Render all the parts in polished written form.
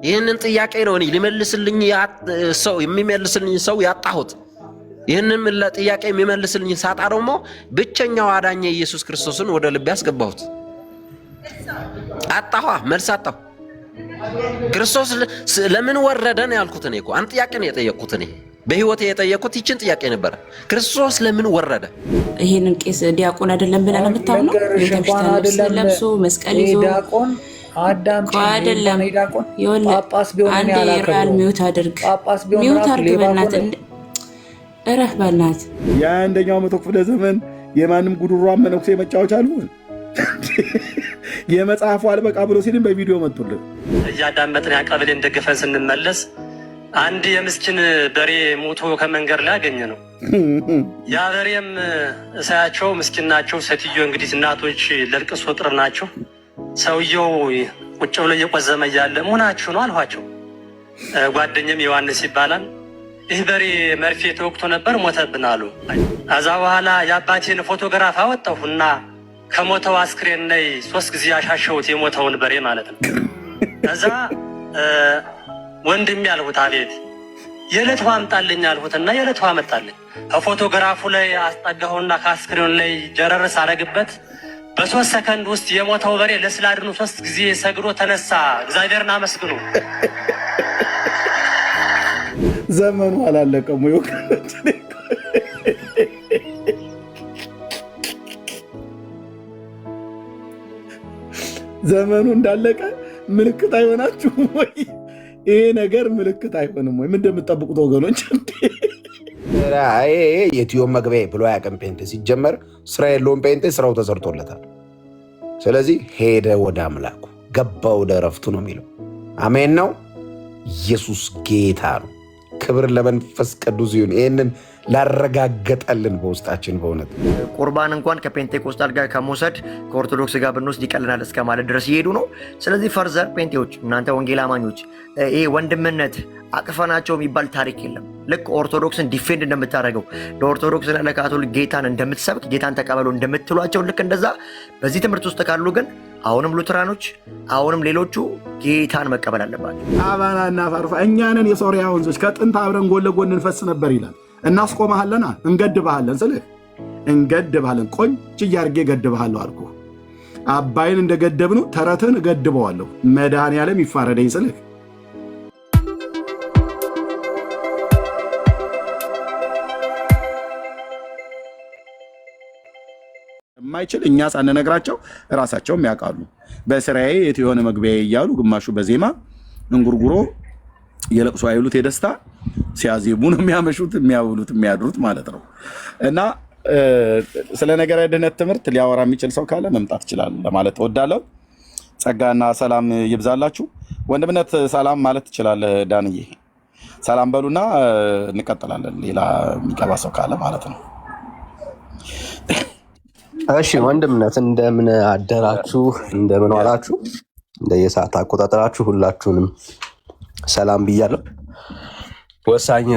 ይህንን ጥያቄ ነው እኔ ሊመልስልኝ ሰው የሚመልስልኝ ሰው ያጣሁት። ይህንን ጥያቄ የሚመልስልኝ ሳጣ ደግሞ ብቸኛው አዳኝ ኢየሱስ ክርስቶስን ወደ ልቤ ያስገባሁት አጣሁ። መልስ አጣሁ። ክርስቶስ ለምን ወረደ ነው ያልኩት። እኔ እኮ አንድ ጥያቄ ነው የጠየቅኩት። እኔ በህይወቴ የጠየቅኩት ይችን ጥያቄ ነበረ። ክርስቶስ ለምን ወረደ? ይሄንን ቄስ ዲያቆን አይደለም ብለን የምታምነው? ቤተክርስቲያን ልብስ ለብሶ መስቀል ይዞ ዲያቆን አዳም አይደለም። ጳጳስ ቢሆን አንዴ ራል ሚውት አድርግ፣ ሚውት አድርግ በእናትህ እረፍ በእናትህ። የአንደኛው መቶ ክፍለ ዘመን የማንም ጉዱሯ መነኩሴ መጫወቻ አልሆን የመጽሐፉ አልበቃ ብሎ ሲልም በቪዲዮ መጡልን። እያዳመጥን ያቀብልን ደግፈን ስንመለስ አንድ የምስኪን በሬ ሞቶ ከመንገድ ላይ ያገኘ ነው። ያ በሬም እሳያቸው ምስኪን ናቸው። ሴትዮ እንግዲህ እናቶች ለልቅሶ ጥር ናቸው። ሰውየው ቁጭ ብሎ እየቆዘመ እያለ መሆናችሁ ነው አልኋቸው። ጓደኛም ዮሐንስ ይባላል። ይህ በሬ መርፌ ተወቅቶ ነበር ሞተብን አሉ። ከዛ በኋላ የአባቴን ፎቶግራፍ አወጣሁና ከሞተው አስክሬን ላይ 3 ጊዜ ያሻሸሁት የሞተውን በሬ ማለት ነው። ከዛ ወንድም ያልሁት አቤት የዕለት ውሃ አምጣልኝ አልሁትና የዕለት ውሃ አመጣልኝ። ከፎቶግራፉ ላይ አስጠጋሁና ከአስክሬኑ ላይ ጀረርስ አረግበት። በ3 ሰከንድ ውስጥ የሞተው በሬ ለስላድኑ 3 ጊዜ ሰግዶ ተነሳ። እግዚአብሔርን አመስግኑ። ዘመኑ አላለቀም ወይ? ዘመኑ እንዳለቀ ምልክት አይሆናችሁም ወይ? ይሄ ነገር ምልክት አይሆንም ወይ? ምን እንደምትጠብቁት ወገኖች? የትዮም መግቢያ ብሎ ያቀም ጴንጤ ሲጀመር ስራ የለውም። ጴንጤ ስራው ተሰርቶለታል። ስለዚህ ሄደ ወደ አምላኩ ገባ ወደ እረፍቱ ነው የሚለው። አሜን ነው። ኢየሱስ ጌታ ነው። ክብር ለመንፈስ ቅዱስ ይሁን። ይህንን ላረጋገጠልን በውስጣችን በእውነት ቁርባን እንኳን ከፔንቴኮስታል ጋር ከመውሰድ ከኦርቶዶክስ ጋር ብንወስድ ይቀልናል እስከ ማለት ድረስ እየሄዱ ነው። ስለዚህ ፈርዘር ፔንቴዎች፣ እናንተ ወንጌል አማኞች ይሄ ወንድምነት አቅፈናቸው የሚባል ታሪክ የለም። ልክ ኦርቶዶክስን ዲፌንድ እንደምታደርገው ለኦርቶዶክስና ለካቶሊክ ጌታን እንደምትሰብክ ጌታን ተቀበሉ እንደምትሏቸው ልክ እንደዛ በዚህ ትምህርት ውስጥ ካሉ ግን አሁንም ሉትራኖች አሁንም ሌሎቹ ጌታን መቀበል አለባቸው። አባናና ፋርፋ እኛንን የሶሪያ ወንዞች ከጥንት አብረን ጎን ለጎን እንፈስ ነበር ይላል። እናስቆመሃለና እንገድብሃለን ስልህ እንገድብሃለን። ቆንጆ እያርጌ ገድብሃለሁ አልኩ። አባይን እንደገደብነው ተረትን እገድበዋለሁ። መድኃኔዓለም ይፋረደኝ ስልህ የማይችል እኛ ሳንነግራቸው ራሳቸውም ያውቃሉ። በስራዬ የት የሆነ መግቢያ እያሉ ግማሹ በዜማ እንጉርጉሮ የለቅሶ አይሉት የደስታ ሲያዜሙ ነው የሚያመሹት የሚያውሉት የሚያድሩት ማለት ነው። እና ስለ ነገረ ድህነት ትምህርት ሊያወራ የሚችል ሰው ካለ መምጣት ይችላል ለማለት እወዳለሁ። ጸጋና ሰላም ይብዛላችሁ። ወንድምነት ሰላም ማለት ትችላለህ ዳንዬ። ሰላም በሉና እንቀጥላለን። ሌላ የሚቀባ ሰው ካለ ማለት ነው። እሺ ወንድምነት እንደምን አደራችሁ፣ እንደምን ዋላችሁ፣ እንደየሰዓት አቆጣጠራችሁ ሁላችሁንም ሰላም ብያለሁ። ወሳኝ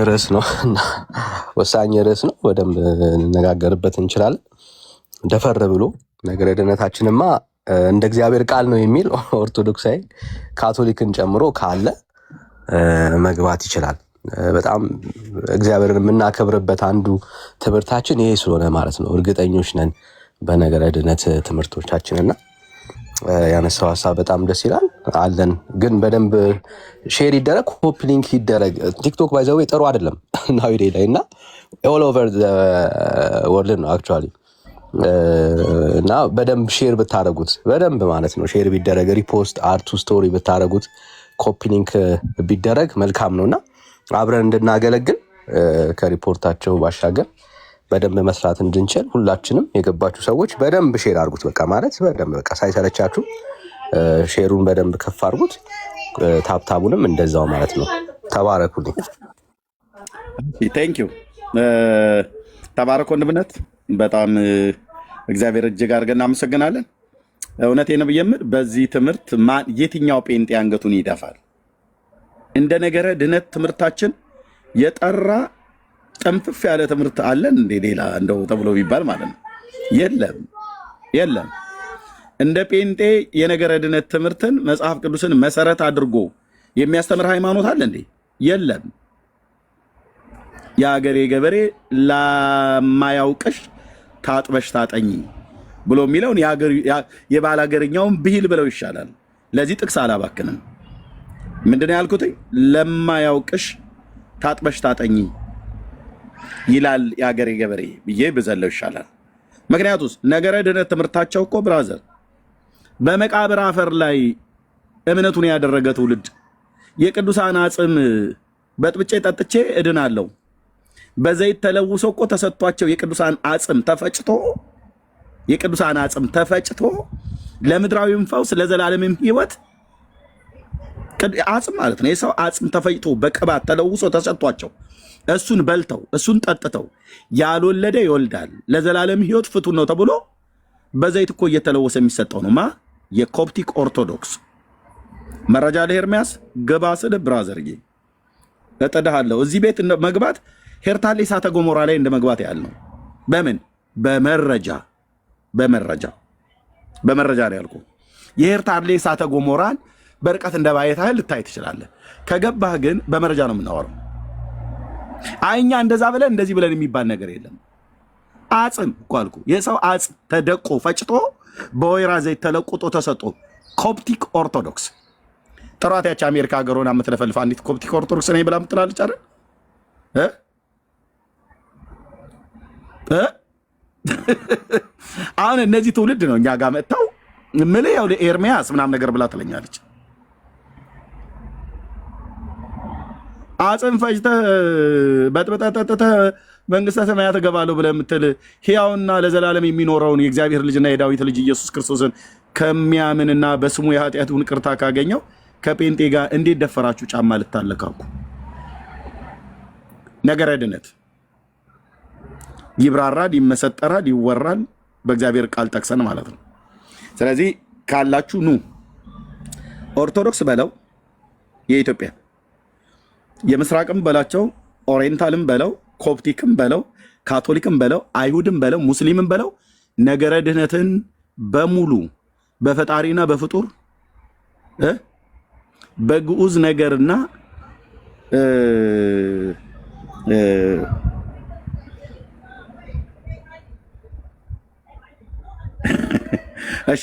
ርዕስ ነው። በደንብ እንነጋገርበት እንችላለን። ደፈር ብሎ ነገረ ድህነታችንማ እንደ እግዚአብሔር ቃል ነው የሚል ኦርቶዶክሳዊ ካቶሊክን ጨምሮ ካለ መግባት ይችላል። በጣም እግዚአብሔርን የምናከብርበት አንዱ ትምህርታችን ይሄ ስለሆነ ማለት ነው። እርግጠኞች ነን በነገረ ድህነት ትምህርቶቻችንና ያነሳው ሀሳብ በጣም ደስ ይላል አለን። ግን በደንብ ሼር ይደረግ፣ ኮፒ ሊንክ ይደረግ። ቲክቶክ ባይ ዘ ዌይ ጥሩ አይደለም ናዊዴ ላይ እና ኦል ኦቨር ዘ ወርልድ ነው አክቹዋሊ። እና በደንብ ሼር ብታደረጉት በደንብ ማለት ነው ሼር ቢደረግ፣ ሪፖስት አርቱ ስቶሪ ብታደረጉት፣ ኮፒ ሊንክ ቢደረግ መልካም ነውና አብረን እንድናገለግል ከሪፖርታቸው ባሻገር በደንብ መስራት እንድንችል ሁላችንም የገባችሁ ሰዎች በደንብ ሼር አድርጉት። በቃ ማለት በደንብ በቃ ሳይሰለቻችሁ ሼሩን በደንብ ከፍ አድርጉት፣ ታብታቡንም እንደዛው ማለት ነው። ተባረኩልኝ። ቴንክ ዩ ተባረክ ወንድምነት። በጣም እግዚአብሔር እጅግ አድርገን እናመሰግናለን። እውነቴን ነው የምልህ በዚህ ትምህርት የትኛው ጴንጤ አንገቱን ይደፋል? እንደ ነገረ ድህነት ትምህርታችን የጠራ ጠንፍፍ ያለ ትምህርት አለን እንዴ? ሌላ እንደው ተብሎ ቢባል ማለት ነው የለም። እንደ ጴንጤ የነገረ ድህነት ትምህርትን መጽሐፍ ቅዱስን መሰረት አድርጎ የሚያስተምር ሃይማኖት አለ እንዴ? የለም። የአገሬ ገበሬ ለማያውቅሽ ታጥበሽ ታጠኝ ብሎ የሚለውን የባላገርኛውን ብሂል ብለው ይሻላል። ለዚህ ጥቅስ አላባክንም። ምንድነው ያልኩት? ለማያውቅሽ ታጥበሽ ታጠኝ ይላል የአገሬ ገበሬ ብዬ ብዘለው ይሻላል። ምክንያቱስ ነገረ ድነት ትምህርታቸው እኮ ብራዘር በመቃብር አፈር ላይ እምነቱን ያደረገ ትውልድ የቅዱሳን አጽም በጥብጬ ጠጥቼ እድናለሁ በዘይት ተለውሶ እኮ ተሰጥቷቸው የቅዱሳን አጽም ተፈጭቶ ለምድራዊም ፈውስ ለዘላለምም ሕይወት አጽም ማለት ነው። የሰው አጽም ተፈጭቶ በቅባት ተለውሶ ተሰጥቷቸው እሱን በልተው እሱን ጠጥተው ያልወለደ ይወልዳል ለዘላለም ሕይወት ፍቱን ነው ተብሎ በዘይት እኮ እየተለወሰ የሚሰጠው ነው። የኮፕቲክ ኦርቶዶክስ መረጃ ለኤርሚያስ ገባ ስለ ብራዘርዬ እጠዳሃለሁ። እዚህ ቤት መግባት ሄርታሌ እሳተ ገሞራ ላይ እንደ መግባት ያለው በምን በመረጃ ነው ያልኩ። የሄርታሌ እሳተ ገሞራን በርቀት እንደ ባየት ኃይል ልታይ ትችላለህ። ከገባህ ግን በመረጃ ነው የምናወራው። አይኛ እንደዛ ብለን እንደዚህ ብለን የሚባል ነገር የለም። አጽም እኮ አልኩ። የሰው አጽም ተደቆ ፈጭቶ በወይራ ዘይት ተለቁጦ ተሰጦ ኮፕቲክ ኦርቶዶክስ ጥራት ያች አሜሪካ ሀገር ሆና የምትለፈልፍ አንዲት ኮፕቲክ ኦርቶዶክስ ነኝ ብላ ምትላለች አይደል? አሁን እነዚህ ትውልድ ነው እኛ ጋር መጥተው ምልህ ያው ለኤርሚያስ ምናምን ነገር ብላ ትለኛለች። አጽም ፈጅተህ በጥብጠህ ጠጥተህ መንግስተ ሰማያት እገባለሁ ብለህ የምትል ሕያውና ለዘላለም የሚኖረውን የእግዚአብሔር ልጅና የዳዊት ልጅ ኢየሱስ ክርስቶስን ከሚያምንና በስሙ የኃጢአቱን ይቅርታ ካገኘው ከጴንጤ ጋር እንዴት ደፈራችሁ ጫማ ልታለካኩ? ነገረ ድነት ይብራራል፣ ይመሰጠራል፣ ይወራል በእግዚአብሔር ቃል ጠቅሰን ማለት ነው። ስለዚህ ካላችሁ ኑ ኦርቶዶክስ በለው የኢትዮጵያ የምስራቅም በላቸው ኦሪየንታልም በለው ኮፕቲክም በለው ካቶሊክም በለው አይሁድም በለው ሙስሊምም በለው ነገረ ድህነትን በሙሉ በፈጣሪና በፍጡር በግዑዝ ነገርና እሺ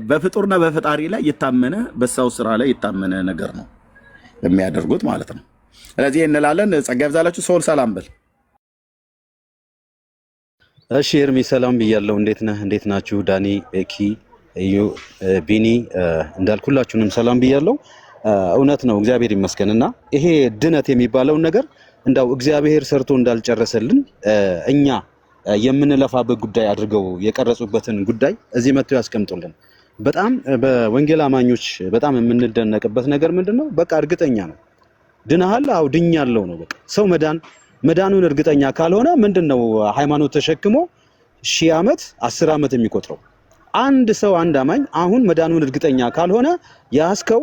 በፍጡርና በፈጣሪ ላይ የታመነ በሰው ስራ ላይ የታመነ ነገር ነው የሚያደርጉት ማለት ነው። ስለዚህ እንላለን ጸጋ ይብዛላችሁ። ሶል ሰላም በል። እሺ ኤርሚ ሰላም ብያለሁ። እንዴት ነህ? እንዴት ናችሁ? ዳኒ፣ ኤኪ፣ እዩ፣ ቢኒ እንዳልኩላችሁንም ሰላም ብያለሁ። እውነት ነው እግዚአብሔር ይመስገንና ይሄ ድነት የሚባለውን ነገር እንዳው እግዚአብሔር ሰርቶ እንዳልጨረሰልን እኛ የምንለፋበት ጉዳይ አድርገው የቀረጹበትን ጉዳይ እዚህ መጥተው ያስቀምጡልን። በጣም በወንጌል አማኞች በጣም የምንደነቅበት ነገር ምንድነው? በቃ እርግጠኛ ነው ድነሃል። አው ድኛለሁ ነው በቃ። ሰው መዳኑን እርግጠኛ ካልሆነ ምንድነው ሃይማኖት ተሸክሞ 1000 ዓመት 10 ዓመት የሚቆጥረው? አንድ ሰው አንድ አማኝ አሁን መዳኑን እርግጠኛ ካልሆነ ያስከው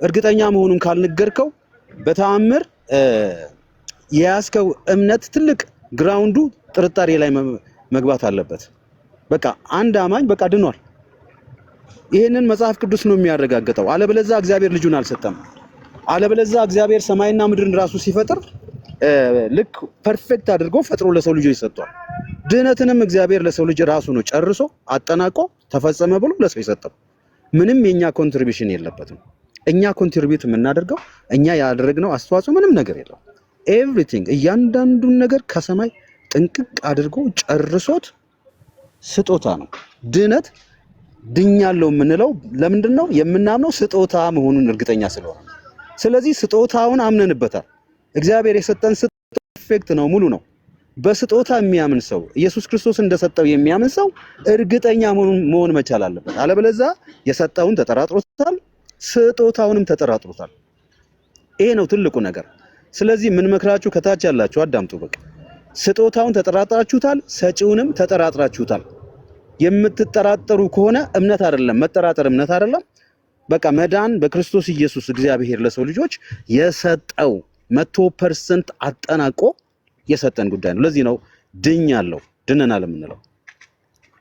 እርግጠኛ መሆኑን ካልነገርከው በተአምር የያዝከው እምነት ትልቅ ግራውንዱ ጥርጣሬ ላይ መግባት አለበት። በቃ አንድ አማኝ በቃ ድኗል። ይሄንን መጽሐፍ ቅዱስ ነው የሚያረጋግጠው። አለበለዚያ እግዚአብሔር ልጁን አልሰጠም። አለበለዚያ እግዚአብሔር ሰማይና ምድርን ራሱ ሲፈጥር ልክ ፐርፌክት አድርጎ ፈጥሮ ለሰው ልጆች ሰጥቷል። ድህነትንም እግዚአብሔር ለሰው ልጅ ራሱ ነው ጨርሶ አጠናቆ ተፈጸመ ብሎ ለሰው የሰጠው። ምንም የኛ ኮንትሪቢዩሽን የለበትም። እኛ ኮንትሪቢዩት የምናደርገው እኛ ያደረግነው አስተዋጽኦ ምንም ነገር የለው። ኤቭሪቲንግ እያንዳንዱን ነገር ከሰማይ ጥንቅቅ አድርጎ ጨርሶት ስጦታ ነው። ድህነት ድኛለሁ የምንለው ለምንድን ነው? የምናምነው ስጦታ መሆኑን እርግጠኛ ስለሆነ። ስለዚህ ስጦታውን አምነንበታል። እግዚአብሔር የሰጠን ስጦታ ፐርፌክት ነው፣ ሙሉ ነው። በስጦታ የሚያምን ሰው ኢየሱስ ክርስቶስ እንደሰጠው የሚያምን ሰው እርግጠኛ መሆን መቻል አለበት። አለበለዚያ የሰጠውን ተጠራጥሮታል፣ ስጦታውንም ተጠራጥሮታል። ይሄ ነው ትልቁ ነገር። ስለዚህ ምን መክራችሁ ከታች ያላችሁ አዳምጡ። በቃ ስጦታውን ተጠራጥራችሁታል፣ ሰጪውንም ተጠራጥራችሁታል። የምትጠራጠሩ ከሆነ እምነት አይደለም፣ መጠራጠር እምነት አይደለም። በቃ መዳን በክርስቶስ ኢየሱስ እግዚአብሔር ለሰው ልጆች የሰጠው 100% አጠናቆ የሰጠን ጉዳይ ነው። ለዚህ ነው ድኛለሁ ድነናል የምንለው።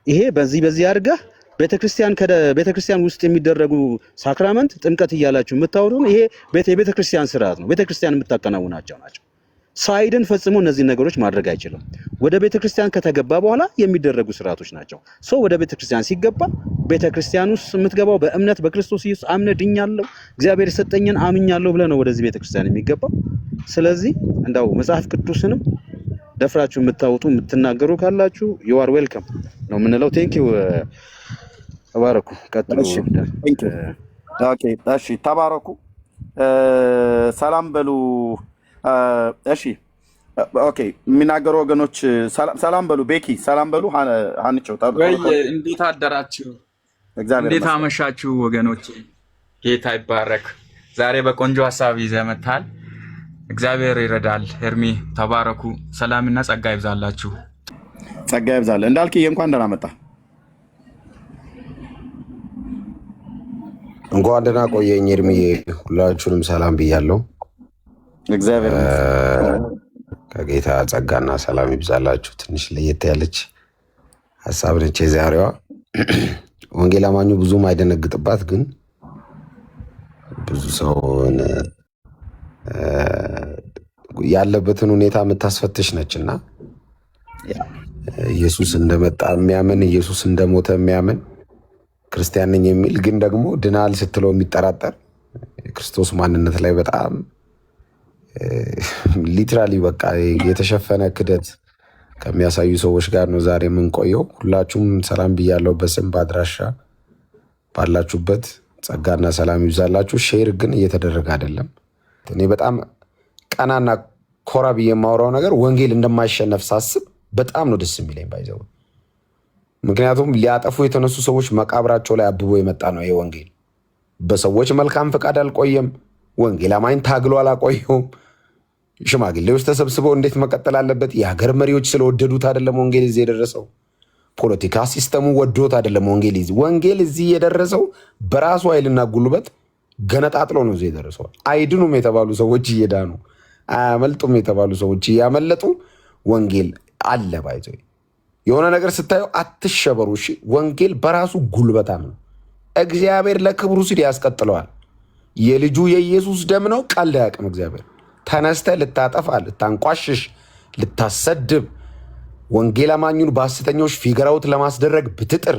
ይሄ በዚህ አድርገህ ቤተክርስቲያን ውስጥ የሚደረጉ ሳክራመንት ጥምቀት እያላችሁ የምታወሩን ይሄ የቤተክርስቲያን ስርዓት ነው። ቤተክርስቲያን የምታከናውናቸው ናቸው። ሳይድን ፈጽሞ እነዚህ ነገሮች ማድረግ አይችልም። ወደ ቤተክርስቲያን ከተገባ በኋላ የሚደረጉ ስርዓቶች ናቸው። ሰው ወደ ቤተክርስቲያን ሲገባ ቤተክርስቲያን ውስጥ የምትገባው በእምነት በክርስቶስ ኢየሱስ አምነህ ድኛለሁ፣ እግዚአብሔር የሰጠኝን አምኛለሁ ብለህ ነው ወደዚህ ቤተክርስቲያን የሚገባው። ስለዚህ እንዳው መጽሐፍ ቅዱስንም ደፍራችሁ የምታወጡ የምትናገሩ ካላችሁ you are welcome ነው የምንለው። ቴንክ ዩ ተባረኩ። ቀጥሉ። ኦኬ እሺ፣ ተባረኩ። ሰላም በሉ። እሺ ኦኬ፣ የሚናገሩ ወገኖች ሰላም በሉ። ቤኪ ሰላም በሉ። አንቸው ወይ እንዴት አደራችሁ? እንዴት አመሻችሁ ወገኖች? ጌታ ይባረክ። ዛሬ በቆንጆ ሐሳብ ይዘህ መጥተሃል። እግዚአብሔር ይረዳል። ኤርሚ ተባረኩ። ሰላምና ጸጋ ይብዛላችሁ። ጸጋ ይብዛል። እንዳልክዬ እንኳን ደህና መጣ። እንኳን ደህና ቆየኝ ኤርሚዬ። ሁላችሁንም ሰላም ብያለሁ። እግዚአብሔር ከጌታ ጸጋና ሰላም ይብዛላችሁ። ትንሽ ለየት ያለች ሀሳብ ነች የዛሬዋ። ወንጌል አማኙ ብዙም አይደነግጥባት፣ ግን ብዙ ሰውን ያለበትን ሁኔታ የምታስፈትሽ ነችና ኢየሱስ እንደመጣ የሚያምን ኢየሱስ እንደሞተ የሚያምን ክርስቲያን ነኝ የሚል ግን ደግሞ ድናል ስትለው የሚጠራጠር የክርስቶስ ማንነት ላይ በጣም ሊትራሊ በቃ የተሸፈነ ክደት ከሚያሳዩ ሰዎች ጋር ነው ዛሬ የምንቆየው። ሁላችሁም ሰላም ብያለሁ። በስም በአድራሻ ባላችሁበት ጸጋና ሰላም ይብዛላችሁ። ሼር ግን እየተደረገ አይደለም። እኔ በጣም ቀናና ኮራ ብዬ የማወራው ነገር ወንጌል እንደማይሸነፍ ሳስብ በጣም ነው ደስ የሚለኝ ባይዘው። ምክንያቱም ሊያጠፉ የተነሱ ሰዎች መቃብራቸው ላይ አብቦ የመጣ ነው ይሄ ወንጌል። በሰዎች መልካም ፈቃድ አልቆየም። ወንጌል አማኝ ታግሎ አላቆየውም። ሽማግሌዎች ተሰብስበው እንዴት መቀጠል አለበት፣ የሀገር መሪዎች ስለወደዱት አይደለም ወንጌል እዚህ የደረሰው። ፖለቲካ ሲስተሙ ወዶት አይደለም ወንጌል እዚህ የደረሰው በራሱ ኃይልና ጉልበት ገነጣጥሎ ነው እዚህ የደረሰው። አይድኑም የተባሉ ሰዎች እየዳኑ፣ አያመልጡም የተባሉ ሰዎች እያመለጡ ወንጌል አለ ባይዘው። የሆነ ነገር ስታዩ አትሸበሩ እሺ። ወንጌል በራሱ ጉልበታም ነው። እግዚአብሔር ለክብሩ ሲል ያስቀጥለዋል። የልጁ የኢየሱስ ደም ነው። ቀልድ አያውቅም እግዚአብሔር። ተነስተ ልታጠፋ፣ ልታንቋሽሽ፣ ልታሰድብ፣ ወንጌል አማኙን በሐሰተኞች ፊገራውት ለማስደረግ ብትጥር፣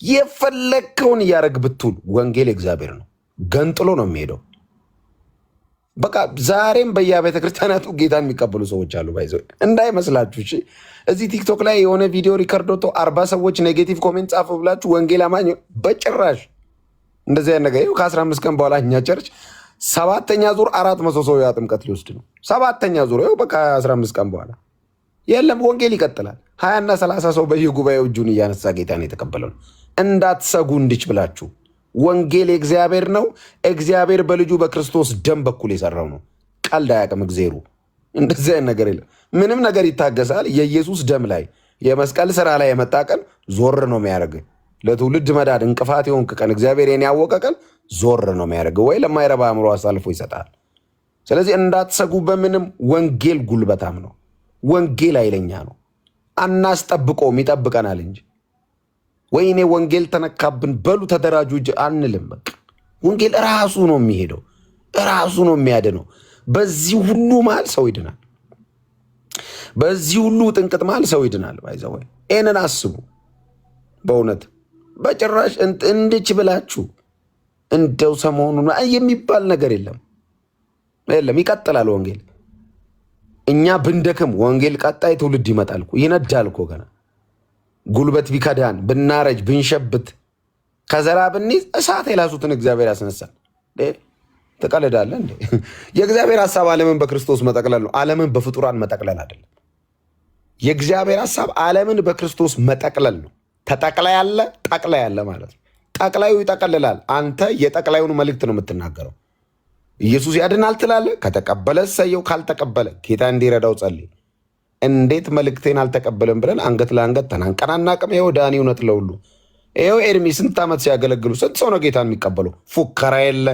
የፈለግከውን እያደረግ ብትውል ወንጌል እግዚአብሔር ነው። ገንጥሎ ነው የሚሄደው። በቃ ዛሬም በየቤተ ክርስቲያናቱ ጌታን የሚቀበሉ ሰዎች አሉ ባይዘው እንዳይመስላችሁ እሺ። እዚህ ቲክቶክ ላይ የሆነ ቪዲዮ ሪከርድ ወጥቶ 40 ሰዎች ኔጌቲቭ ኮሜንት ጻፉ ብላችሁ ወንጌል አማኝ በጭራሽ እንደዚህ አይነት ነገር። ከ15 ቀን በኋላ እኛ ቸርች 7ኛ ዙር 400 ሰው ጥምቀት ሊወስድ ነው። 7ኛ ዙር በቃ 15 ቀን በኋላ የለም ወንጌል ይቀጥላል። 20 እና 30 ሰው በየጉባኤው እጁን እያነሳ ጌታን የተቀበለው ነው። እንዳትሰጉ እንድች ብላችሁ ወንጌል የእግዚአብሔር ነው። እግዚአብሔር በልጁ በክርስቶስ ደም በኩል የሰራው ነው። ቀልድ አያውቅም እግዚአብሔር። እንደዚህ አይነት ነገር የለም። ምንም ነገር ይታገሳል። የኢየሱስ ደም ላይ የመስቀል ስራ ላይ የመጣ ቀን ዞር ነው የሚያደርግ። ለትውልድ መዳድ እንቅፋት የሆንክ ቀን እግዚአብሔር የኔ ያወቀ ቀን ዞር ነው የሚያደርግ፣ ወይ ለማይረባ አእምሮ አሳልፎ ይሰጣል። ስለዚህ እንዳትሰጉ በምንም። ወንጌል ጉልበታም ነው። ወንጌል ኃይለኛ ነው። አናስጠብቀውም፣ ይጠብቀናል እንጂ ወይኔ ወንጌል ተነካብን በሉ ተደራጁ አንልም። በቃ ወንጌል ራሱ ነው የሚሄደው፣ ራሱ ነው የሚያድነው። በዚህ ሁሉ መሃል ሰው ይድናል። በዚህ ሁሉ ጥንቅጥ መሃል ሰው ይድናል። ባይዘው ይሄንን አስቡ በእውነት በጭራሽ እንድች ብላችሁ እንደው ሰሞኑን የሚባል ነገር የለም። ይቀጥላል ወንጌል። እኛ ብንደክም ወንጌል ቀጣይ ትውልድ ይመጣል እኮ ይነዳል እኮ ገና። ጉልበት ቢከዳን ብናረጅ ብንሸብት ከዘራ ብንይዝ እሳት የላሱትን እግዚአብሔር ያስነሳል። ትቀልዳለህ እንዴ? የእግዚአብሔር ሐሳብ ዓለምን በክርስቶስ መጠቅለል ነው። ዓለምን በፍጡራን መጠቅለል አይደለም። የእግዚአብሔር ሐሳብ ዓለምን በክርስቶስ መጠቅለል ነው። ተጠቅላይ ያለ ጠቅላይ ያለ ማለት ነው። ጠቅላዩ ይጠቀልላል። አንተ የጠቅላዩን መልእክት ነው የምትናገረው። ኢየሱስ ያድናል ትላለህ። ከተቀበለ ሰየው፣ ካልተቀበለ ጌታ እንዲረዳው ጸልይ። እንዴት መልእክቴን አልተቀበለም ብለን አንገት ለአንገት ተናንቀን አናቅም። ይኸው ዳኒ እውነት ለሁሉ ይኸው ኤርሚ ስንት ዓመት ሲያገለግሉ ስንት ሰው ነው ጌታን የሚቀበለው? ፉከራ የለ።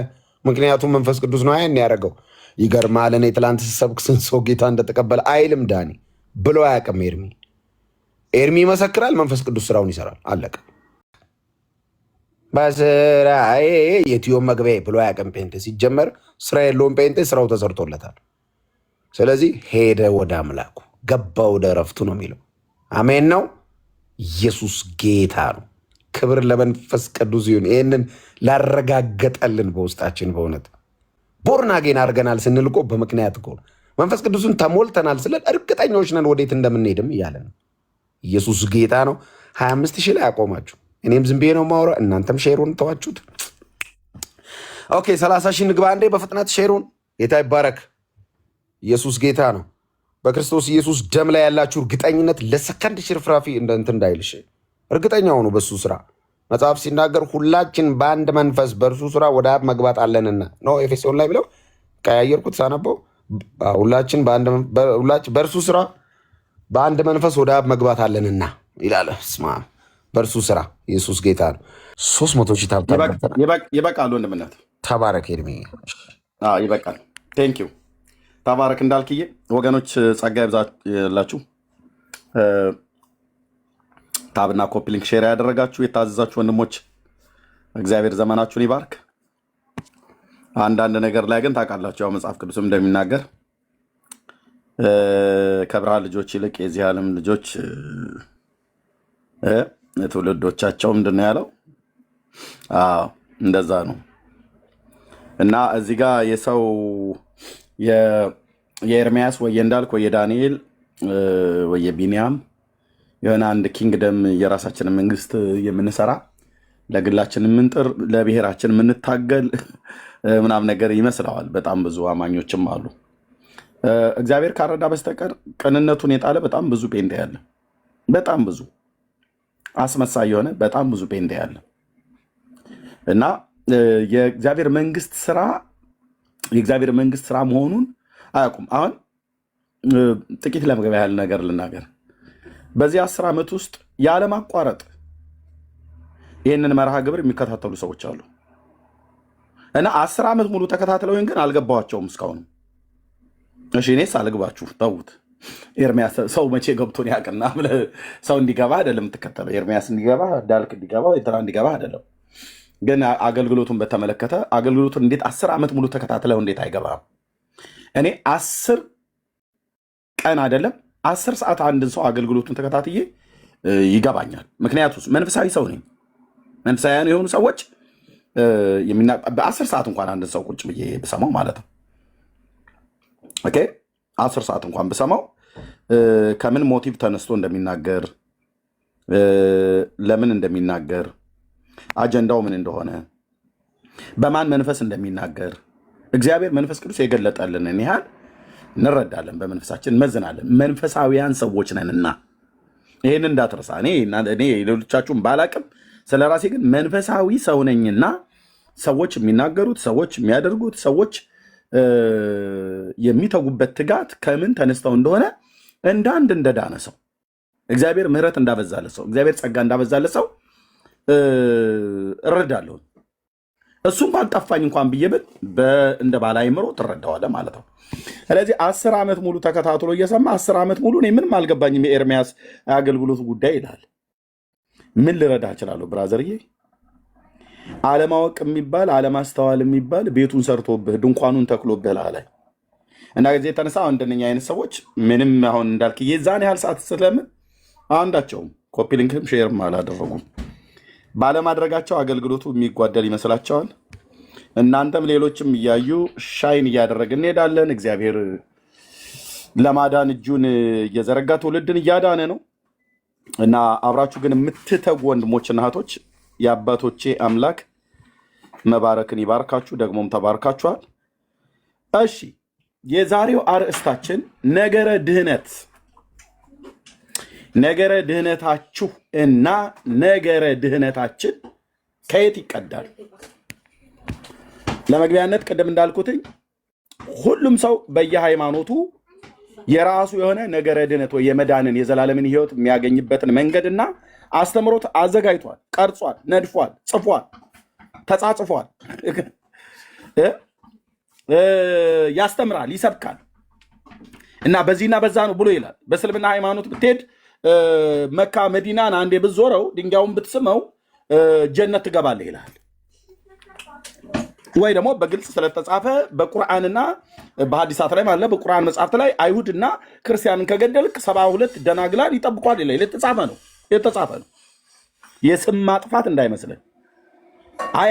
ምክንያቱም መንፈስ ቅዱስ ነው ያን ያደረገው። ይገርማል። እኔ ትላንት ስሰብክ ስንት ሰው ጌታ እንደተቀበለ አይልም ዳኒ ብሎ አያውቅም። ኤርሚ ይመሰክራል፣ መንፈስ ቅዱስ ስራውን ይሰራል። አለቀ። በስራዬ የትዮም መግቢያ ብሎ አያውቅም ጴንጤ። ሲጀመር ስራ የለውም ጴንጤ፣ ስራው ተሰርቶለታል። ስለዚህ ሄደ ወደ አምላኩ ገባ ወደ እረፍቱ ነው የሚለው። አሜን ነው። ኢየሱስ ጌታ ነው። ክብር ለመንፈስ ቅዱስ ይሁን። ይህንን ላረጋገጠልን በውስጣችን በእውነት ቦርናጌን አድርገናል ስንል እኮ በምክንያት እኮ መንፈስ ቅዱስን ተሞልተናል ስለን እርግጠኞች ነን ወዴት እንደምንሄድም እያለ ነው። ኢየሱስ ጌታ ነው። 25,000 ላይ አቆማችሁ። እኔም ዝም ብዬ ነው የማወራው፣ እናንተም ሼሩን ተዋችሁት። ኦኬ 30,000 ንግባ አንዴ በፍጥነት ሼሩን። ጌታ ይባረክ። ኢየሱስ ጌታ ነው። በክርስቶስ ኢየሱስ ደም ላይ ያላችሁ እርግጠኝነት ለሰከንድ ሽርፍራፊ እንትን እንዳይልሽ እርግጠኛ ሆኑ በሱ ስራ። መጽሐፍ ሲናገር ሁላችን በአንድ መንፈስ በእርሱ ስራ ወደ አብ መግባት አለንና ነው ኤፌሶን ላይ ብለው ቀያየርኩት ሳነበው። ሁላችን በእርሱ ስራ በአንድ መንፈስ ወደ አብ መግባት አለንና ይላል። ስማ በእርሱ ስራ ኢየሱስ ጌታ ነው። 300,000 ይበቃል። ወንድምነት ተባረክ። ሄድሜ ይበቃል። ቴንኪው ተባረክ። እንዳልክዬ ወገኖች ጸጋ ይብዛላችሁ። ታብና ኮፒ ሊንክ ሼር ያደረጋችሁ የታዘዛችሁ ወንድሞች እግዚአብሔር ዘመናችሁን ይባርክ። አንዳንድ ነገር ላይ ግን ታውቃላችሁ፣ ያው መጽሐፍ ቅዱስም እንደሚናገር ከብርሃን ልጆች ይልቅ የዚህ ዓለም ልጆች ትውልዶቻቸው ምንድን ነው ያለው? እንደዛ ነው። እና እዚህ ጋር የሰው የኤርሚያስ ወይ እንዳልክ ወይ ዳንኤል ወይ ቢንያም የሆነ አንድ ኪንግደም የራሳችንን መንግስት የምንሰራ ለግላችን የምንጥር ለብሔራችን የምንታገል ምናምን ነገር ይመስለዋል። በጣም ብዙ አማኞችም አሉ። እግዚአብሔር ካረዳ በስተቀር ቅንነቱን የጣለ በጣም ብዙ ጴንጤ ያለ፣ በጣም ብዙ አስመሳይ የሆነ በጣም ብዙ ጴንጤ ያለ እና የእግዚአብሔር መንግስት ስራ መሆኑን አያውቁም። አሁን ጥቂት ለመግቢያ ያህል ነገር ልናገር። በዚህ 10 ዓመት ውስጥ ያለማቋረጥ ይህንን መርሃ ግብር የሚከታተሉ ሰዎች አሉ እና 10 ዓመት ሙሉ ተከታትለው ግን አልገባቸውም እስካሁን። እሺ እኔስ አልግባችሁ ተውት። ኤርሚያስ ሰው መቼ ገብቶን ያውቅና ሰው እንዲገባ አይደለም የምትከተለው። ኤርሚያስ እንዲገባ፣ ዳልክ እንዲገባ፣ ኤርትራ እንዲገባ አይደለም። ግን አገልግሎቱን በተመለከተ አገልግሎቱን እንዴት 10 ዓመት ሙሉ ተከታትለው እንዴት አይገባም? እኔ 10 ቀን አይደለም 10 ሰዓት አንድን ሰው አገልግሎቱን ተከታትዬ ይገባኛል። ምክንያቱም መንፈሳዊ ሰው ነኝ። መንፈሳውያን የሆኑ ሰዎች በ10 ሰዓት እንኳን አንድን ሰው ቁጭ ብዬ ብሰማው ማለት ነው። ኦኬ 10 ሰዓት እንኳን ብሰማው ከምን ሞቲቭ ተነስቶ እንደሚናገር፣ ለምን እንደሚናገር፣ አጀንዳው ምን እንደሆነ፣ በማን መንፈስ እንደሚናገር እግዚአብሔር መንፈስ ቅዱስ የገለጠልንን ያህል እንረዳለን። በመንፈሳችን እንመዝናለን። መንፈሳዊያን ሰዎች ነንና ይህን እንዳትረሳ። እኔ ሌሎቻችሁን ባላቅም ስለ ራሴ ግን መንፈሳዊ ሰው ነኝና ሰዎች የሚናገሩት፣ ሰዎች የሚያደርጉት፣ ሰዎች የሚተጉበት ትጋት ከምን ተነስተው እንደሆነ እንደ አንድ እንደዳነ ሰው እግዚአብሔር ምሕረት እንዳበዛለት ሰው እግዚአብሔር ጸጋ እንዳበዛለት ሰው እረዳለሁ። እሱ እንኳን ጠፋኝ እንኳን ብዬ ብል እንደ ባለ አእምሮ ትረዳዋለህ ማለት ነው። ስለዚህ 10 ዓመት ሙሉ ተከታትሎ እየሰማ 10 ዓመት ሙሉ እኔ ምንም አልገባኝም የኤርሚያስ አገልግሎት ጉዳይ ይላል። ምን ልረዳ እችላለሁ ብራዘርዬ? አለማወቅ የሚባል አለማስተዋል የሚባል ቤቱን ሰርቶብህ ድንኳኑን ተክሎብህ ላይ እና ጊዜ የተነሳ እንደነኛ አይነት ሰዎች ምንም አሁን እንዳልክ የዛን ያህል ሰዓት ስለምን አንዳቸውም ኮፒ ሊንክም ሼርም አላደረጉም። ባለማድረጋቸው አገልግሎቱ የሚጓደል ይመስላቸዋል። እናንተም ሌሎችም እያዩ ሻይን እያደረግን እንሄዳለን። እግዚአብሔር ለማዳን እጁን እየዘረጋ ትውልድን እያዳነ ነው እና አብራችሁ ግን የምትተጉ ወንድሞችና እህቶች የአባቶቼ አምላክ መባረክን ይባርካችሁ። ደግሞም ተባርካችኋል። እሺ የዛሬው አርእስታችን ነገረ ድህነት፣ ነገረ ድህነታችሁ እና ነገረ ድህነታችን ከየት ይቀዳል? ለመግቢያነት ቅድም እንዳልኩትኝ ሁሉም ሰው በየሃይማኖቱ የራሱ የሆነ ነገረ ድህነት ወይ የመዳንን የዘላለምን ሕይወት የሚያገኝበትን መንገድና አስተምሮት አዘጋጅቷል፣ ቀርጿል፣ ነድፏል፣ ጽፏል፣ ተጻጽፏል፣ ያስተምራል፣ ይሰብካል እና በዚህና በዛ ነው ብሎ ይላል። በእስልምና ሃይማኖት ብትሄድ መካ መዲናን አንዴ ብትዞረው ድንጋዩን ብትስመው ጀነት ትገባለህ ይላል። ወይ ደግሞ በግልጽ ስለተጻፈ በቁርአንና በሐዲሳት ላይ ማለት በቁርአን መጽሐፍት ላይ አይሁድና ክርስቲያንን ከገደልክ 72 ደናግላን ይጠብቋል ይላል። የተጻፈ ነው። የስም ማጥፋት እንዳይመስልን።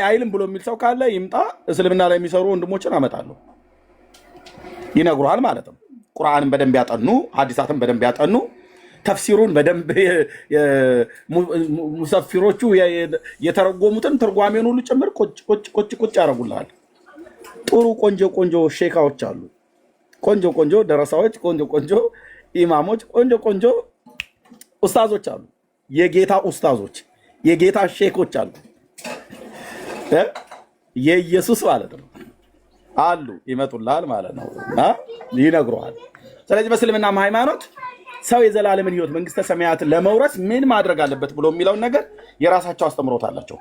አይልም ብሎ የሚል ሰው ካለ ይምጣ። እስልምና ላይ የሚሰሩ ወንድሞችን አመጣለሁ፣ ይነግሩሃል ማለት ነው። ቁርአንን በደንብ ያጠኑ፣ ሐዲሳትን በደንብ ያጠኑ፣ ተፍሲሩን በደንብ ሙሰፊሮቹ የተረጎሙትን ትርጓሜውን ሁሉ ጭምር ቁጭ ያደርጉልሃል። ጥሩ ቆንጆ ሼካዎች አሉ፣ ቆንጆ ደረሳዎች፣ ቆንጆ ኢማሞች፣ ቆንጆ ኡስታዞች አሉ። የጌታ ኡስታዞች፣ የጌታ ሼኮች አሉ። የኢየሱስ ማለት ነው አሉ፣ ይመጡልሃል ማለት ነው፣ ይነግሩሃል። ስለዚህ በእስልምና ሃይማኖት ሰው የዘላለምን ህይወት መንግስተ ሰማያትን ለመውረስ ምን ማድረግ አለበት ብሎ የሚለውን ነገር የራሳቸው አስተምሮት አላቸው።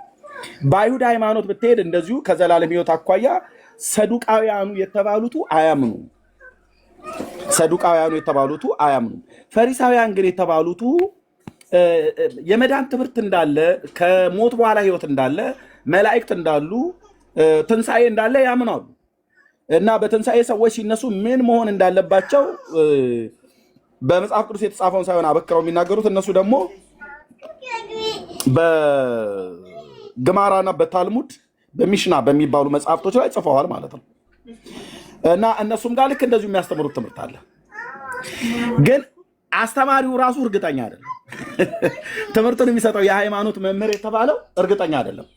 በአይሁድ ሃይማኖት ብትሄድ እንደዚሁ ከዘላለም ህይወት አኳያ ሰዱቃውያኑ የተባሉቱ አያምኑ። ፈሪሳውያን ግን የተባሉቱ የመዳን ትምህርት እንዳለ፣ ከሞት በኋላ ህይወት እንዳለ፣ መላእክት እንዳሉ፣ ትንሣኤ እንዳለ ያምናሉ። እና በትንሣኤ ሰዎች ሲነሱ ምን መሆን እንዳለባቸው በመጽሐፍ ቅዱስ የተጻፈውን ሳይሆን አበክረው የሚናገሩት እነሱ ደግሞ በግማራና በታልሙድ በሚሽና በሚባሉ መጽሐፍቶች ላይ ጽፈዋል ማለት ነው። እና እነሱም ጋር ልክ እንደዚሁ የሚያስተምሩት ትምህርት አለ። ግን አስተማሪው ራሱ እርግጠኛ አይደለም። ትምህርቱን የሚሰጠው የሃይማኖት መምህር የተባለው እርግጠኛ አይደለም።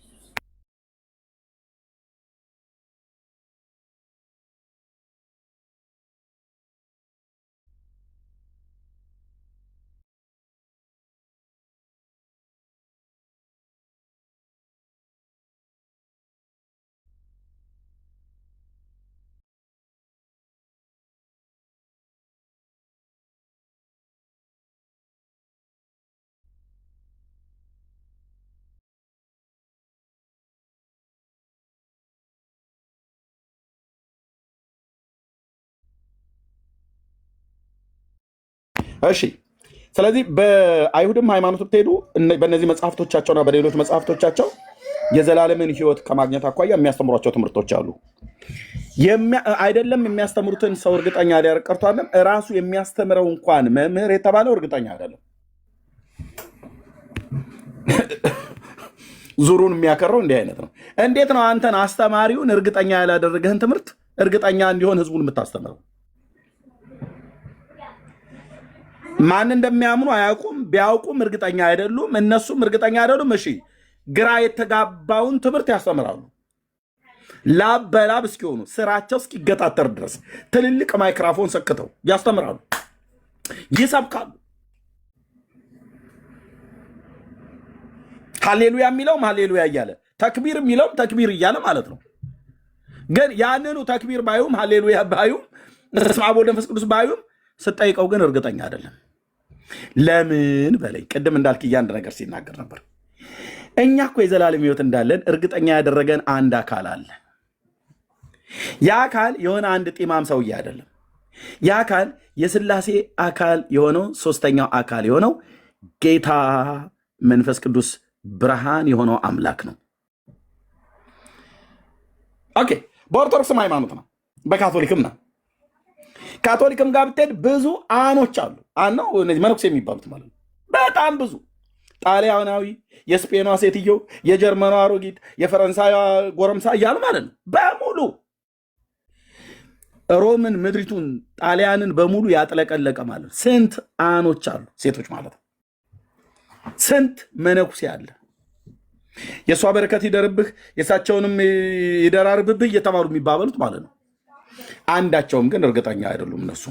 እሺ ስለዚህ በአይሁድም ሃይማኖት ብትሄዱ በእነዚህ መጽሐፍቶቻቸውና በሌሎች መጽሐፍቶቻቸው የዘላለምን ህይወት ከማግኘት አኳያ የሚያስተምሯቸው ትምህርቶች አሉ። አይደለም የሚያስተምሩትን ሰው እርግጠኛ ሊያደርግ ቀርቶ አይደለም ራሱ የሚያስተምረው እንኳን መምህር የተባለው እርግጠኛ አይደለም። ዙሩን የሚያከረው እንዲህ አይነት ነው። እንዴት ነው አንተን አስተማሪውን እርግጠኛ ያላደረገህን ትምህርት እርግጠኛ እንዲሆን ህዝቡን የምታስተምረው? ማን እንደሚያምኑ አያውቁም። ቢያውቁም እርግጠኛ አይደሉም። እነሱም እርግጠኛ አይደሉም። እሺ ግራ የተጋባውን ትምህርት ያስተምራሉ። ላብ በላብ እስኪሆኑ ስራቸው እስኪገታተር ድረስ ትልልቅ ማይክራፎን ሰክተው ያስተምራሉ፣ ይሰብካሉ። ሃሌሉያ የሚለውም ሃሌሉያ እያለ ተክቢር የሚለውም ተክቢር እያለ ማለት ነው። ግን ያንኑ ተክቢር ባዩም ሃሌሉያ ባዩም በስመ አብ ወወልድ ወመንፈስ ቅዱስ ባዩም ስጠይቀው ግን እርግጠኛ አይደለም። ለምን በለኝ። ቅድም እንዳልክ አንድ ነገር ሲናገር ነበር። እኛ እኮ የዘላለም ህይወት እንዳለን እርግጠኛ ያደረገን አንድ አካል አለ። ያ አካል የሆነ አንድ ጢማም ሰውዬ አይደለም። ያ አካል የሥላሴ አካል የሆነው ሶስተኛው አካል የሆነው ጌታ መንፈስ ቅዱስ ብርሃን የሆነው አምላክ ነው። ኦኬ። በኦርቶዶክስም ሃይማኖት ነው፣ በካቶሊክም ነው። ካቶሊክም ጋር ብትሄድ ብዙ አኖች አሉ። ነው እነዚህ መነኩሴ የሚባሉት ማለት ነው። በጣም ብዙ ጣሊያናዊ፣ የስፔኗ ሴትዮ፣ የጀርመኗ አሮጊት፣ የፈረንሳይ ጎረምሳ እያሉ ማለት ነው። በሙሉ ሮምን፣ ምድሪቱን፣ ጣሊያንን በሙሉ ያጥለቀለቀ ማለት ነው። ስንት አኖች አሉ፣ ሴቶች ማለት ነው። ስንት መነኩሴ አለ። የእሷ በረከት ይደርብህ የእሳቸውንም ይደራርብብህ እየተባሉ የሚባበሉት ማለት ነው። አንዳቸውም ግን እርግጠኛ አይደሉም። እነሱ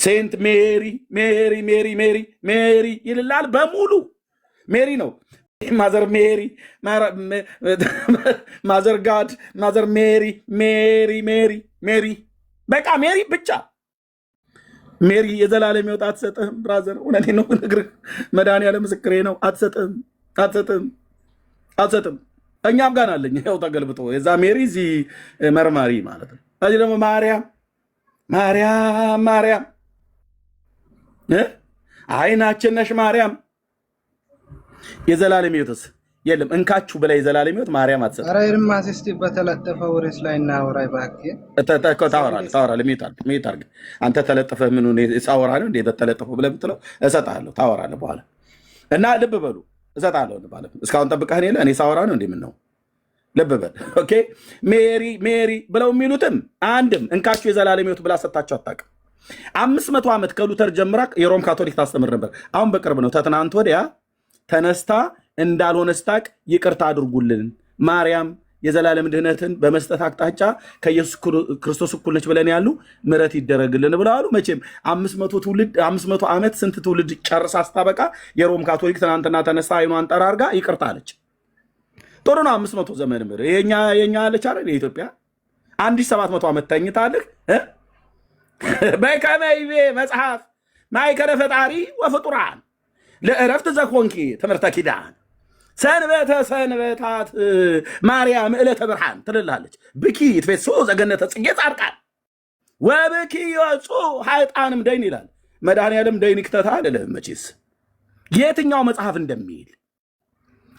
ሴንት ሜሪ ሜሪ ሜሪ ሜሪ ሜሪ ይልላል። በሙሉ ሜሪ ነው። ማዘር ሜሪ፣ ማዘር ጋድ፣ ማዘር ሜሪ ሜሪ ሜሪ ሜሪ፣ በቃ ሜሪ ብቻ። ሜሪ የዘላለም ሕይወት አትሰጥህም ብራዘር። እውነቴን ነው ነግርህ፣ መድኃኒዓለም ምስክሬ ነው። አትሰጥህም፣ አትሰጥህም፣ አትሰጥም። እኛም ጋር አለኝ ያው ተገልብጦ የዛ ሜሪ እዚህ መርማሪ ማለት ነው። እዚህ ደግሞ ማርያም ማርያም ማርያም አይናችን ነሽ ማርያም የዘላለም ሕይወትስ የለም። እንካችሁ በላይ የዘላለም ሕይወት ማርያም አትሰጥ። ኧረ ይርማስ እስቲ በተለጠፈው ርዕስ ላይ እናወራ እባክህ። ታወራለህ። ሜት አድርገህ አንተ ተለጥፈህ ምን ሳወራ ነው እንዴ? በተለጠፈው ብለህ ብትለው እሰጥሃለሁ፣ ታወራለህ በኋላ እና ልብ በሉ እሰጥሃለሁ ማለት ነው። እስካሁን ጠብቀህን የለ እኔ ሳወራ ነው እንዴ? ምን ነው ልብ በል። ኦኬ ሜሪ ብለው የሚሉትም አንድም እንካችሁ የዘላለም ሕይወት ብላ ሰጣችሁ አታውቅም። 500 ዓመት ከሉተር ጀምራ የሮም ካቶሊክ ታስተምር ነበር። አሁን በቅርብ ነው ተትናንት ወዲያ ተነስታ እንዳልሆነ ስታቅ ይቅርታ አድርጉልን ማርያም የዘላለም ድህነትን በመስጠት አቅጣጫ ከኢየሱስ ክርስቶስ እኩል ነች ብለን ያሉ ምሕረት ይደረግልን ብለዋሉ። መቼም 500 ዓመት ስንት ትውልድ ጨርሳ አስታበቃ የሮም ካቶሊክ ትናንትና ተነስታ አይኗን ጠራርጋ ይቅርታ አለች። ጥሩ ነው። 500 ዘመን ምር የኛ አለች አይደል? የኢትዮጵያ 1700 ዓመት ተኝታልህ በከመይቤ መጽሐፍ ማይከለ ፈጣሪ ወፍጡራን ለእረፍት ዘኮንኪ ትምህርተ ኪዳን ሰንበተ ሰንበታት ማርያም ዕለተ ብርሃን ትልላለች። ብኪ ትፌሶ ዘገነተ ጽጌ ጻድቃን ወብኪ ይወፁ ሀይጣንም ደይን ይላል። መድኃኔዓለም ደይን ይክተታ አይደለም መቼስ የትኛው መጽሐፍ እንደሚል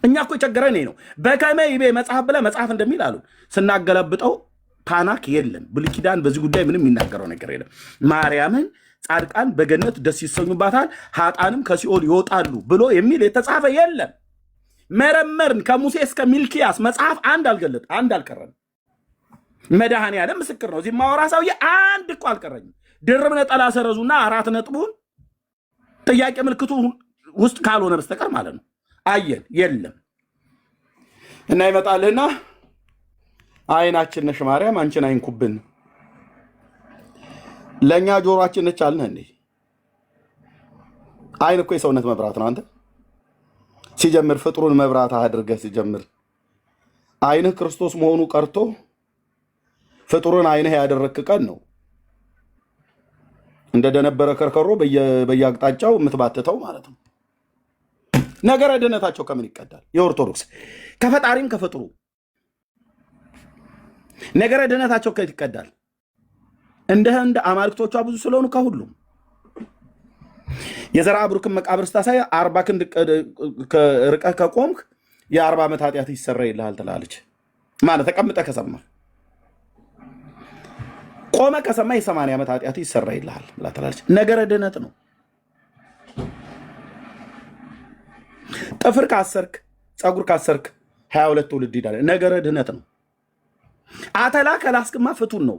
እኛ እኮ የቸገረን ነው። በከመይቤ መጽሐፍ ብለህ መጽሐፍ እንደሚል አሉ ስናገለብጠው ታናክ የለም። ብሉይ ኪዳን በዚህ ጉዳይ ምንም የሚናገረው ነገር የለም። ማርያምን ጻድቃን በገነት ደስ ይሰኙባታል፣ ሀጣንም ከሲኦል ይወጣሉ ብሎ የሚል የተጻፈ የለም። መረመርን ከሙሴ እስከ ሚልኪያስ መጽሐፍ አንድ አልቀረም። መድኃኔዓለም ምስክር ነው። እዚህ ማወራ ሰውዬ አንድ እኮ አልቀረኝም። ድርብ ነጠላ ሰረዙና 4 ነጥቡን ጥያቄ ምልክቱ ውስጥ ካልሆነ በስተቀር ማለት ነው። አየን የለም እና ይመጣልህና አይናችን ነሽ ማርያም አንቺን አይንኩብን። ለኛ ጆሮአችን ነች አልነህ እንዴ? አይን እኮ የሰውነት መብራት ነው። አንተ ሲጀምር ፍጥሩን መብራት አድርገህ ሲጀምር አይንህ ክርስቶስ መሆኑ ቀርቶ ፍጥሩን አይንህ ያደረክ ቀን ነው እንደደነበረ ከርከሮ በየአቅጣጫው የምትባትተው ማለት ነው። ነገረ ድነታቸው ከምን ይቀዳል? የኦርቶዶክስ ከፈጣሪም ከፍጥሩ ነገረ ድነታቸው ከየት ይቀዳል? እንደ አማልክቶቿ ብዙ ስለሆኑ ከሁሉም የዘራ ብሩክን መቃብር ስታሳይ 40 ክንድ ርቀህ ከቆምክ የ40 ዓመት ኃጢአት ይሰረይልሃል ትላለች። ማለት ተቀምጠህ ከሰማ ቆመ ከሰማ የ80 ዓመት ኃጢአት ይሰረይልሃል ብላ ትላለች። ነገረ ድነት ነው። ጥፍር ካሰርክ ፀጉር ካሰርክ 22 ትውልድ ይዳል። ነገረ ድነት ነው። አተላ ከላስክማ ፍቱን ነው።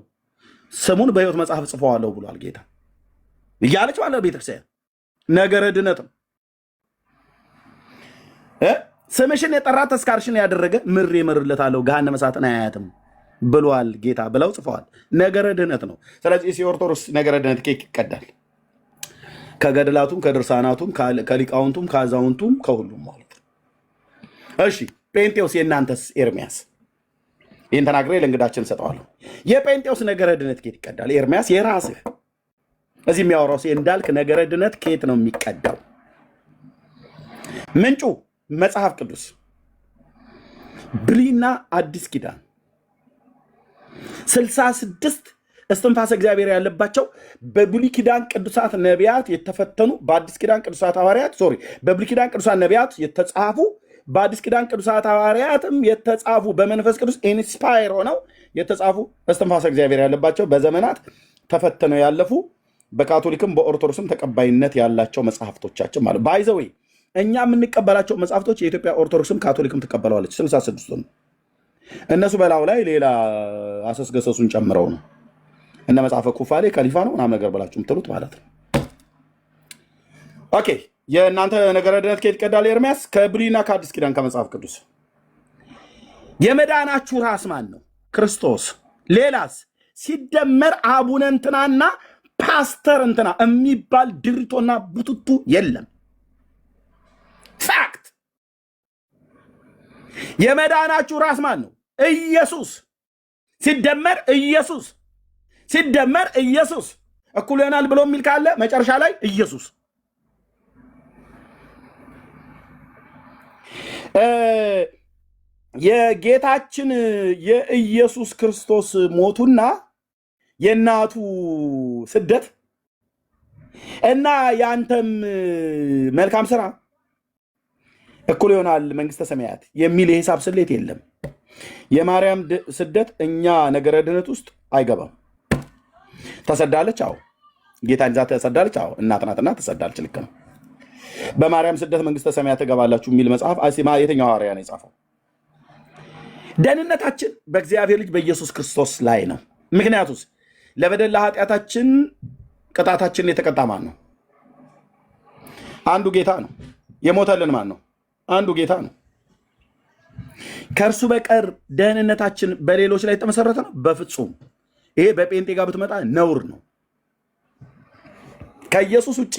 ስሙን በሕይወት መጽሐፍ ጽፈዋለሁ ብሏል ጌታ እያለች ባለ ቤተክርስቲያን ነገረ ድነት ነው። ስምሽን የጠራ ተስካርሽን ያደረገ ምር የምርለታለሁ ገሃነመ እሳትን አያያትም ብሏል ጌታ ብለው ጽፈዋል። ነገረ ድነት ነው። ስለዚህ የኦርቶዶክስ ነገረ ድነት ኬክ ይቀዳል። ከገድላቱም ከድርሳናቱም ከሊቃውንቱም ከአዛውንቱም ከሁሉም ማለት ነው። እሺ ጴንጤዎስ የእናንተስ? ኤርሚያስ ይህን ተናግሬ ለእንግዳችን ሰጠዋለሁ። የጴንጤዎስ ነገረ ድነት ኬት ይቀዳል? ኤርሚያስ የራስህ እዚህ የሚያወራው እንዳልክ ነገረ ድነት ኬት ነው የሚቀዳው? ምንጩ መጽሐፍ ቅዱስ ብሉይና አዲስ ኪዳን 66 እስትንፋሰ እግዚአብሔር ያለባቸው በብሉይ ኪዳን ቅዱሳት ነቢያት የተፈተኑ በአዲስ ኪዳን ቅዱሳት ሐዋርያት በብሉይ ኪዳን ቅዱሳት ነቢያት የተጻፉ በአዲስ ኪዳን ቅዱሳት ሐዋርያትም የተጻፉ በመንፈስ ቅዱስ ኢንስፓየር ሆነው የተጻፉ እስትንፋሰ እግዚአብሔር ያለባቸው በዘመናት ተፈተነው ያለፉ በካቶሊክም በኦርቶዶክስም ተቀባይነት ያላቸው መጽሐፍቶቻችን ማለት ባይዘዌ እኛ የምንቀበላቸው መጽሐፍቶች የኢትዮጵያ ኦርቶዶክስም ካቶሊክም ትቀበለዋለች። 66 ነው። እነሱ በላው ላይ ሌላ አሰስገሰሱን ጨምረው ነው እነ መጽሐፈ ኩፋሌ ከሊፋ ነው ምናምን ነገር ብላችሁ የምትሉት ማለት ነው። ኦኬ የእናንተ ነገረ ድነት ከየት ይቀዳል? ኤርሚያስ ከብሉይና ከአዲስ ኪዳን ከመጽሐፍ ቅዱስ። የመዳናችሁ ራስ ማን ነው? ክርስቶስ። ሌላስ? ሲደመር አቡነ እንትናና ፓስተር እንትና የሚባል ድሪቶና ቡትቱ የለም። ፋክት። የመዳናችሁ ራስ ማን ነው? ኢየሱስ። ሲደመር ኢየሱስ ሲደመር ኢየሱስ እኩል ይሆናል ብሎ የሚል ካለ መጨረሻ ላይ ኢየሱስ። የጌታችን የኢየሱስ ክርስቶስ ሞቱና የእናቱ ስደት እና ያንተም መልካም ስራ እኩል ይሆናል መንግስተ ሰማያት የሚል የሂሳብ ስሌት የለም። የማርያም ስደት እኛ ነገረ ድነት ውስጥ አይገባም። ተሰዳለች። አዎ ጌታን ይዛ ተሰዳለች። አዎ እናት ናትና ተሰዳለች። ልክ ነው። በማርያም ስደት መንግስተ ሰማያት ትገባላችሁ የሚል መጽሐፍ የትኛው ሐዋርያ ነው የጻፈው? ደህንነታችን በእግዚአብሔር ልጅ በኢየሱስ ክርስቶስ ላይ ነው። ምክንያቱስ ለበደል ለኃጢአታችን ቅጣታችን የተቀጣ ማን ነው? አንዱ ጌታ ነው። የሞተልን ማን ነው? አንዱ ጌታ ነው። ከእርሱ በቀር ደህንነታችን በሌሎች ላይ የተመሰረተ ነው? በፍጹም። ይሄ በጴንጤ ጋር ብትመጣ ነውር ነው። ከኢየሱስ ውጭ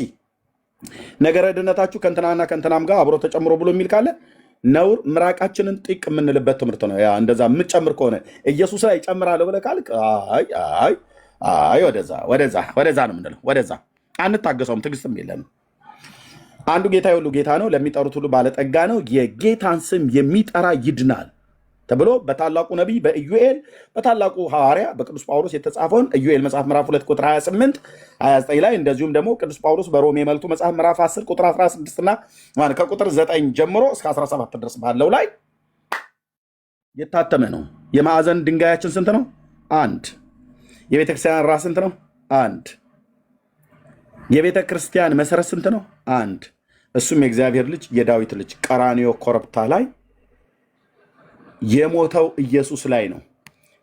ነገረ ድነታችሁ ከእንትናና ከእንትናም ጋር አብሮ ተጨምሮ ብሎ የሚል ካለ ነውር። ምራቃችንን ጢቅ የምንልበት ትምህርት ነው። ያ እንደዛ የምትጨምር ከሆነ ኢየሱስ ላይ ጨምራለሁ ብለህ ካልክ አይ ወደዛ ነው የምንለው። ወደዛ አንታገሰውም፣ ትዕግስትም የለንም። አንዱ ጌታ የሁሉ ጌታ ነው፣ ለሚጠሩት ሁሉ ባለጠጋ ነው፣ የጌታን ስም የሚጠራ ይድናል ተብሎ በታላቁ ነቢይ በኢዩኤል በታላቁ ሐዋርያ በቅዱስ ጳውሎስ የተጻፈውን ኢዩኤል መጽሐፍ ምዕራፍ 2 ቁጥር 28 29 ላይ እንደዚሁም ደግሞ ቅዱስ ጳውሎስ በሮሜ መልእክቱ መጽሐፍ ምዕራፍ 10 ቁጥር 16 እና ከቁጥር 9 ጀምሮ እስከ 17 ድረስ ባለው ላይ የታተመ ነው። የማዕዘን ድንጋያችን ስንት ነው? አንድ። የቤተ ክርስቲያን ራስ ስንት ነው? አንድ። የቤተ ክርስቲያን መሰረት ስንት ነው? አንድ። እሱም የእግዚአብሔር ልጅ የዳዊት ልጅ ቀራንዮ ኮረብታ ላይ የሞተው ኢየሱስ ላይ ነው።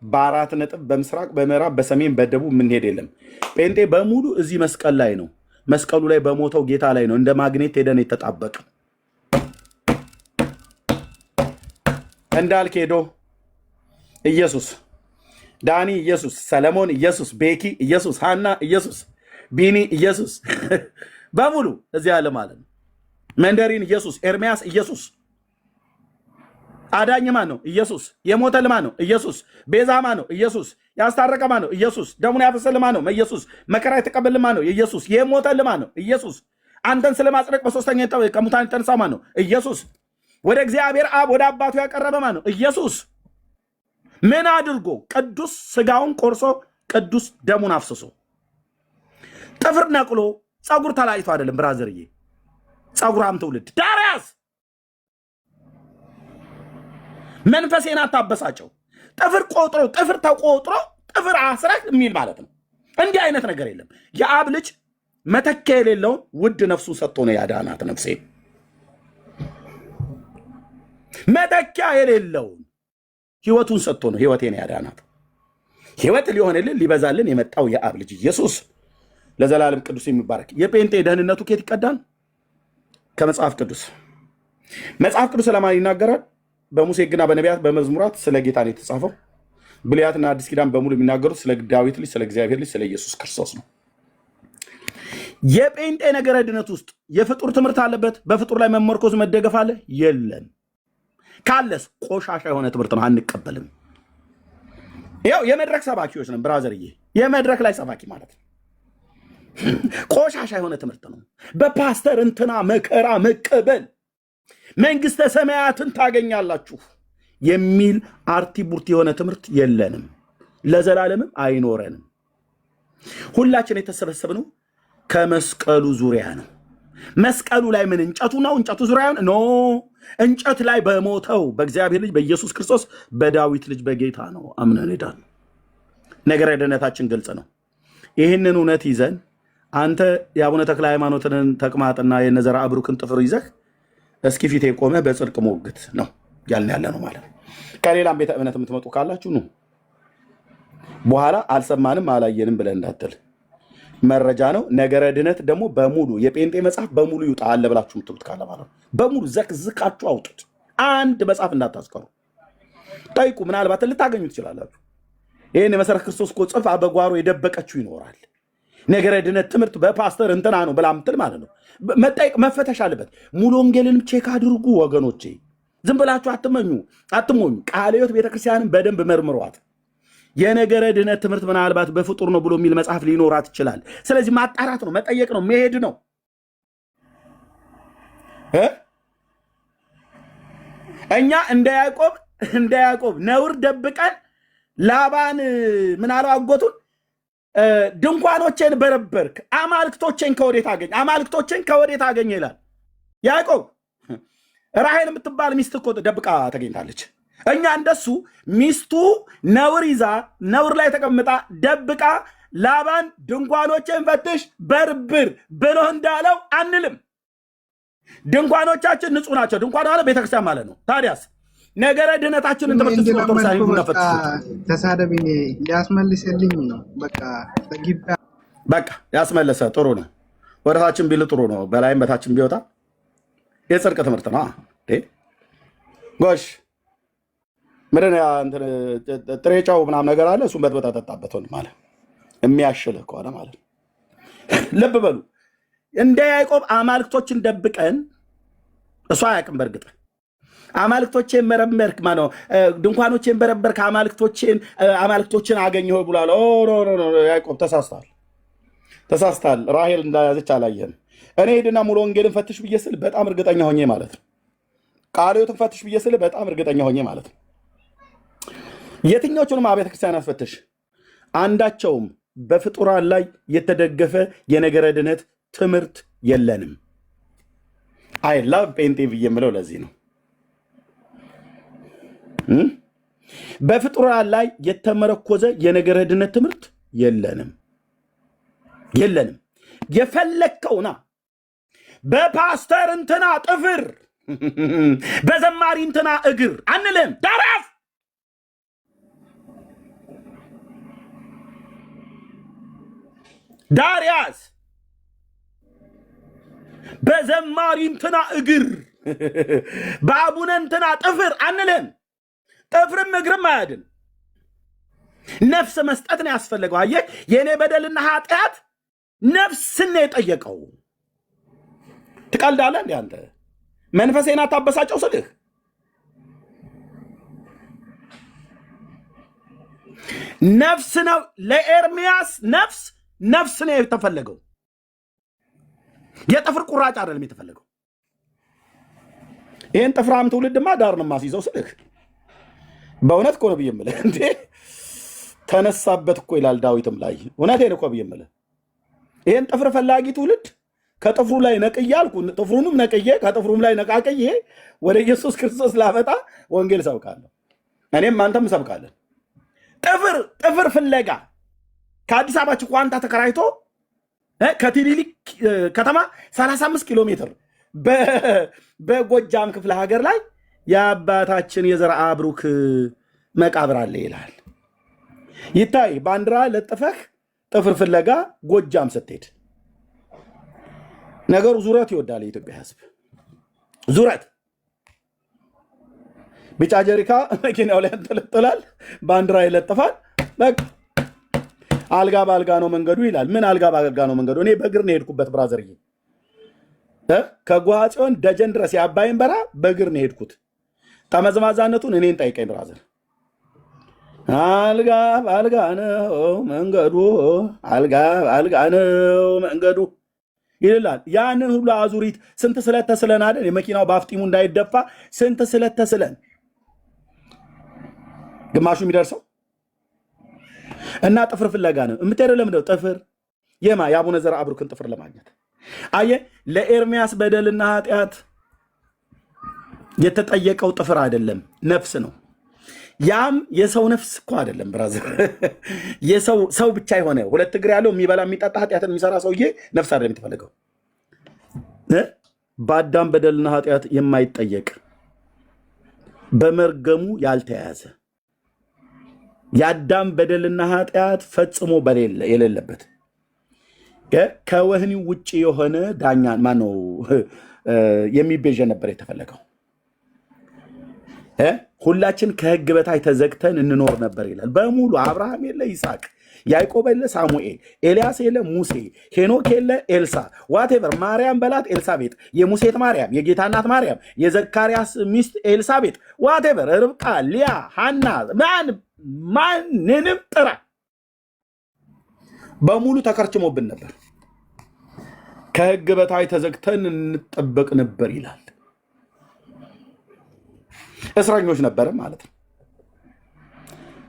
በአራት ነጥብ በምስራቅ በምዕራብ በሰሜን በደቡብ የምንሄድ የለም። ጴንጤ በሙሉ እዚህ መስቀል ላይ ነው። መስቀሉ ላይ በሞተው ጌታ ላይ ነው እንደ ማግኔት ሄደን የተጣበቅ እንዳልክ ሄዶ ኢየሱስ፣ ዳኒ ኢየሱስ፣ ሰለሞን ኢየሱስ፣ ቤኪ ኢየሱስ፣ ሃና ኢየሱስ፣ ቢኒ ኢየሱስ በሙሉ እዚህ ያለ ማለት ነው። መንደሪን ኢየሱስ፣ ኤርሚያስ ኢየሱስ። አዳኝ ማን ነው? ኢየሱስ። የሞተል ማን ነው? ኢየሱስ። ቤዛ ማን ነው? ኢየሱስ። ያስታረቀ ማን ነው? ኢየሱስ። ደሙን ያፈሰል ማን ነው? ኢየሱስ። መከራ የተቀበል ማን ነው? ኢየሱስ። የሞተል ማን ነው? ኢየሱስ። አንተን ስለማጽደቅ በሶስተኛ ከሙታን የተነሳ ማን ነው? ኢየሱስ። ወደ እግዚአብሔር አብ ወደ አባቱ ያቀረበ ማን ነው? ኢየሱስ። ምን አድርጎ? ቅዱስ ስጋውን ቆርሶ ቅዱስ ደሙን አፍስሶ ጥፍር ነቅሎ ፀጉር ተላጭቶ አይደለም ብራዘርዬ፣ ፀጉራም ትውልድ ዳርያስ መንፈሴን አታበሳጨው። ጥፍር ቆጥሮ ጥፍር ተቆጥሮ ጥፍር አስረህ የሚል ማለት ነው። እንዲህ አይነት ነገር የለም። የአብ ልጅ መተኪያ የሌለውን ውድ ነፍሱን ሰጥቶ ነው ያዳናት። ነፍሴ መተኪያ የሌለውን ህይወቱን ሰጥቶ ነው ህይወቴን ያዳናት። ህይወት ሊሆንልን ሊበዛልን የመጣው የአብ ልጅ ኢየሱስ ለዘላለም ቅዱስ የሚባረክ። የጴንጤ ደህንነቱ ኬት ይቀዳል? ከመጽሐፍ ቅዱስ። መጽሐፍ ቅዱስ ስለማን ይናገራል? በሙሴ ሕግና በነቢያት በመዝሙራት ስለ ጌታ ነው የተጻፈው። ብሉያትና አዲስ ኪዳን በሙሉ የሚናገሩት ስለ ዳዊት ልጅ፣ ስለ እግዚአብሔር ልጅ፣ ስለ ኢየሱስ ክርስቶስ ነው። የጴንጤ ነገረ ድነት ውስጥ የፍጡር ትምህርት አለበት? በፍጡር ላይ መመርኮዝ መደገፍ አለ? የለም። ካለስ ቆሻሻ የሆነ ትምህርት ነው፣ አንቀበልም። ያው የመድረክ ሰባኪዎች ነን ብራዘርዬ፣ የመድረክ ላይ ሰባኪ ማለት ነው። ቆሻሻ የሆነ ትምህርት ነው። በፓስተር እንትና መከራ መቀበል መንግስተ ሰማያትን ታገኛላችሁ የሚል አርቲ ቡርቲ የሆነ ትምህርት የለንም፣ ለዘላለምም አይኖረንም። ሁላችን የተሰበሰብነው ከመስቀሉ ዙሪያ ነው። መስቀሉ ላይ ምን እንጨቱ ነው? እንጨቱ ዙሪያ ኖ፣ እንጨት ላይ በሞተው በእግዚአብሔር ልጅ በኢየሱስ ክርስቶስ በዳዊት ልጅ በጌታ ነው አምነን ሄዳን። ነገረ ድነታችን ግልጽ ነው። ይህንን እውነት ይዘን አንተ የአቡነ ተክለ ሃይማኖትን ተቅማጥና የነዘራ አብሩክን ጥፍር ይዘህ እስኪ ፊት የቆመ በጽድቅ ሞግት ነው ያልን ያለ ነው ማለት ነው። ከሌላም ቤተ እምነት የምትመጡ ካላችሁ ነው በኋላ አልሰማንም አላየንም ብለን እንዳትል፣ መረጃ ነው። ነገረ ድነት ደግሞ በሙሉ የጴንጤ መጽሐፍ በሙሉ ይውጣ አለ ብላችሁ የምትሉት ካለ ማለት ነው በሙሉ ዘቅዝቃችሁ አውጡት። አንድ መጽሐፍ እንዳታስቀሩ። ጠይቁ፣ ምናልባት ልታገኙ ትችላላችሁ። ይህን የመሰረት ክርስቶስ እኮ ጽፋ በጓሮ የደበቀችው ይኖራል። ነገረ ድነት ትምህርት በፓስተር እንትና ነው ብላ ምትል ማለት ነው። መጠየቅ መፈተሽ አለበት። ሙሉ ወንጌልንም ቼክ አድርጉ ወገኖቼ። ዝም ብላችሁ አትሞኙ። ቃለ ሕይወት ቤተክርስቲያንን በደንብ መርምሯት። የነገረ ድነት ትምህርት ምናልባት በፍጡር ነው ብሎ የሚል መጽሐፍ ሊኖራት ይችላል። ስለዚህ ማጣራት ነው፣ መጠየቅ ነው፣ መሄድ ነው። እኛ እንደ ያዕቆብ ነውር ደብቀን ላባን ምን አለው አጎቱን ድንኳኖቼን በረበርክ፣ አማልክቶቼን ከወዴት አገኝ ይላል ያዕቆብ። ራሔል የምትባል ሚስት እኮ ደብቃ ተገኝታለች። እኛ እንደሱ ሚስቱ ነውር ይዛ ነውር ላይ ተቀምጣ ደብቃ ላባን ድንኳኖችን ፈትሽ በርብር ብሎ እንዳለው አንልም። ድንኳኖቻችን ንጹህ ናቸው። ድንኳን ማለት ቤተክርስቲያን ማለት ነው። ታዲያስ ነገረ ድነታችንን ትምህርት ተሳደብ ሊያስመልስልኝ ነው። በቃ ያስመለሰ ጥሩ ነው። ወደታችን ቢል ጥሩ ነው። በላይም በታችን ቢወጣ የጽድቅ ትምህርት ነው። ጎሽ ምንድን ጥሬ ጨው ምናምን ነገር አለ። እሱን በጥበጣ ጠጣበት ማለት የሚያሽልህ ከሆነ ማለት ነው። ልብ በሉ እንደ ያዕቆብ አማልክቶችን ደብቀን እሱ አያውቅም። በእርግጥ አማልክቶቼን መረመርክ ማነው ድንኳኖቼን በረበርክ አማልክቶችን አገኘሁ ብሏል። ያዕቆብ ተሳስታል። ራሔል እንዳያዘች አላየህም። እኔ ሄድና ሙሉ ወንጌልን ፈትሽ ብዬ ስል በጣም እርግጠኛ ሆኜ ማለት ነው። ቃልዮትን ፈትሽ ብዬ ስል በጣም እርግጠኛ ሆኜ ማለት ነው። የትኞቹንም አብያተ ክርስቲያናት ፈትሽ፣ አንዳቸውም በፍጡራን ላይ የተደገፈ የነገረ ድነት ትምህርት የለንም። አይ ላቭ ጴንጤ ብዬ የምለው ለዚህ ነው። በፍጡራን ላይ የተመረኮዘ የነገረ ድነት ትምህርት የለንም። የፈለግከውና በፓስተር እንትና ጥፍር በዘማሪ እንትና እግር አንልም። ዳራፍ ዳርያስ በዘማሪ እንትና እግር በአቡነ እንትና ጥፍር አንልም። ጥፍርም እግርም አያድን። ነፍስ መስጠት ነው ያስፈለገው። አየህ፣ የእኔ በደልና ኃጢአት ነፍስን ነው የጠየቀው። ትቀልዳለህ እንዴ አንተ? መንፈሴን አታበሳጨው ስልህ ነፍስ ነው ለኤርሚያስ ነፍስ ነው የተፈለገው። የጥፍር ቁራጭ አይደለም የተፈለገው። ይህን ጥፍራም ትውልድማ ዳር ነው የማስይዘው ስልህ በእውነት እኮ ነው ብዬ የምልህ። እንዴ ተነሳበት እኮ ይላል ዳዊትም ላይ። እውነቴን እኮ ብዬ የምልህ ይህን ጥፍር ፈላጊ ትውልድ ከጥፍሩ ላይ ነቅዬ አልኩ። ጥፍሩንም ነቅዬ ከጥፍሩም ላይ ነቃቅዬ ወደ ኢየሱስ ክርስቶስ ላመጣ ወንጌል ሰብካለሁ። እኔም አንተም ሰብካለን። ጥፍር ፍለጋ ከአዲስ አበባ ችኳንታ ተከራይቶ ከቲሊሊ ከተማ 35 ኪሎ ሜትር በጎጃም ክፍለ ሀገር ላይ የአባታችን የዘርዓ ብሩክ መቃብር አለ ይላል። ይታይ ባንዲራ ለጥፈህ ጥፍር ፍለጋ ጎጃም ስትሄድ ነገሩ ዙረት ይወዳል። የኢትዮጵያ ሕዝብ ዙረት። ቢጫ ጀሪካ መኪናው ላይ ያንጠለጥላል፣ ባንዲራ ይለጥፋል። አልጋ በአልጋ ነው መንገዱ ይላል። ምን አልጋ በአልጋ ነው መንገዱ? እኔ በእግር ነው የሄድኩበት ብራዘርዬ። ከጓሃ ጽዮን ደጀን ድረስ የአባይን በራ በእግር ነው የሄድኩት። ጠመዝማዛነቱን እኔን ጠይቀኝ ብራዘር። አልጋ በአልጋ ነው መንገዱ፣ አልጋ በአልጋ ነው መንገዱ ይላል። ያንን ሁሉ አዙሪት ስንት ስለተስለን አይደል? የመኪናው ባፍጢሙ እንዳይደፋ ስንት ስለተስለን ግማሹ የሚደርሰው እና ጥፍር ፍለጋ ነው የምትሄደው። ለምንድነው ጥፍር? የአቡነ ዘርዓ ብሩክን ጥፍር ለማግኘት። አየህ፣ ለኤርሚያስ በደልና ኃጢአት የተጠየቀው ጥፍር አይደለም፣ ነፍስ ነው። ያም የሰው ነፍስ እኮ አይደለም ብራዘር። ሰው ብቻ የሆነ ሁለት እግር ያለው የሚበላ የሚጠጣ ኃጢአትን የሚሰራ ሰውዬ ነፍስ አይደለም የተፈለገው። በአዳም በደልና ኃጢአት የማይጠየቅ በመርገሙ ያልተያዘ የአዳም በደልና ኃጢአት ፈጽሞ የሌለበት ከወህኒ ውጭ የሆነ ዳኛ ማነው የሚቤዥ ነበር የተፈለገው። ሁላችን ከሕግ በታች ተዘግተን እንኖር ነበር ይላል። በሙሉ አብርሃም የለ ይስሐቅ፣ ያዕቆብ የለ ሳሙኤል፣ ኤልያስ የለ ሙሴ፣ ሄኖክ የለ ኤልሳ፣ ዋቴቨር ማርያም በላት ኤልሳቤጥ፣ የሙሴት ማርያም፣ የጌታ እናት ማርያም፣ የዘካርያስ ሚስት ኤልሳቤጥ፣ ዋቴቨር ርብቃ፣ ሊያ፣ ሃና፣ ማንንም ጥራ በሙሉ ተከርችሞብን ነበር። ከሕግ በታች ተዘግተን እንጠበቅ ነበር ይላል። እስረኞች ነበርን ማለት ነው።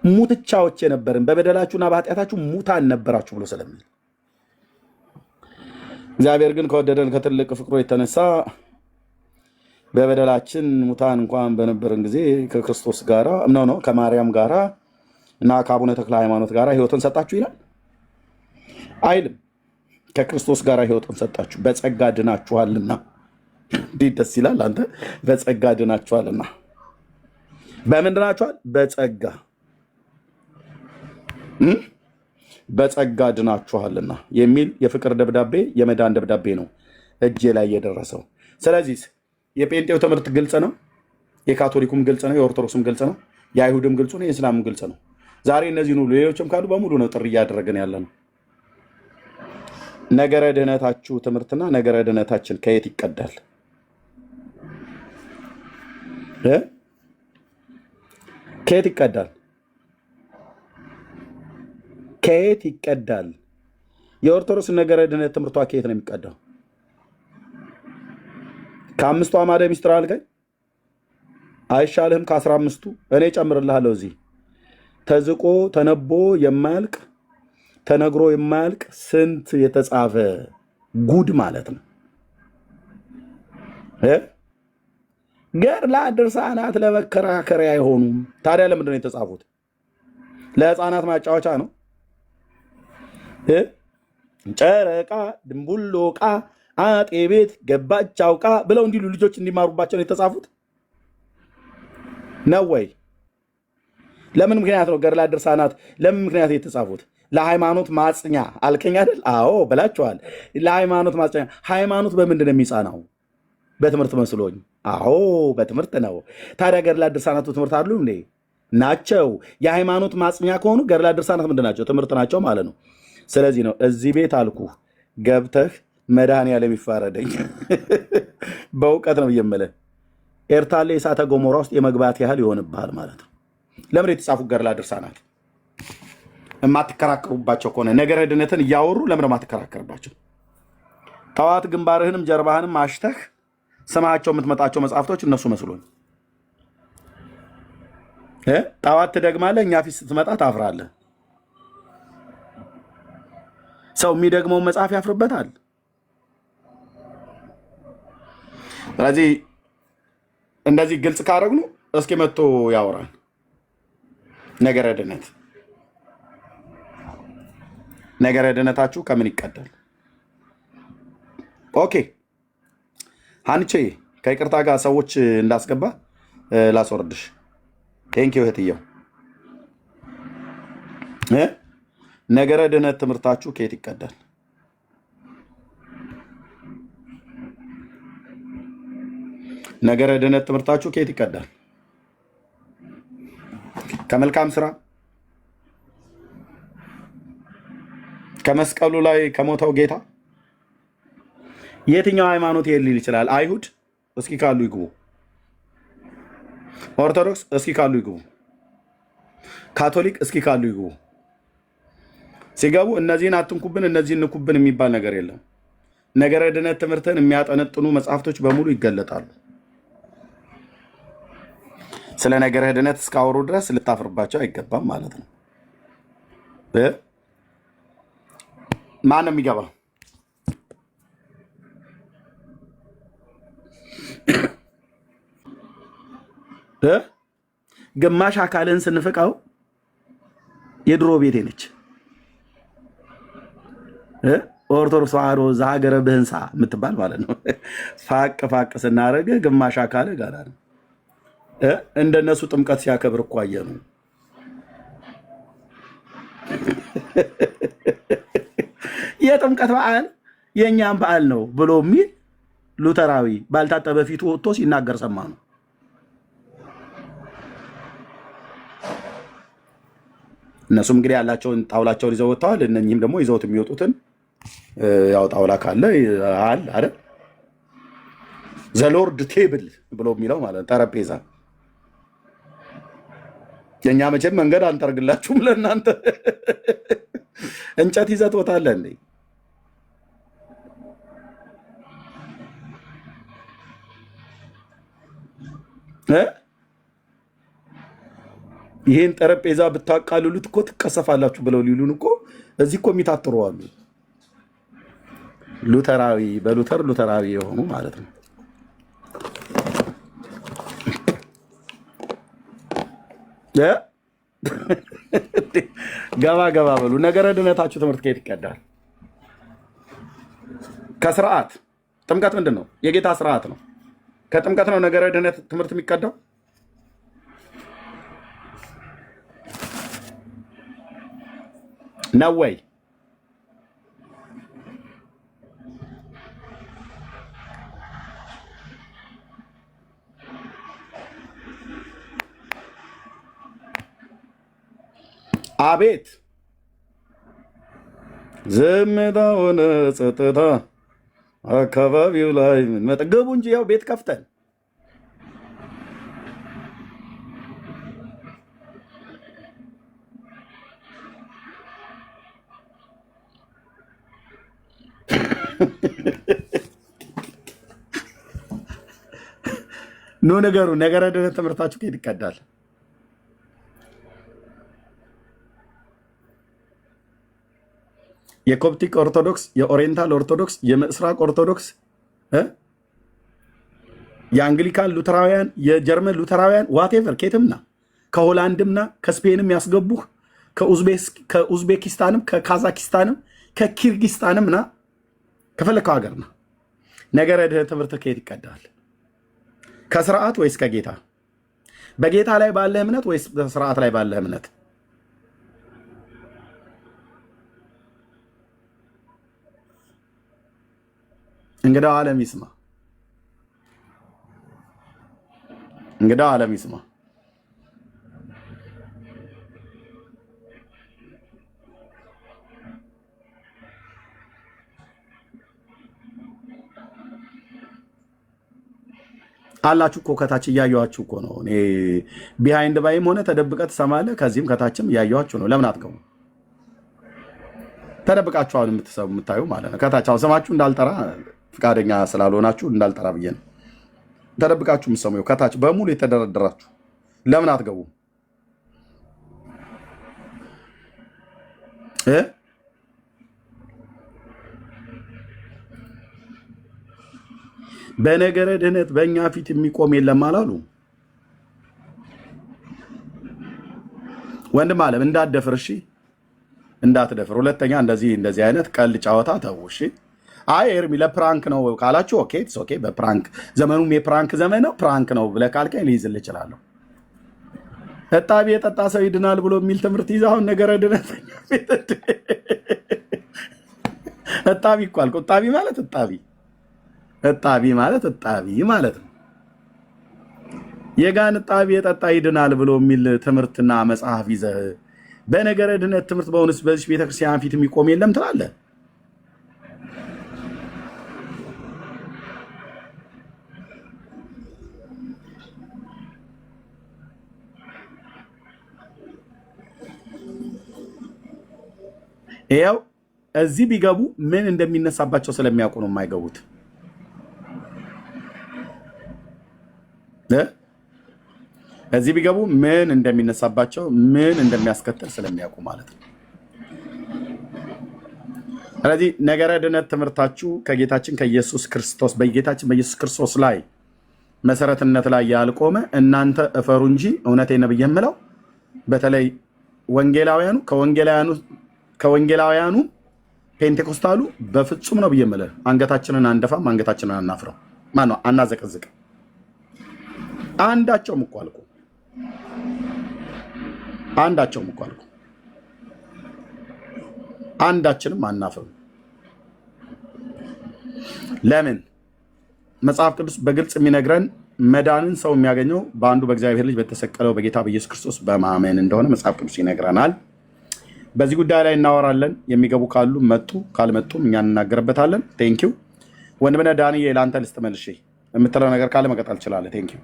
ሙትቻዎች የነበርን በበደላችሁና በኃጢአታችሁ ሙታን ነበራችሁ ብሎ ስለሚል እግዚአብሔር ግን ከወደደን ከትልቅ ፍቅሩ የተነሳ በበደላችን ሙታን እንኳን በነበረን ጊዜ ከክርስቶስ ጋራ ነው ከማርያም ጋራ እና ከአቡነ ተክለ ሃይማኖት ጋራ ሕይወትን ሰጣችሁ ይላል አይልም? ከክርስቶስ ጋራ ሕይወትን ሰጣችሁ በጸጋ ድናችኋልና። እንዴት ደስ ይላል! አንተ በጸጋ ድናችኋልና። በምን ድናችኋል? በጸጋ በጸጋ ድናችኋልና የሚል የፍቅር ደብዳቤ የመዳን ደብዳቤ ነው እጄ ላይ የደረሰው። ስለዚህ የጴንጤው ትምህርት ግልጽ ነው፣ የካቶሊኩም ግልጽ ነው፣ የኦርቶዶክስም ግልጽ ነው፣ የአይሁድም ግልጽ ነው፣ የእስላምም ግልጽ ነው። ዛሬ እነዚህን ሁሉ ሌሎችም ካሉ በሙሉ ነው ጥሪ እያደረግን ያለ ነው። ነገረ ድህነታችሁ ትምህርትና ነገረ ድህነታችን ከየት ይቀዳል? ከየት ይቀዳል? ከየት ይቀዳል? የኦርቶዶክስ ነገረ ድህነት ትምህርቷ ከየት ነው የሚቀዳው? ከ5ቱ አዕማደ ምስጢር አልከኝ አይሻልህም? ከ15ቱ እኔ ጨምርልሃለሁ። እዚህ ተዝቆ ተነቦ የማያልቅ ተነግሮ የማያልቅ ስንት የተጻፈ ጉድ ማለት ነው። ገድላት ድርሳናት ለመከራከሪያ አይሆኑም። ታዲያ ለምንድን ነው የተጻፉት? ለህፃናት ማጫወቻ ነው። ጨረቃ ድንቡሎቃ አጤ ቤት ገባች አውቃ ብለው እንዲሉ ልጆች እንዲማሩባቸው ነው የተጻፉት ነው ወይ? ለምን ምክንያት ነው ገድላት ድርሳናት ለምን ምክንያት የተጻፉት? ለሃይማኖት ማጽኛ አልከኝ አይደል? አዎ ብላችኋል። ለሃይማኖት ማጽኛ። ሃይማኖት በምንድን ነው የሚጸናው? በትምህርት መስሎኝ። አዎ በትምህርት ነው። ታዲያ ገድላት ድርሳናቱ ትምህርት አሉ እንዴ? ናቸው። የሃይማኖት ማጽኛ ከሆኑ ገድላት ድርሳናት ምንድን ናቸው? ትምህርት ናቸው ማለት ነው። ስለዚህ ነው እዚህ ቤት አልኩ ገብተህ መድኃኔዓለም ይፋረደኝ በእውቀት ነው እየመለ ኤርታሌ እሳተ ገሞራ ውስጥ የመግባት ያህል ይሆንብሃል ማለት ነው። ለምን የተጻፉ ገድላት ድርሳናት የማትከራከሩባቸው ከሆነ ነገረ ድነትን እያወሩ ለምን የማትከራከርባቸው? ጠዋት ግንባርህንም ጀርባህንም አሽተህ ስማቸው የምትመጣቸው መጽሐፍቶች እነሱ መስሎኝ። ጠዋት ትደግማለህ፣ እኛ ፊት ስትመጣ ታፍራለህ። ሰው የሚደግመውን መጽሐፍ ያፍርበታል። ስለዚህ እንደዚህ ግልጽ ካደረግኑ እስኪ መጥቶ ያወራል። ነገረ ድነት ነገረ ድነታችሁ ከምን ይቀዳል? ኦኬ ሀንቼ ከይቅርታ ጋር ሰዎች እንዳስገባ ላስወርድሽ። ቴንኪው እህትየው። ነገረ ድነት ትምህርታችሁ ከየት ይቀዳል? ነገረ ድነት ትምህርታችሁ ከየት ይቀዳል? ከመልካም ስራ ከመስቀሉ ላይ ከሞተው ጌታ? የትኛው ሃይማኖት ሊል ይችላል? አይሁድ እስኪ ካሉ ይግቡ። ኦርቶዶክስ እስኪ ካሉ ይግቡ። ካቶሊክ እስኪ ካሉ ይግቡ። ሲገቡ እነዚህን አትንኩብን እነዚህን ንኩብን የሚባል ነገር የለም። ነገረ ድነት ትምህርትን የሚያጠነጥኑ መጽሐፍቶች በሙሉ ይገለጣሉ። ስለ ነገረ ድነት እስካወሩ ድረስ ልታፍርባቸው አይገባም ማለት ነው። ማን ነው የሚገባ? ግማሽ አካልን ስንፍቀው የድሮ ቤቴ ነች። ኦርቶዶክስ ተዋሕዶ ዘሀገረ ብህንሳ የምትባል ማለት ነው። ፋቅ ፋቅ ስናደርግ ግማሽ አካል ጋር ነው። እንደነሱ ጥምቀት ሲያከብር እኮ አየኑ። የጥምቀት በዓል የእኛም በዓል ነው ብሎ የሚል ሉተራዊ ባልታጠበ ፊቱ ወጥቶ ሲናገር ሰማ ነው። እነሱም እንግዲህ ያላቸውን ጣውላቸውን ይዘው ወጥተዋል። እነኚህም ደግሞ ይዘውት የሚወጡትን ያው ጣውላ ካለ አለ አይደል ዘሎርድ ቴብል ብሎ የሚለው ማለት ጠረጴዛ። የእኛ መቼም መንገድ አንጠርግላችሁም ለእናንተ እንጨት ይዘት ወታለ እንዴ? ይህን ጠረጴዛ ብታቃልሉት እኮ ትቀሰፋላችሁ ብለው ሊሉን እኮ እዚህ እኮ የሚታጥሩ አሉ። ሉተራዊ በሉተራዊ የሆኑ ማለት ነው። ገባ ገባ በሉ። ነገረ ድነታችሁ ትምህርት ከየት ይቀዳል? ከስርዓት። ጥምቀት ምንድን ነው? የጌታ ስርዓት ነው። ከጥምቀት ነው ነገረ ድነት ትምህርት የሚቀዳው። ነው ወይ? አቤት ዝምታ ሆነ ጸጥታ አካባቢው ላይ ምን መጠገቡ እንጂ ያው ቤት ከፍተን ኖ ነገሩ ነገረ ድነት ትምህርታችሁ ከየት ይቀዳል? የኮፕቲክ ኦርቶዶክስ፣ የኦሪየንታል ኦርቶዶክስ፣ የምስራቅ ኦርቶዶክስ፣ የአንግሊካን ሉተራውያን፣ የጀርመን ሉተራውያን ዋቴቨር ኬትምና ከሆላንድምና ከስፔንም ያስገቡህ ከኡዝቤኪስታንም ከካዛኪስታንም ከኪርጊስታንም ና ከፈለከው ሀገር ና ነገረ ድነት ትምህርት ከየት ይቀዳል? ከስርዓት ወይስ ከጌታ? በጌታ ላይ ባለ እምነት ወይስ በስርዓት ላይ ባለ እምነት? እንግዳው ዓለም ይስማ። እንግዳው ዓለም ይስማ። አላችሁ እኮ ከታች እያየኋችሁ እኮ ነው። እኔ ቢሃይንድ ባይም ሆነ ተደብቀ ትሰማለህ። ከዚህም ከታችም እያየኋችሁ ነው። ለምን አትገቡ? ተደብቃችሁ አሁን የምትሰሙ የምታዩ ማለት ነው። ከታች አሁን ስማችሁ እንዳልጠራ ፍቃደኛ ስላልሆናችሁ እንዳልጠራ ብዬ ነው። ተደብቃችሁ የምትሰሙ ከታች በሙሉ የተደረደራችሁ ለምን አትገቡ? በነገረ ድህነት በእኛ ፊት የሚቆም የለም አላሉ። ወንድም አለም እንዳትደፍር፣ እሺ እንዳትደፍር። ሁለተኛ እንደዚህ አይነት ቀልድ ጨዋታ ተው፣ እሺ። አይ ኤርሚ ለፕራንክ ነው ካላችሁ ኦኬ ኢትስ ኦኬ። በፕራንክ ዘመኑም የፕራንክ ዘመን ነው። ፕራንክ ነው ብለህ ካልከኝ ልይዝልህ እችላለሁ። እጣቢ የጠጣ ሰው ይድናል ብሎ የሚል ትምህርት ይዘህ አሁን ነገረ ድነት እጣቢ እኮ አልኩህ። እጣቢ ማለት እጣቢ ማለት ነው። የጋን እጣቢ የጠጣ ይድናል ብሎ የሚል ትምህርትና መጽሐፍ ይዘህ በነገረ ድነት ትምህርት በእውነትስ በዚህ ቤተክርስቲያን ፊት የሚቆም የለም ትላለህ? ይኸው እዚህ ቢገቡ ምን እንደሚነሳባቸው ስለሚያውቁ ነው የማይገቡት። እዚህ ቢገቡ ምን እንደሚነሳባቸው ምን እንደሚያስከትል ስለሚያውቁ ማለት ነው። ስለዚህ ነገረ ድነት ትምህርታችሁ ከጌታችን ከኢየሱስ ክርስቶስ በጌታችን በኢየሱስ ክርስቶስ ላይ መሰረትነት ላይ ያልቆመ እናንተ እፈሩ እንጂ እውነቴን ነው ብዬ የምለው በተለይ ወንጌላውያኑ ከወንጌላውያኑ ፔንቴኮስታሉ በፍጹም ነው ብዬ የምልህ አንገታችንን አንደፋም፣ አንገታችንን አናፍረው። ማነው አናዘቀዝቅም። አንዳቸውም እኮ አልኩ። አንዳችንም አናፍርም። ለምን? መጽሐፍ ቅዱስ በግልጽ የሚነግረን መዳንን ሰው የሚያገኘው በአንዱ በእግዚአብሔር ልጅ በተሰቀለው በጌታ በኢየሱስ ክርስቶስ በማመን እንደሆነ መጽሐፍ ቅዱስ ይነግረናል። በዚህ ጉዳይ ላይ እናወራለን። የሚገቡ ካሉ መጡ፣ ካልመጡም እኛ እንናገርበታለን። ቴንኪው ወንድምነህ ዳንዬ፣ ለአንተ ልስጥ መልሼ የምትለው ነገር ካለ መቀጠል ትችላለህ። ቴንኪው።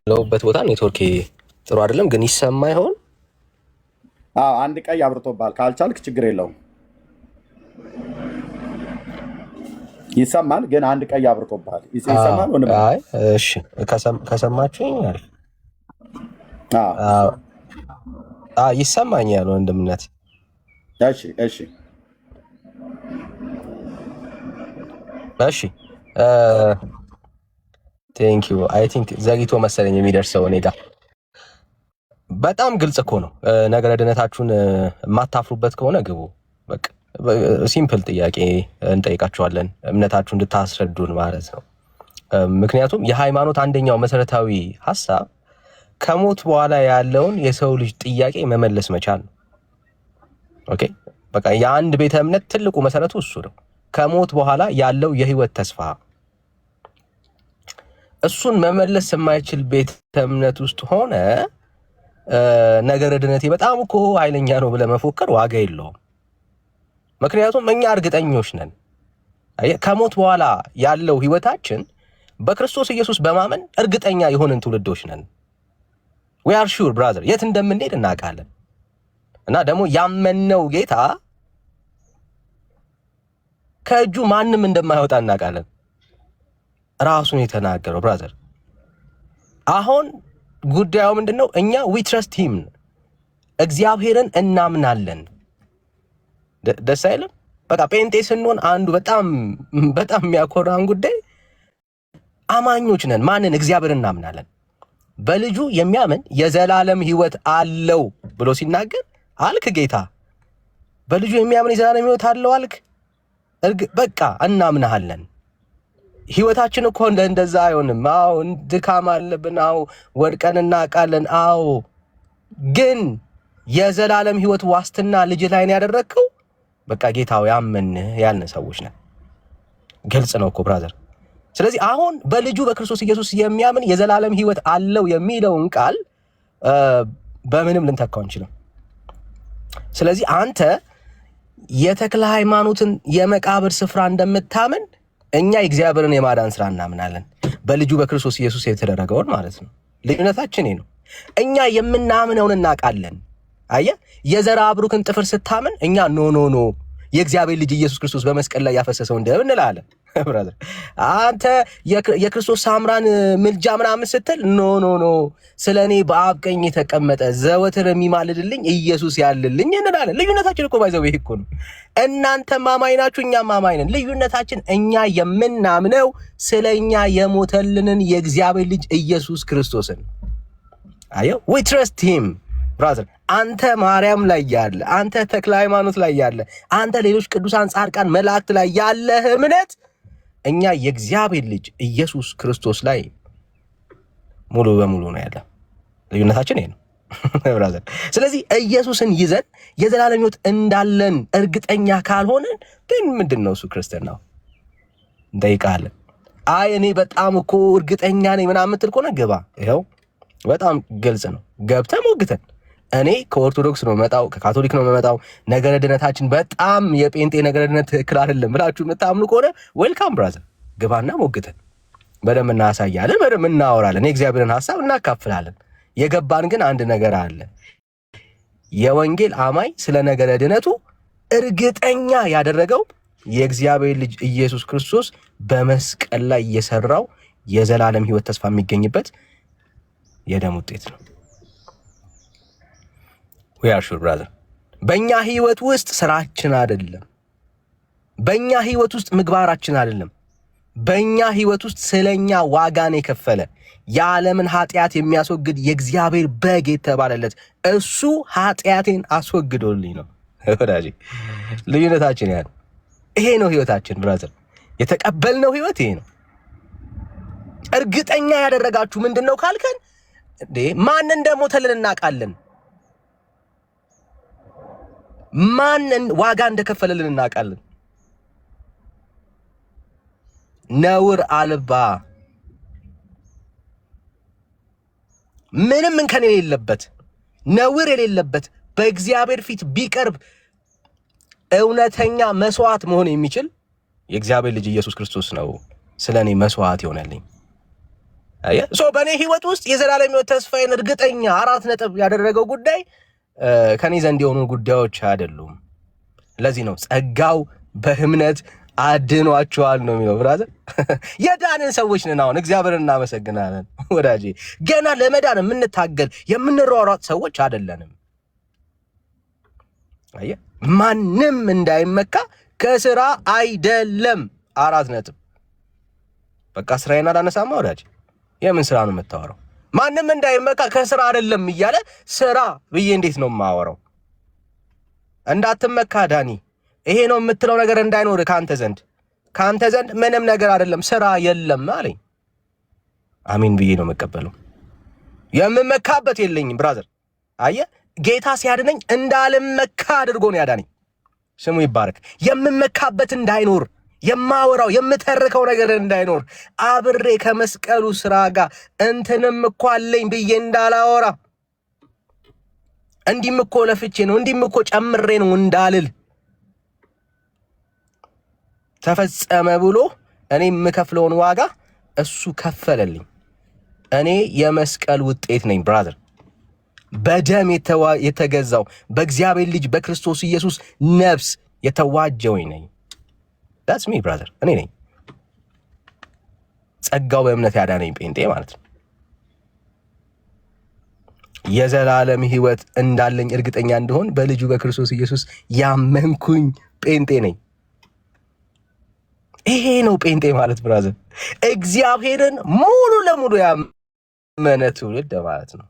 ለውበት ቦታ ኔትወርክ ጥሩ አይደለም፣ ግን ይሰማ ይሆን? አንድ ቀይ አብርቶብሃል። ካልቻልክ ችግር የለውም ይሰማል፣ ግን አንድ ቀይ አብርቶብሃል። ይሰማል ወንድም? እሺ ከሰማችሁኝ ይሰማኛል ወንድምነት። እሺ ቴንክ ዩ። አይ ቲንክ ዘግይቶ መሰለኝ የሚደርሰው እኔ ጋር። በጣም ግልጽ እኮ ነው። ነገረ ድነታችሁን የማታፍሩበት ከሆነ ግቡ። በቃ ሲምፕል ጥያቄ እንጠይቃችኋለን፣ እምነታችሁ እንድታስረዱን ማለት ነው። ምክንያቱም የሃይማኖት አንደኛው መሰረታዊ ሀሳብ ከሞት በኋላ ያለውን የሰው ልጅ ጥያቄ መመለስ መቻል ነው። ኦኬ በቃ የአንድ ቤተ እምነት ትልቁ መሰረቱ እሱ ነው። ከሞት በኋላ ያለው የህይወት ተስፋ እሱን መመለስ የማይችል ቤተ እምነት ውስጥ ሆነ ነገረ ድነቴ በጣም እኮ ኃይለኛ ነው ብለህ መፎከር ዋጋ የለውም። ምክንያቱም እኛ እርግጠኞች ነን ከሞት በኋላ ያለው ህይወታችን በክርስቶስ ኢየሱስ በማመን እርግጠኛ የሆንን ትውልዶች ነን። we are sure brother የት እንደምንሄድ እናውቃለን። እና ደግሞ ያመነው ጌታ ከእጁ ማንም እንደማይወጣ እናውቃለን። ራሱን የተናገረው ብራዘር። አሁን ጉዳዩ ምንድነው? እኛ we trust him እግዚአብሔርን እናምናለን። ደስ አይልም? በቃ ጴንጤ ስንሆን አንዱ በጣም የሚያኮራን ጉዳይ አማኞች ነን። ማንን? እግዚአብሔርን እናምናለን። በልጁ የሚያምን የዘላለም ህይወት አለው ብሎ ሲናገር አልክ ጌታ በልጁ የሚያምን የዘላለም ህይወት አለው አልክ። በቃ እናምናለን። ህይወታችን እኮ እንደዛ አይሆንም። አዎ ድካም አለብን። አዎ ወድቀን እናውቃለን። አዎ ግን የዘላለም ህይወት ዋስትና ልጅ ላይ ነው ያደረግከው። በቃ ጌታው ያመን ያልን ሰዎች ነን። ግልጽ ነው እኮ ብራዘር። ስለዚህ አሁን በልጁ በክርስቶስ ኢየሱስ የሚያምን የዘላለም ህይወት አለው የሚለውን ቃል በምንም ልንተካው አንችልም። ስለዚህ አንተ የተክለ ሃይማኖትን የመቃብር ስፍራ እንደምታምን እኛ የእግዚአብሔርን የማዳን ስራ እናምናለን። በልጁ በክርስቶስ ኢየሱስ የተደረገውን ማለት ነው። ልዩነታችን ነው። እኛ የምናምነውን እናውቃለን። አየህ የዘራ አብሩክን ጥፍር ስታምን እኛ ኖ የእግዚአብሔር ልጅ ኢየሱስ ክርስቶስ በመስቀል ላይ ያፈሰሰው ደም እንላለን። ብራዘር አንተ የክርስቶስ ሳምራን ምልጃ ምናምን ስትል ኖ ስለኔ በአብ ቀኝ የተቀመጠ ዘወትር የሚማልድልኝ ኢየሱስ ያልልኝ እንላለን። ልዩነታችን እኮ ባይዘው ይሄ እኮ ነው። እናንተ ማማኝ ናችሁ፣ እኛ ማማኝ ነን። ልዩነታችን እኛ የምናምነው ስለኛ የሞተልንን የእግዚአብሔር ልጅ ኢየሱስ ክርስቶስን። አየው we trust him ብራዘር። አንተ ማርያም ላይ ያለ፣ አንተ ተክለ ሃይማኖት ላይ ያለ፣ አንተ ሌሎች ቅዱሳን ጻድቃን መላእክት ላይ ያለ እምነት እኛ የእግዚአብሔር ልጅ ኢየሱስ ክርስቶስ ላይ ሙሉ በሙሉ ነው ያለ። ልዩነታችን ይሄ ነው ብራዘር። ስለዚህ ኢየሱስን ይዘን የዘላለም ሕይወት እንዳለን እርግጠኛ ካልሆነን ግን ምንድነው እሱ ክርስትናው? እንጠይቃለን። አይ እኔ በጣም እኮ እርግጠኛ ነኝ ምናምን የምትል ከሆነ ግባ። ይኸው በጣም ግልጽ ነው። ገብተህ ሞግተን። እኔ ከኦርቶዶክስ ነው መጣው፣ ከካቶሊክ ነው መጣው። ነገረ ድነታችን በጣም የጴንጤ ነገረ ድነት ትክክል አይደለም ብላችሁ የምታምኑ ከሆነ ዌልካም ብራዘር፣ ግባና ሞግተን። በደም እናሳያለን፣ በደም እናወራለን፣ የእግዚአብሔርን ሐሳብ እናካፍላለን። የገባን ግን አንድ ነገር አለ። የወንጌል አማኝ ስለ ነገረ ድነቱ እርግጠኛ ያደረገው የእግዚአብሔር ልጅ ኢየሱስ ክርስቶስ በመስቀል ላይ የሰራው የዘላለም ሕይወት ተስፋ የሚገኝበት የደም ውጤት ነው። we are sure brother። በእኛ ህይወት ውስጥ ስራችን አይደለም፣ በእኛ ህይወት ውስጥ ምግባራችን አይደለም። በእኛ ህይወት ውስጥ ስለኛ ዋጋን የከፈለ የዓለምን ኃጢአት የሚያስወግድ የእግዚአብሔር በግ የተባለለት እሱ ኃጢአቴን አስወግዶልኝ ነው። ወዳጄ ልዩነታችን ያ ይሄ ነው ህይወታችን ብራዘር። የተቀበልነው ህይወት ይሄ ነው። እርግጠኛ ያደረጋችሁ ምንድነው ካልከን ማን እንደሞተልን እናውቃለን። ማንን ዋጋ እንደከፈለልን እናውቃለን። ነውር አልባ ምንም እንከን የሌለበት ነውር የሌለበት በእግዚአብሔር ፊት ቢቀርብ እውነተኛ መስዋዕት መሆን የሚችል የእግዚአብሔር ልጅ ኢየሱስ ክርስቶስ ነው ስለኔ መስዋዕት ይሆነልኝ። በእኔ ህይወት ውስጥ የዘላለም ሕይወት ተስፋዬን እርግጠኛ 4 ነጥብ ያደረገው ጉዳይ ከኔ ዘንድ የሆኑ ጉዳዮች አይደሉም። ለዚህ ነው ጸጋው በእምነት አድኗቸዋል ነው የሚለው ብራዘር። የዳንን ሰዎች ነን። አሁን እግዚአብሔርን እናመሰግናለን ወዳጄ። ገና ለመዳን የምንታገል የምንሯሯጥ ሰዎች አይደለንም። አየህ ማንም እንዳይመካ ከስራ አይደለም። 4 ነጥብ። በቃ ስራዬን አላነሳማ ወዳጄ። የምን ስራ ነው የምታወራው? ማንም እንዳይመካ ከስራ አይደለም እያለ ስራ ብዬ እንዴት ነው የማወራው? እንዳትመካ ዳኒ፣ ይሄ ነው የምትለው ነገር እንዳይኖር ካንተ ዘንድ ምንም ነገር አይደለም፣ ስራ የለም አለኝ። አሜን ብዬ ነው መቀበለው። የምመካበት የለኝም ብራዘር። አየ ጌታ ሲያድነኝ እንዳልመካ አድርጎ ነው ያዳነኝ። ስሙ ይባረክ። የምመካበት እንዳይኖር፣ የማወራው የምተርከው ነገር እንዳይኖር፣ አብሬ ከመስቀሉ ስራ ጋር እንትንም እኮ አለኝ ብዬ እንዳላወራ፣ እንዲህም እኮ ለፍቼ ነው እንዲህም እኮ ጨምሬ ነው እንዳልል ተፈጸመ ብሎ እኔ የምከፍለውን ዋጋ እሱ ከፈለልኝ። እኔ የመስቀል ውጤት ነኝ ብራዘር። በደም የተገዛው በእግዚአብሔር ልጅ በክርስቶስ ኢየሱስ ነፍስ የተዋጀው ነኝ። that's me brother። እኔ ነኝ ጸጋው በእምነት ያዳነኝ ጴንጤ ማለት ነው። የዘላለም ሕይወት እንዳለኝ እርግጠኛ እንደሆን በልጁ በክርስቶስ ኢየሱስ ያመንኩኝ ጴንጤ ነኝ። ይሄ ነው ጴንጤ ማለት ብራዘር። እግዚአብሔርን ሙሉ ለሙሉ ያመነ ትውልድ ማለት ነው።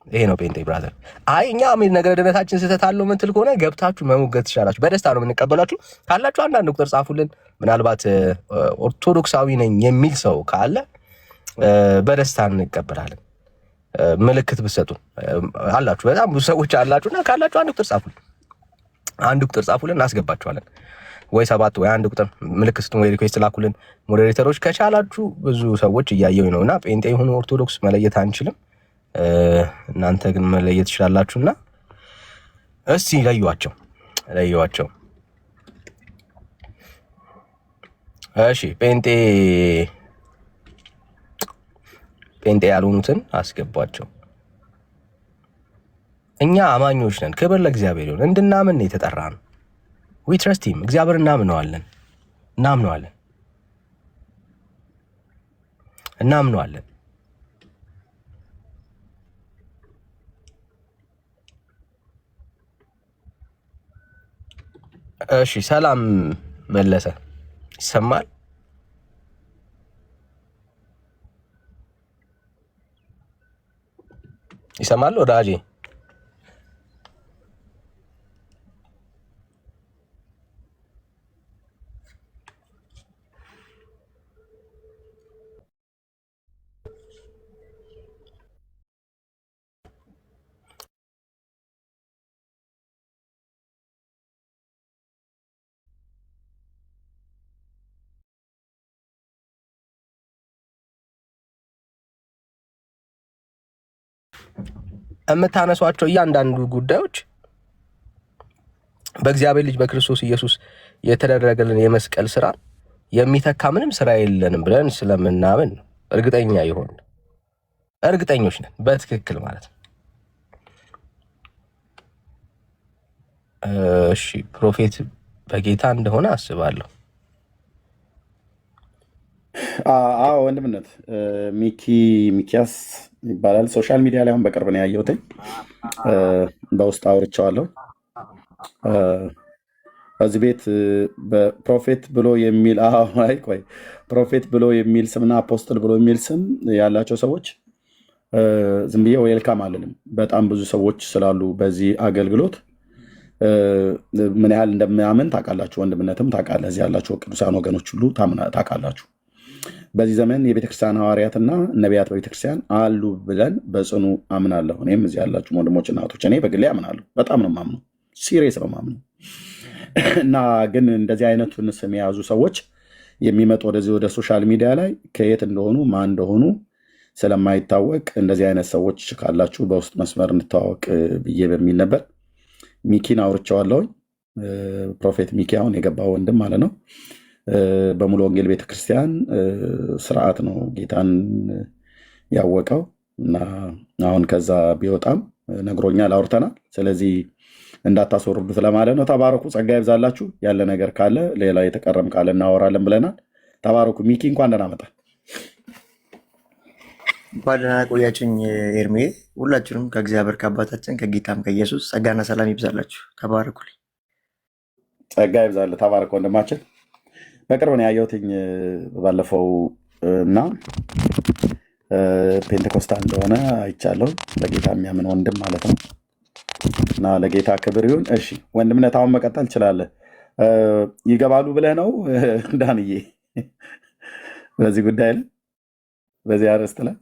ይሄ ነው ጴንጤ ብራዘር። አይ እኛ ምን ነገር ደነታችን ስህተት አለው ምንትል ከሆነ ገብታችሁ መሙገት ትችላላችሁ። በደስታ ነው የምንቀበላችሁ። ካላችሁ አንዳንድ ቁጥር ጻፉልን። ምናልባት ኦርቶዶክሳዊ ነኝ የሚል ሰው ካለ በደስታ እንቀበላለን። ምልክት ብትሰጡን አላችሁ፣ በጣም ብዙ ሰዎች አላችሁና ካላችሁ አንድ ቁጥር ጻፉልን እናስገባችኋለን። ወይ 7 ወይ 1 ቁጥር ምልክት ስትሆን ወይ ሪኩዌስት ላኩልን። ሞዴሬተሮች ከቻላችሁ ብዙ ሰዎች እያየው ነውና ጴንጤ የሆኑ ኦርቶዶክስ መለየት አንችልም። እናንተ ግን መለየት ትችላላችሁና እስቲ ለዩዋቸው። እሺ ጴንጤ ያልሆኑትን አስገቧቸው። እኛ አማኞች ነን። ክብር ለእግዚአብሔር ይሁን። እንድናምን ነው የተጠራነው። we trust him። እግዚአብሔር እናምነዋለን። እሺ ሰላም መለሰ ይሰማል ወዳጄ? የምታነሷቸው እያንዳንዱ ጉዳዮች በእግዚአብሔር ልጅ በክርስቶስ ኢየሱስ የተደረገልን የመስቀል ስራ የሚተካ ምንም ስራ የለንም ብለን ስለምናምን እርግጠኞች ነን በትክክል ማለት ነው። እሺ ፕሮፌት በጌታ እንደሆነ አስባለሁ። አዎ ወንድምነት ሚኪያስ ይባላል። ሶሻል ሚዲያ ላይ አሁን በቅርብ ነው ያየሁት። በውስጥ አውርቼዋለሁ። እዚህ ቤት በፕሮፌት ብሎ የሚል ፕሮፌት ብሎ የሚል ስምና አፖስትል ብሎ የሚል ስም ያላቸው ሰዎች ዝም ብዬ ዌልካም አልልም። በጣም ብዙ ሰዎች ስላሉ በዚህ አገልግሎት ምን ያህል እንደምናምን ታውቃላችሁ። ወንድምነትም ታውቃለህ። እዚህ ያላችሁ ቅዱሳን ወገኖች ሁሉ ታውቃላችሁ። በዚህ ዘመን የቤተክርስቲያን ሐዋርያትና ነቢያት በቤተክርስቲያን አሉ ብለን በጽኑ አምናለሁ። እኔም እዚህ ያላችሁ ወንድሞች እና እህቶች፣ እኔ በግሌ አምናለሁ። በጣም ነው የማምነው፣ ሲሪየስ ነው የማምነው። እና ግን እንደዚህ አይነቱን ስም የያዙ ሰዎች የሚመጡ ወደዚህ ወደ ሶሻል ሚዲያ ላይ ከየት እንደሆኑ ማን እንደሆኑ ስለማይታወቅ እንደዚህ አይነት ሰዎች ካላችሁ በውስጥ መስመር እንተዋወቅ ብዬ በሚል ነበር። ሚኪን አውርቼዋለሁኝ። ፕሮፌት ሚኪ አሁን የገባው ወንድም ማለት ነው። በሙሉ ወንጌል ቤተክርስቲያን ስርዓት ነው ጌታን ያወቀው እና አሁን ከዛ ቢወጣም ነግሮኛል፣ አውርተናል። ስለዚህ እንዳታስወርዱት ለማለት ነው። ተባረኩ፣ ጸጋ ይብዛላችሁ። ያለ ነገር ካለ ሌላ የተቀረም ካለ እናወራለን ብለናል። ተባረኩ። ሚኪ እንኳን ደህና መጣ። እንኳን ደህና ቆያችሁኝ ኤርሜ። ሁላችሁንም ከእግዚአብሔር ከአባታችን ከጌታም ከኢየሱስ ጸጋና ሰላም ይብዛላችሁ። ተባረኩልኝ። ጸጋ ይብዛል። ተባረክ ወንድማችን። በቅርብ ነው ያየሁትኝ ባለፈው እና ፔንቴኮስታል እንደሆነ አይቻለሁ። በጌታ የሚያምን ወንድም ማለት ነው። እና ለጌታ ክብር ይሁን። እሺ ወንድምነት አሁን መቀጠል ትችላለህ። ይገባሉ ብለህ ነው ዳንዬ? በዚህ ጉዳይ ላይ በዚህ አርዕስት ላይ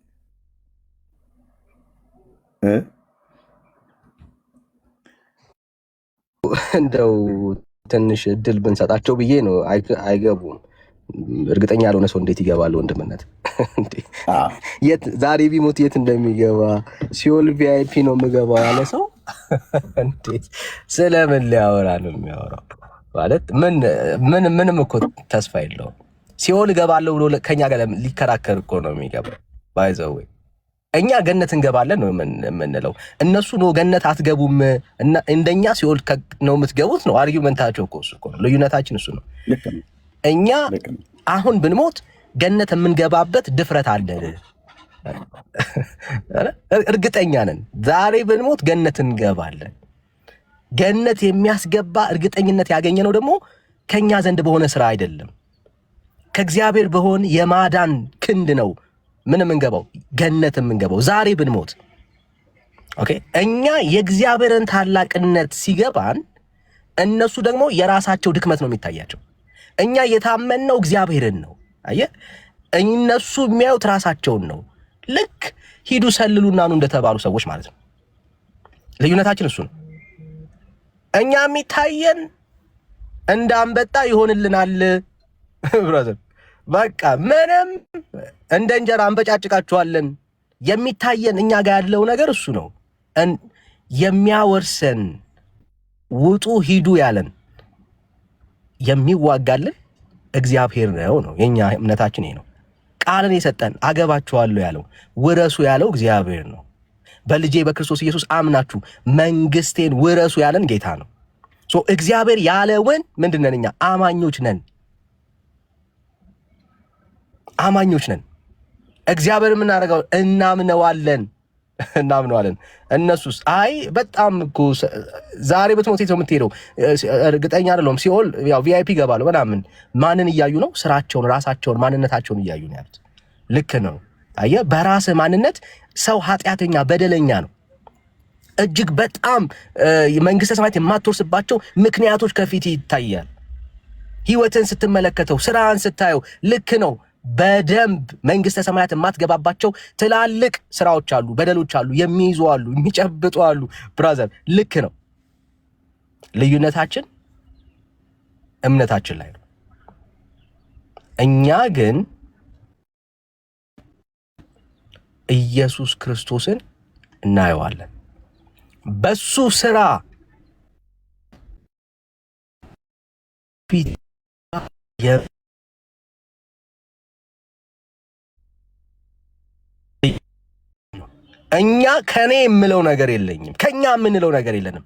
እንደው ትንሽ እድል ብንሰጣቸው ብዬ ነው። አይገቡም። እርግጠኛ ያልሆነ ሰው እንዴት ይገባል? ወንድምነት የት ዛሬ ቢሞት የት እንደሚገባ ሲኦል ቪአይፒ ነው የምገባው ያለ ሰው እንዴት ስለምን ሊያወራ ነው የሚያወራው? ማለት ምንም እኮ ተስፋ የለውም። ሲኦል እገባለሁ ብሎ ከኛ ጋር ሊከራከር እኮ ነው የሚገባው። ባይዘው እኛ ገነት እንገባለን ነው የምንለው። እነሱ ነው ገነት አትገቡም እንደኛ ሲኦል ነው የምትገቡት ነው አርጊውመንታቸው እኮ እሱ ነው። ልዩነታችን እሱ ነው። እኛ አሁን ብንሞት ገነት የምንገባበት ድፍረት አለን፣ እርግጠኛ ነን። ዛሬ ብንሞት ገነት እንገባለን። ገነት የሚያስገባ እርግጠኝነት ያገኘነው ደግሞ ከኛ ዘንድ በሆነ ስራ አይደለም፣ ከእግዚአብሔር በሆነ የማዳን ክንድ ነው። ምን የምንገባው ገነት የምንገባው ዛሬ ብንሞት። ኦኬ እኛ የእግዚአብሔርን ታላቅነት ሲገባን እነሱ ደግሞ የራሳቸው ድክመት ነው የሚታያቸው። እኛ የታመንነው እግዚአብሔርን ነው። አየህ እነሱ የሚያዩት ራሳቸውን ነው። ልክ ሂዱ ሰልሉና ኑ እንደተባሉ ሰዎች ማለት ነው። ልዩነታችን እሱ ነው። እኛ የሚታየን እንደ አንበጣ ይሆንልናል ብራዘር። በቃ ምንም እንደ እንጀራ አንበጫጭቃቸዋለን። የሚታየን እኛ ጋር ያለው ነገር እሱ ነው። የሚያወርሰን ውጡ ሂዱ ያለን የሚዋጋልን እግዚአብሔር ነው። የኛ እምነታችን ይሄ ነው። ቃልን የሰጠን አገባችኋለሁ ያለው ውረሱ ያለው እግዚአብሔር ነው። በልጄ በክርስቶስ ኢየሱስ አምናችሁ መንግስቴን ውረሱ ያለን ጌታ ነው። እግዚአብሔር ያለውን ምንድን ነን? እኛ አማኞች ነን። እግዚአብሔር የምናደርገው እናምነዋለን። እነሱስ አይ በጣም እኮ ዛሬ በትሞት ነው የምትሄደው እርግጠኛ አይደለሁም። ሲኦል ያው ቪአይፒ ይገባሉ ምናምን። ማንን እያዩ ነው? ስራቸውን፣ ራሳቸውን፣ ማንነታቸውን እያዩ ነው ያሉት። ልክ ነው። አየህ በራስህ ማንነት ሰው ኃጢአተኛ በደለኛ ነው። እጅግ በጣም መንግስተ ሰማያት የማትወርስባቸው ምክንያቶች ከፊት ይታያል። ህይወትን ስትመለከተው፣ ስራን ስታየው ልክ ነው። በደንብ መንግስተ ሰማያት የማትገባባቸው ትላልቅ ስራዎች አሉ፣ በደሎች አሉ፣ የሚይዙ አሉ፣ የሚጨብጡ አሉ። ብራዘር ልክ ነው። ልዩነታችን እምነታችን ላይ ነው። እኛ ግን ኢየሱስ ክርስቶስን እናየዋለን። በሱ ስራ ፊት እኛ ከኔ የምለው ነገር የለኝም፣ ከኛ የምንለው ነገር የለንም።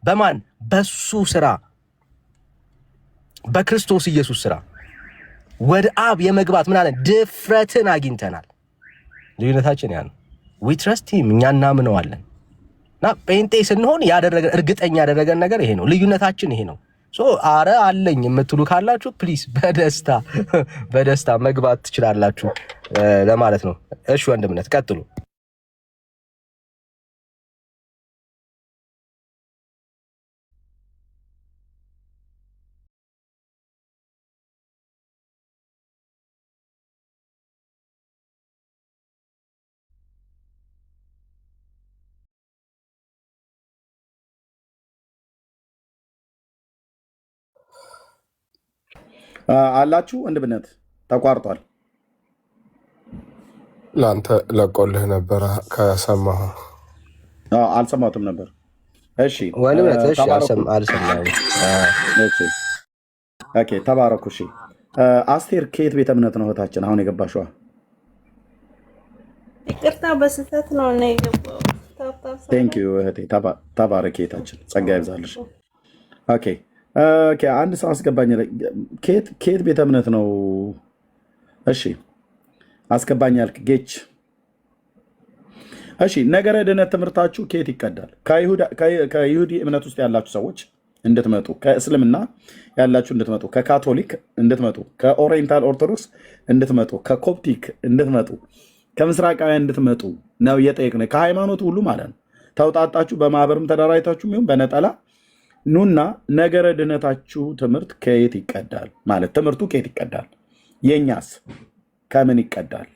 በማን በሱ ስራ በክርስቶስ ኢየሱስ ስራ ወደ አብ የመግባት ምን አለ ድፍረትን አግኝተናል። ልዩነታችን ያ ነው። ዊ ትረስት ሂም እኛ እናምነዋለን። እና ጴንጤ ስንሆን ያደረገን እርግጠኛ ያደረገን ነገር ይሄ ነው። ልዩነታችን ይሄ ነው። አረ አለኝ የምትሉ ካላችሁ ፕሊዝ በደስታ መግባት ትችላላችሁ ለማለት ነው። እሺ ወንድምነት ቀጥሉ። አላችሁ ወንድምነት ተቋርጧል። ለአንተ ለቆልህ ነበረ ከሰማህ? አልሰማሁትም ነበር። እሺ ወንድምነት እሺ አልሰማሁም። ኦኬ ተባረኩ። እሺ አስቴር ከየት ቤተ እምነት ነው እህታችን አሁን የገባሽዋ? ይቅርታ በስህተት ነው እና የገባው። ቴንክ ዩ እህቴ ተባረክ። እህታችን ጸጋ ይብዛልሽ። ኦኬ አንድ ሰው አስገባኝ። ከየት ቤተ እምነት ነው? እሺ አስገባኝ ያልክ ጌች። እሺ ነገረ ድነት ትምህርታችሁ ከየት ይቀዳል? ከይሁዲ እምነት ውስጥ ያላችሁ ሰዎች እንድትመጡ፣ ከእስልምና ያላችሁ እንድትመጡ፣ ከካቶሊክ እንድትመጡ፣ ከኦሪየንታል ኦርቶዶክስ እንድትመጡ፣ ከኮፕቲክ እንድትመጡ፣ ከምስራቃውያን እንድትመጡ ነው እየጠየቅን ከሃይማኖት ሁሉ ማለት ነው። ተውጣጣችሁ በማህበርም ተደራጅታችሁም ይሁን በነጠላ ኑና ነገረ ድህነታችሁ ትምህርት ከየት ይቀዳል ማለት ትምህርቱ ከየት ይቀዳል? የኛስ ከምን ይቀዳል?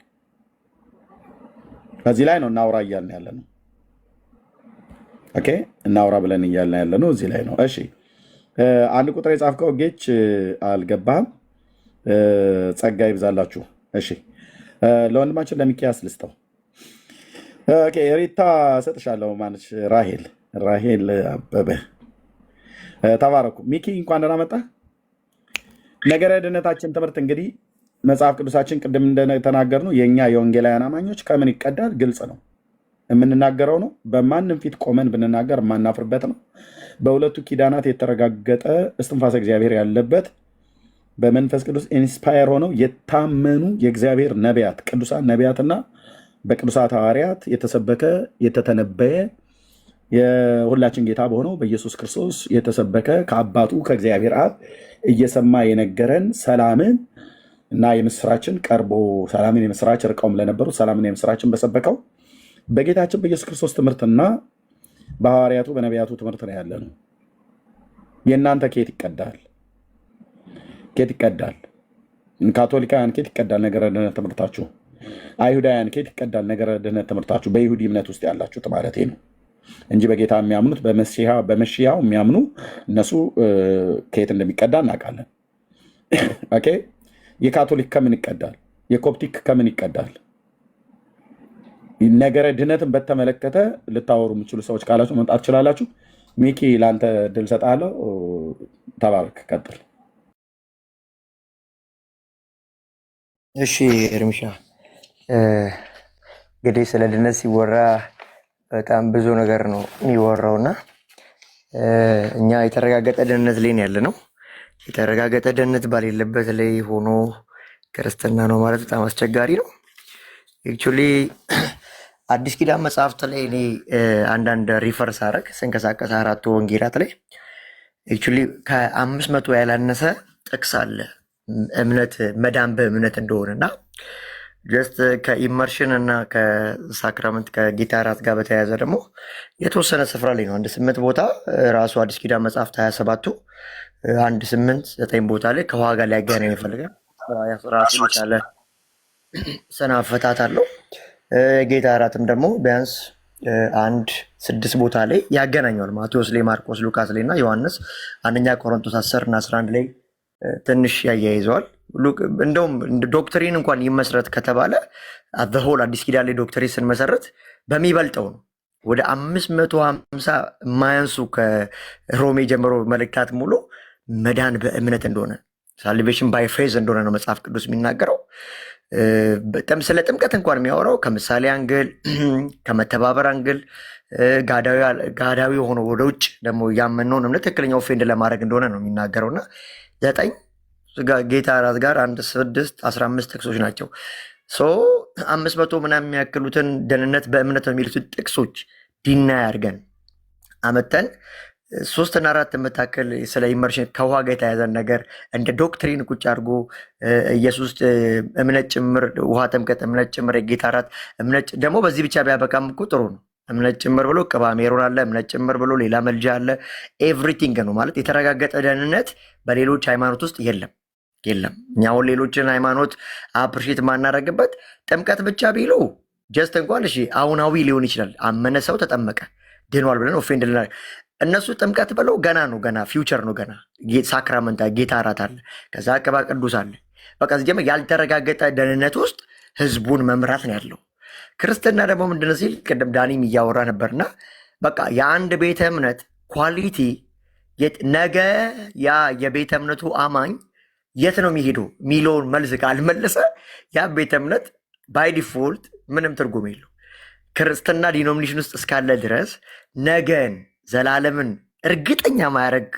ከዚህ ላይ ነው እናውራ እያልን ያለ ነው። ኦኬ እናውራ ብለን እያልን ያለ ነው እዚህ ላይ ነው። እሺ አንድ ቁጥር የጻፍከው ጌች አልገባህም። ጸጋ ይብዛላችሁ። እሺ ለወንድማችን ለሚኪያስ ልስጠው። ኦኬ ሪታ ሰጥሻለሁ። ማነች? ራሄል አበበ ተባረኩ። ሚኪ እንኳን ደህና መጣ። ነገረ ድህነታችን ትምህርት እንግዲህ መጽሐፍ ቅዱሳችን ቅድም እንደተናገር ነው የእኛ የወንጌላውያን አማኞች ከምን ይቀዳል? ግልጽ ነው፣ የምንናገረው ነው። በማንም ፊት ቆመን ብንናገር የማናፍርበት ነው። በሁለቱ ኪዳናት የተረጋገጠ እስትንፋሰ እግዚአብሔር ያለበት በመንፈስ ቅዱስ ኢንስፓየር ሆነው የታመኑ የእግዚአብሔር ነቢያት ቅዱሳን ነቢያትና በቅዱሳት ሐዋርያት የተሰበከ የተተነበየ የሁላችን ጌታ በሆነው በኢየሱስ ክርስቶስ የተሰበከ ከአባቱ ከእግዚአብሔር አብ እየሰማ የነገረን ሰላምን እና የምስራችን ቀርቦ ሰላምን የምስራች ርቀውም ለነበሩት ሰላምን የምስራችን በሰበከው በጌታችን በኢየሱስ ክርስቶስ ትምህርትና በሐዋርያቱ በነቢያቱ ትምህርት ነው ያለ ነው። የእናንተ ከየት ይቀዳል? ከየት ይቀዳል? ካቶሊካውያን ከየት ይቀዳል ነገረ ድህነት ትምህርታችሁ? አይሁዳውያን ከየት ይቀዳል ነገረ ድህነት ትምህርታችሁ? በይሁዲ እምነት ውስጥ ያላችሁት ማለት ነው እንጂ በጌታ የሚያምኑት በመሺያው የሚያምኑ እነሱ ከየት እንደሚቀዳ እናውቃለን። ኦኬ የካቶሊክ ከምን ይቀዳል? የኮፕቲክ ከምን ይቀዳል? ነገረ ድህነትን በተመለከተ ልታወሩ የምችሉ ሰዎች ካላችሁ መምጣት ትችላላችሁ። ሚኪ ለአንተ ድል ሰጣለሁ። ተባረክ፣ ቀጥል። እሺ ኤርሚሻ፣ እንግዲህ ስለ ድህነት ሲወራ በጣም ብዙ ነገር ነው የሚወራው እና እኛ የተረጋገጠ ድህነት ላይ ያለ ነው። የተረጋገጠ ድህነት ባሌለበት ላይ ሆኖ ክርስትና ነው ማለት በጣም አስቸጋሪ ነው። ኤክቹዋሊ አዲስ ኪዳን መጽሐፍት ላይ እኔ አንዳንድ ሪፈር ሳረግ ስንቀሳቀስ አራቱ ወንጌላት ላይ ኤክቹዋሊ ከ500 ያላነሰ ጥቅስ አለ እምነት መዳን በእምነት እንደሆነና ጀስት ከኢመርሽን እና ከሳክራመንት ከጌታ እራት ጋር በተያያዘ ደግሞ የተወሰነ ስፍራ ላይ ነው። 8 ቦታ ራሱ አዲስ ኪዳን መጽሐፍት 27ቱ 8-9 ቦታ ላይ ከውሃ ጋር ሊያገናኝ ይፈልጋል። ራሱ የቻለ ሰና አፈታት አለው። ጌታ እራትም ደግሞ ቢያንስ 1-6 ቦታ ላይ ያገናኘዋል። ማቴዎስ ላይ፣ ማርቆስ፣ ሉቃስ ላይ እና ዮሐንስ 1ኛ ቆሮንቶስ 10 እና 11 ላይ ትንሽ ያያይዘዋል። እንደውም ዶክትሪን እንኳን ይመስረት ከተባለ በሆል አዲስ ኪዳን ላይ ዶክትሪን ስንመሰረት በሚበልጠው ነው። ወደ 550 የማያንሱ ከሮሜ ጀምሮ መልእክታት ሙሉ መዳን በእምነት እንደሆነ ሳልቬሽን ባይ ፌዝ እንደሆነ ነው መጽሐፍ ቅዱስ የሚናገረው። በጣም ስለ ጥምቀት እንኳን የሚያወራው ከምሳሌ አንግል ከመተባበር አንግል ጋዳዊ ሆኖ ወደ ውጭ ደግሞ ያመነውን እምነት ትክክለኛ ኦፌንድ ለማድረግ እንደሆነ ነው የሚናገረው እና 9 ጌታ እራት ጋር 1-6-15 ጥቅሶች ናቸው። 500 ምናምን የሚያክሉትን ደህንነት በእምነት የሚሉትን ጥቅሶች ዲና ያርገን አመተን 3 እና 4 የምታክል ስለ ኢመርሽን ከውሃ ጋር የተያዘን ነገር እንደ ዶክትሪን ቁጭ አድርጎ ኢየሱስ እምነት ጭምር ውሃ ጥምቀት እምነት ጭምር የጌታ እራት እምነት ደግሞ በዚህ ብቻ ቢያበቃም እኮ ጥሩ ነው። እምነት ጭምር ብሎ ቅባ ሜሮን አለ፣ እምነት ጭምር ብሎ ሌላ መልጃ አለ። ኤቭሪቲንግ ነው ማለት የተረጋገጠ ደህንነት በሌሎች ሃይማኖት ውስጥ የለም። እኛ አሁን ሌሎችን ሃይማኖት አፕሪሼት ማናረግበት ጥምቀት ብቻ ቢሉ ጀስት እንኳን እሺ አሁናዊ ሊሆን ይችላል። አመነ ሰው ተጠመቀ ድኗል ብለን ኦፌንድ ልናደርግ እነሱ ጥምቀት ብለው ገና ነው፣ ገና ፊውቸር ነው። ገና ሳክራመንት ጌታ እራት አለ፣ ከዛ ቅባ ቅዱስ አለ። በቃ እዚህ ያልተረጋገጠ ደህንነት ውስጥ ህዝቡን መምራት ነው ያለው። ክርስትና ደግሞ ምንድነው ሲል ቅድም ዳኒም እያወራ ነበርና በቃ የአንድ ቤተ እምነት ኳሊቲ ነገ ያ የቤተ እምነቱ አማኝ የት ነው የሚሄደው ሚለውን መልስ ካልመለሰ ያ ቤተ እምነት ባይ ዲፎልት ምንም ትርጉም የለው። ክርስትና ዲኖሚኔሽን ውስጥ እስካለ ድረስ ነገን ዘላለምን እርግጠኛ ማያደርግ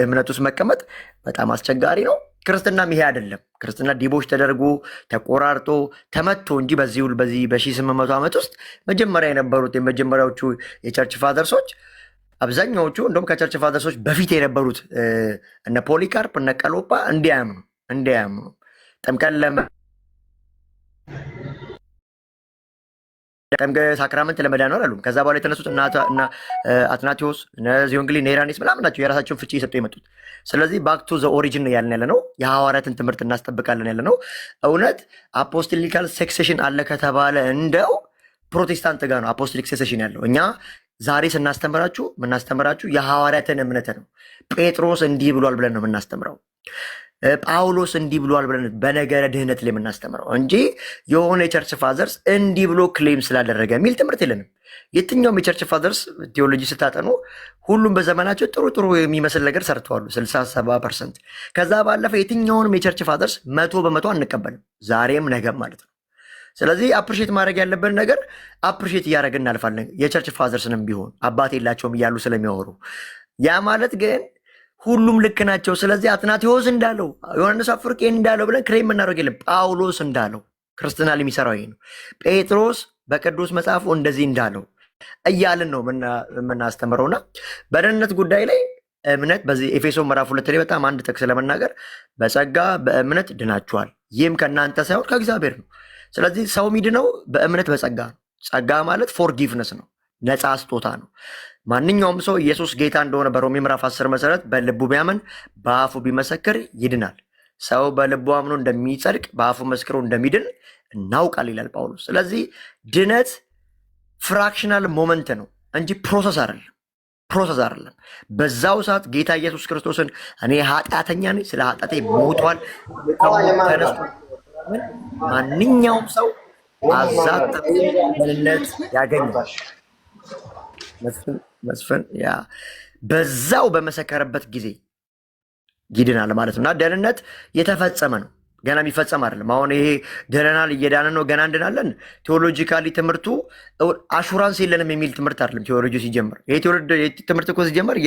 እምነት ውስጥ መቀመጥ በጣም አስቸጋሪ ነው። ክርስትናም ይሄ አይደለም። ክርስትና ዲቦች ተደርጎ ተቆራርጦ ተመቶ እንጂ በዚህ በ1800 ዓመት ውስጥ መጀመሪያ የነበሩት የመጀመሪያዎቹ የቸርች ፋዘርሶች አብዛኛዎቹ እንደውም ከቸርች ፋዘርሶች በፊት የነበሩት እነ ፖሊካርፕ እነ ቀሎጳ እንዲያምኑ ጥምቀት ሳክራመንት ለመዳን ነው አላሉም። ከዛ በኋላ የተነሱት እና አትናቴዎስ እነዚህ እንግዲህ ኔራኒስ ምናምን ናቸው የራሳቸውን ፍቺ እየሰጡ የመጡት። ስለዚህ ባክ ቱ ዘ ኦሪጂን ያለን ያለ ነው። የሐዋርያትን ትምህርት እናስጠብቃለን ያለ ነው። እውነት አፖስቶሊካል ሴክሴሽን አለ ከተባለ እንደው ፕሮቴስታንት ጋር ነው አፖስቶሊክ ሴክሴሽን ያለው። እኛ ዛሬ የምናስተምራችሁ የሐዋርያትን እምነት ነው። ጴጥሮስ እንዲህ ብሏል ብለን ነው የምናስተምረው። ጳውሎስ እንዲህ ብሏል ብለን በነገረ ድህነት ላይ የምናስተምረው እንጂ የሆነ የቸርች ፋዘርስ እንዲህ ብሎ ክሌም ስላደረገ የሚል ትምህርት የለንም። የትኛውም የቸርች ፋዘርስ ቴዎሎጂ ስታጠኑ ሁሉም በዘመናቸው ጥሩ ጥሩ የሚመስል ነገር ሰርተዋሉ፣ 60-70%። ከዛ ባለፈ የትኛውንም የቸርች ፋዘርስ 100% አንቀበልም፣ ዛሬም ነገም ማለት ነው። ስለዚህ አፕሪሼት ማድረግ ያለብን ነገር አፕሪሼት እያደረግን እናልፋለን። የቸርች ፋዘርስንም ቢሆን አባት የላቸውም እያሉ ስለሚያወሩ ያ ማለት ግን ሁሉም ልክ ናቸው። ስለዚህ አትናቴዎስ እንዳለው ዮሐንስ አፈወርቅ እንዳለው ብለን ክሬም የምናደርግ የለም። ጳውሎስ እንዳለው ክርስትና የሚሰራው ይሄ ነው። ጴጥሮስ በቅዱስ መጽሐፉ እንደዚህ እንዳለው እያልን ነው የምናስተምረውና በደህንነት ጉዳይ ላይ እምነት በዚህ ኤፌሶን ምዕራፍ 2 ላይ በጣም አንድ ጥቅስ ለመናገር በጸጋ በእምነት ድናችኋል፣ ይህም ከእናንተ ሳይሆን ከእግዚአብሔር ነው። ስለዚህ ሰው ሚድነው በእምነት በጸጋ ነው። ጸጋ ማለት ፎርጊቭነስ ነው፣ ነፃ ስጦታ ነው። ማንኛውም ሰው ኢየሱስ ጌታ እንደሆነ በሮሜ ምዕራፍ 10 መሰረት በልቡ ቢያምን በአፉ ቢመሰክር ይድናል። ሰው በልቡ አምኖ እንደሚጸድቅ በአፉ መስክሮ እንደሚድን እናውቃል ይላል ጳውሎስ። ስለዚህ ድነት ፍራክሽናል ሞመንት ነው እንጂ ፕሮሰስ አይደለም። በዛው ሰዓት ጌታ ኢየሱስ ክርስቶስን እኔ ኃጢአተኛ ነኝ፣ ስለ ኃጢአቴ ሞቷል፣ ተነስቶ ማንኛውም ሰው አዛት ደህንነት ያገኛል። መስፍን ያ በዛው በመሰከረበት ጊዜ ይድናል ማለት ነው። እና ደህንነት የተፈጸመ ነው፣ ገና የሚፈጸም አይደለም። አሁን ይሄ ድነናል እየዳነ ነው ገና እንድናለን ቴዎሎጂካሊ ትምህርቱ አሹራንስ የለንም የሚል ትምህርት አይደለም። ቴዎሎጂ ሲጀምር ይሄ ትምህርት እኮ ሲጀምር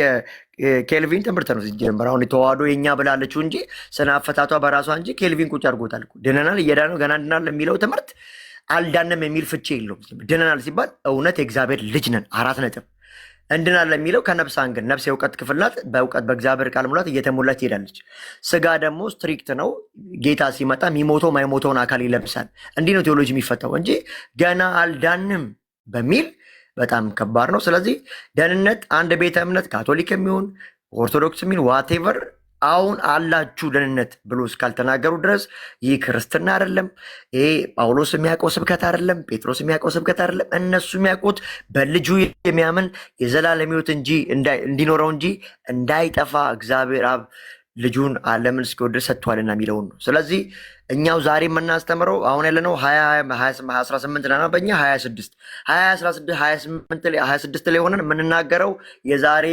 የኬልቪን ትምህርት ነው ሲጀምር። አሁን የተዋህዶ የኛ ብላለችው እንጂ ስነ አፈታቷ በራሷ እንጂ ኬልቪን ቁጭ አድርጎታል። ድነናል እየዳነ ነው ገና እንድናለን የሚለው ትምህርት አልዳንም የሚል ፍቺ የለውም። ድነናል ሲባል እውነት የእግዚአብሔር ልጅ ነን 4 ነጥብ። እንድናል የሚለው ከነፍስ አንግል ነፍስ የእውቀት ክፍል ናት። በእውቀት በእግዚአብሔር ቃል ሙላት እየተሞላች ትሄዳለች። ስጋ ደግሞ ስትሪክት ነው። ጌታ ሲመጣ የሚሞተው ማይሞተውን አካል ይለብሳል። እንዲህ ነው ቴዎሎጂ የሚፈታው እንጂ ገና አልዳንም በሚል በጣም ከባድ ነው። ስለዚህ ደህንነት አንድ ቤተ እምነት ካቶሊክ የሚሆን ኦርቶዶክስ የሚሆን ዋቴቨር አሁን አላችሁ ደህንነት ብሎ እስካልተናገሩ ድረስ ይህ ክርስትና አይደለም። ይሄ ጳውሎስ የሚያውቀው ስብከት አይደለም። ጴጥሮስ የሚያውቀው ስብከት አይደለም። እነሱ የሚያውቁት በልጁ የሚያምን የዘላለም ሕይወት እንጂ እንዲኖረው እንጂ እንዳይጠፋ እግዚአብሔር አብ ልጁን ዓለምን እስኪወድ ድረስ ሰጥቷልና የሚለውን ነው። ስለዚህ እኛው ዛሬ የምናስተምረው አሁን ያለነው 2018 ና በእኛ 26 ላይ ሆነን የምንናገረው የዛሬ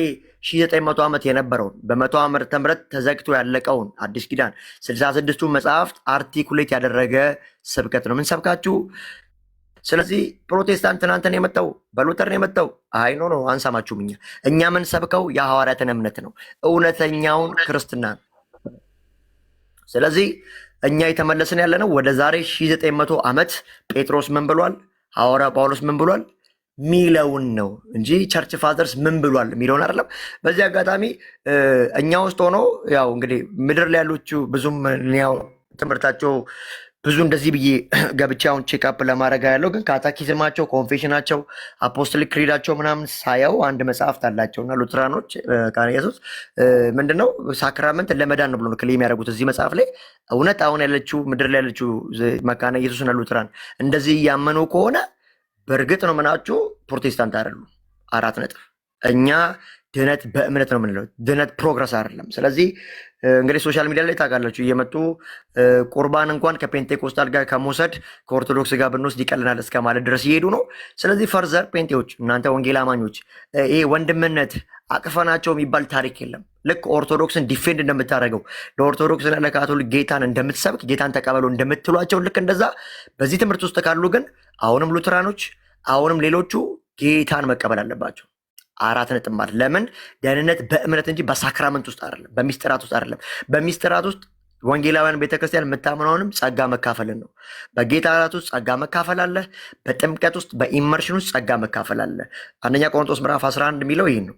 1900 ዓመት የነበረውን በ100 ዓመተ ምህረት ተዘግቶ ያለቀውን አዲስ ኪዳን 66ቱ መጽሐፍት አርቲኩሌት ያደረገ ስብከት ነው የምንሰብካችሁ። ስለዚህ ፕሮቴስታንት ትናንትን የመጣው በሉተር ነው የመጣው አይኖ ነው አንሰማችሁም። እኛ ምን ሰብከው የሐዋርያትን እምነት ነው፣ እውነተኛውን ክርስትና ነው። ስለዚህ እኛ የተመለስን ያለ ነው ወደ ዛሬ 1900 ዓመት ጴጥሮስ ምን ብሏል፣ ሐዋርያ ጳውሎስ ምን ብሏል ሚለውን ነው እንጂ ቸርች ፋዘርስ ምን ብሏል የሚለውን አይደለም። በዚህ አጋጣሚ እኛ ውስጥ ሆኖ ያው እንግዲህ ምድር ላይ ያሉት ብዙም ያው ትምህርታቸው ብዙ እንደዚህ ብዬ ገብቻውን ቼክአፕ ለማድረግ ያለው ግን ካታኪዝማቸው ኮንፌሽናቸው አፖስቶሊክ ክሪዳቸው ምናምን ሳየው አንድ መጽሐፍት አላቸውና ሉትራኖች ኢየሱስ ምንድነው ሳክራመንት ለመዳን ነው ብሎ ነው ክሌም ያደረጉት እዚህ መጽሐፍ ላይ። እውነት አሁን ያለችው ምድር ላይ ያለችው መካነ ኢየሱስና ሉትራን እንደዚህ እያመኑ ከሆነ በእርግጥ ነው ምናችሁ ፕሮቴስታንት አይደሉም። 4 ነጥብ። እኛ ድህነት በእምነት ነው የምንለው፣ ድህነት ፕሮግረስ አይደለም። ስለዚህ እንግዲህ ሶሻል ሚዲያ ላይ ታውቃላችሁ እየመጡ ቁርባን እንኳን ከፔንቴኮስታል ጋር ከመውሰድ ከኦርቶዶክስ ጋር ብንወስድ ይቀልናል እስከ ማለት ድረስ እየሄዱ ነው። ስለዚህ ፈርዘር ፔንቴዎች እናንተ ወንጌል አማኞች ይሄ ወንድምነት አቅፈናቸው የሚባል ታሪክ የለም። ልክ ኦርቶዶክስን ዲፌንድ እንደምታደርገው ለኦርቶዶክስና ለካቶሊክ ጌታን እንደምትሰብክ ጌታን ተቀበሉ እንደምትሏቸው ልክ እንደዛ በዚህ ትምህርት ውስጥ ካሉ ግን አሁንም ሉትራኖች አሁንም ሌሎቹ ጌታን መቀበል አለባቸው። 4 ነጥብ ማለት ለምን ደህንነት በእምነት እንጂ በሳክራመንት ውስጥ አይደለም፣ በሚስጥራት ውስጥ አይደለም። በሚስጥራት ውስጥ ወንጌላውያን ቤተክርስቲያን የምታምነውንም ጸጋ መካፈልን ነው። በጌታ እራት ውስጥ ጸጋ መካፈል አለ። በጥምቀት ውስጥ በኢመርሽን ውስጥ ጸጋ መካፈል አለ። አንደኛ ቆሮንቶስ ምዕራፍ 11 የሚለው ይህን ነው።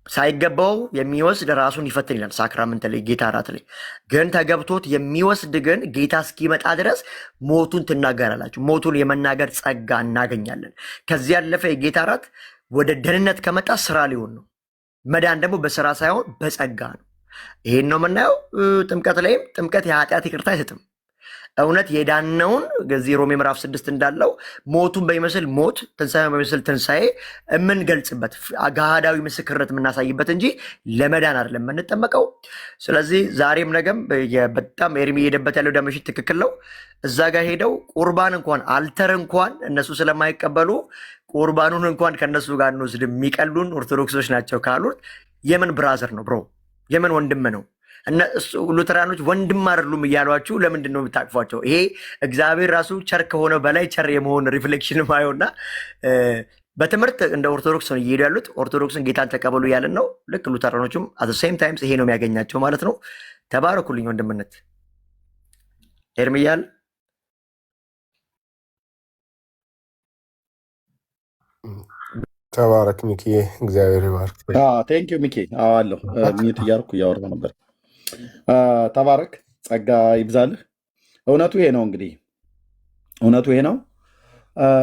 ሳይገባው የሚወስድ ራሱን ይፈትን ይላል ሳክራመንት ላይ ጌታ እራት ላይ። ግን ተገብቶት የሚወስድ ግን ጌታ እስኪመጣ ድረስ ሞቱን ትናገራላችሁ። ሞቱን የመናገር ጸጋ እናገኛለን። ከዚህ ያለፈ የጌታ እራት ወደ ደህንነት ከመጣ ስራ ሊሆን ነው። መዳን ደግሞ በስራ ሳይሆን በጸጋ ነው። ይሄን ነው የምናየው። ጥምቀት ላይም ጥምቀት የኃጢአት ይቅርታ አይሰጥም። እውነት የዳነውን ገዚህ ሮሜ ምዕራፍ 6 እንዳለው ሞቱን በሚመስል ሞት ትንሣኤውን በሚመስል ትንሣኤ የምንገልጽበት ገሃዳዊ ምስክርነት የምናሳይበት እንጂ ለመዳን አይደለም የምንጠመቀው። ስለዚህ ዛሬም ነገም በጣም ኤርሚ የሄደበት ያለው ደመሽት ትክክል ነው። እዛ ጋር ሄደው ቁርባን እንኳን አልተር እንኳን እነሱ ስለማይቀበሉ ቁርባኑን እንኳን ከእነሱ ጋር እንወስድ የሚቀሉን ኦርቶዶክሶች ናቸው ካሉት የምን ብራዘር ነው ብሮ? የምን ወንድም ነው? ሉተራኖች ወንድም አይደሉም እያሏችሁ ለምንድን ነው የምታቅፏቸው? ይሄ እግዚአብሔር ራሱ ቸር ከሆነው በላይ ቸር የመሆን ሪፍሌክሽን ማየውና በትምህርት እንደ ኦርቶዶክስ ነው እየሄዱ ያሉት። ኦርቶዶክስን ጌታን ተቀበሉ እያለን ነው። ልክ ሉተራኖችም አት ሴም ታይምስ ይሄ ነው የሚያገኛቸው ማለት ነው። ተባረኩልኝ ወንድምነት ኤርሚያል ተባረክ ሚኪ፣ እግዚአብሔር ይባርክ። ቴንኪው ሚኪ። አዋለሁ ሚት እያልኩ እያወራሁ ነበር። ተባረክ፣ ጸጋ ይብዛልህ። እውነቱ ይሄ ነው። እንግዲህ እውነቱ ይሄ ነው።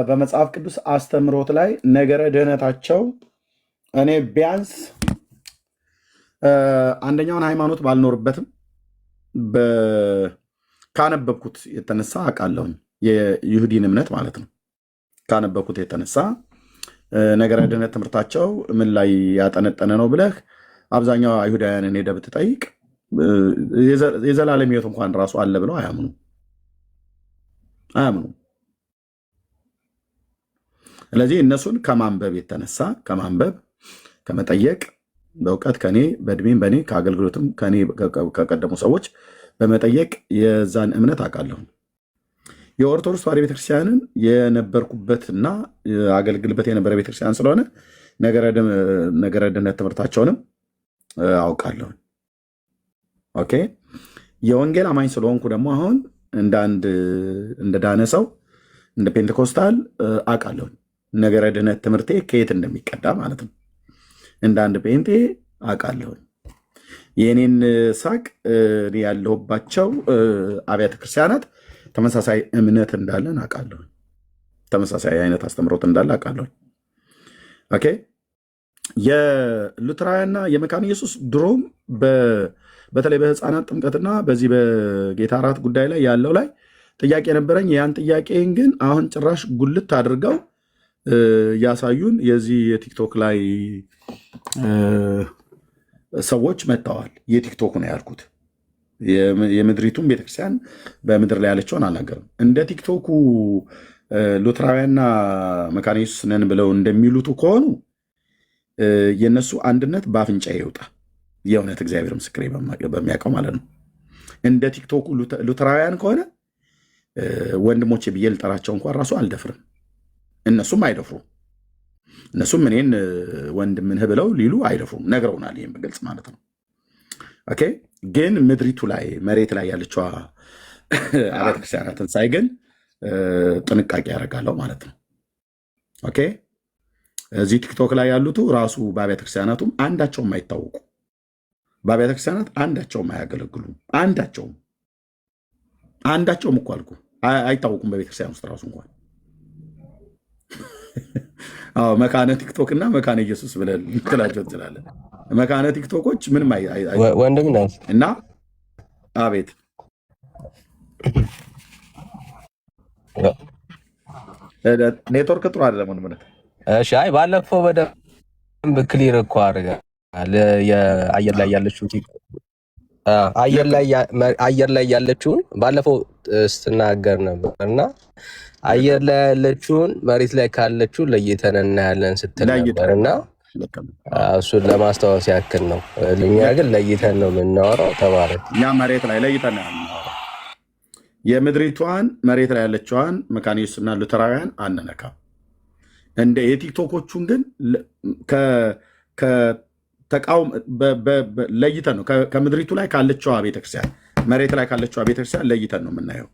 በመጽሐፍ ቅዱስ አስተምሮት ላይ ነገረ ድህነታቸው እኔ ቢያንስ አንደኛውን ሃይማኖት ባልኖርበትም ካነበብኩት የተነሳ አውቃለሁኝ። የይሁዲን እምነት ማለት ነው። ካነበብኩት የተነሳ ነገረ ድህነት ትምህርታቸው ምን ላይ ያጠነጠነ ነው ብለህ አብዛኛው አይሁዳውያንን ሄደህ ብትጠይቅ የዘላለም ሕይወት እንኳን ራሱ አለ ብለው አያምኑም። ስለዚህ እነሱን ከማንበብ የተነሳ ከማንበብ ከመጠየቅ በእውቀት ከኔ በእድሜም በኔ ከአገልግሎትም ከኔ ከቀደሙ ሰዎች በመጠየቅ የዛን እምነት አውቃለሁ። የኦርቶዶክስ ተዋሕዶ ቤተክርስቲያንን የነበርኩበትና አገልግልበት የነበረ ቤተክርስቲያን ስለሆነ ነገረ ድህነት ትምህርታቸውንም አውቃለሁ። ኦኬ። የወንጌል አማኝ ስለሆንኩ ደግሞ አሁን እንደ ዳነ ሰው እንደ ፔንቴኮስታል አውቃለሁ ነገረ ድህነት ትምህርቴ ከየት እንደሚቀዳ ማለት ነው። እንደ አንድ ፔንቴ አውቃለሁ። የእኔን ሳቅ ያለሁባቸው አብያተ ክርስቲያናት ተመሳሳይ እምነት እንዳለን አውቃለሁ። ተመሳሳይ አይነት አስተምሮት እንዳለ አውቃለሁ። ኦኬ። የሉትራውያንና የመካነ ኢየሱስ ድሮም በተለይ በህፃናት ጥምቀትና በዚህ በጌታ እራት ጉዳይ ላይ ያለው ላይ ጥያቄ ነበረኝ። ያን ጥያቄን ግን አሁን ጭራሽ ጉልት አድርገው ያሳዩን የዚህ የቲክቶክ ላይ ሰዎች መጥተዋል። የቲክቶክ ነው ያልኩት። የምድሪቱን ቤተክርስቲያን በምድር ላይ ያለችውን አልናገርም። እንደ ቲክቶኩ ሉትራውያንና መካነ ኢየሱስ ነን ብለው እንደሚሉቱ ከሆኑ የነሱ አንድነት በአፍንጫ ይውጣ። የእውነት እግዚአብሔር ምስክሬ በሚያውቀው ማለት ነው። እንደ ቲክቶኩ ሉትራውያን ከሆነ ወንድሞቼ ብዬ ልጠራቸው እንኳን ራሱ አልደፍርም። እነሱም አይደፍሩም። እነሱም እኔን ወንድምንህ ብለው ሊሉ አይደፍሩም። ነግረውናል። ይህም በግልጽ ማለት ነው። ኦኬ። ግን ምድሪቱ ላይ መሬት ላይ ያለችዋ አብያተ ክርስቲያናትን ሳይ ግን ጥንቃቄ ያደርጋለሁ ማለት ነው። ኦኬ። እዚህ ቲክቶክ ላይ ያሉት ራሱ በአብያተ ክርስቲያናቱም አንዳቸውም አይታወቁ። በአብያተ ክርስቲያናት አንዳቸውም አያገለግሉም። አንዳቸውም እኮ አልኩ አይታወቁም። በቤተክርስቲያን ውስጥ ራሱ እንኳን መካነ ቲክቶክ እና መካነ ኢየሱስ ብለን ትላቸው ትችላለን። መካነ ቲክቶኮች ምንም ወንድም ነው እና አቤት ኔትወርክ ጥሩ አይደለም። ምን እሺ፣ አይ ባለፈው በደንብ ክሊር እኮ አድርገሃል። የአየር ላይ ያለችው አየር ላይ ያለችውን ባለፈው ስትናገር ነበር እና አየር ላይ ያለችውን መሬት ላይ ካለችው ለይተን እናያለን ስትል ነበር እና እሱን ለማስታወስ ያክል ነው። እኛ ግን ለይተን ነው የምናወራው። ተባረክ። እኛ መሬት ላይ ለይተን ነው የምድሪቷን መሬት ላይ ያለችዋን መካነ ኢየሱስና ሉተራውያን አንነካም። እንደ የቲክቶኮቹን ግን ተቃውም ለይተን ነው ከምድሪቱ ላይ ካለችዋ ቤተክርስቲያን መሬት ላይ ካለችዋ ቤተክርስቲያን ለይተን ነው የምናየው።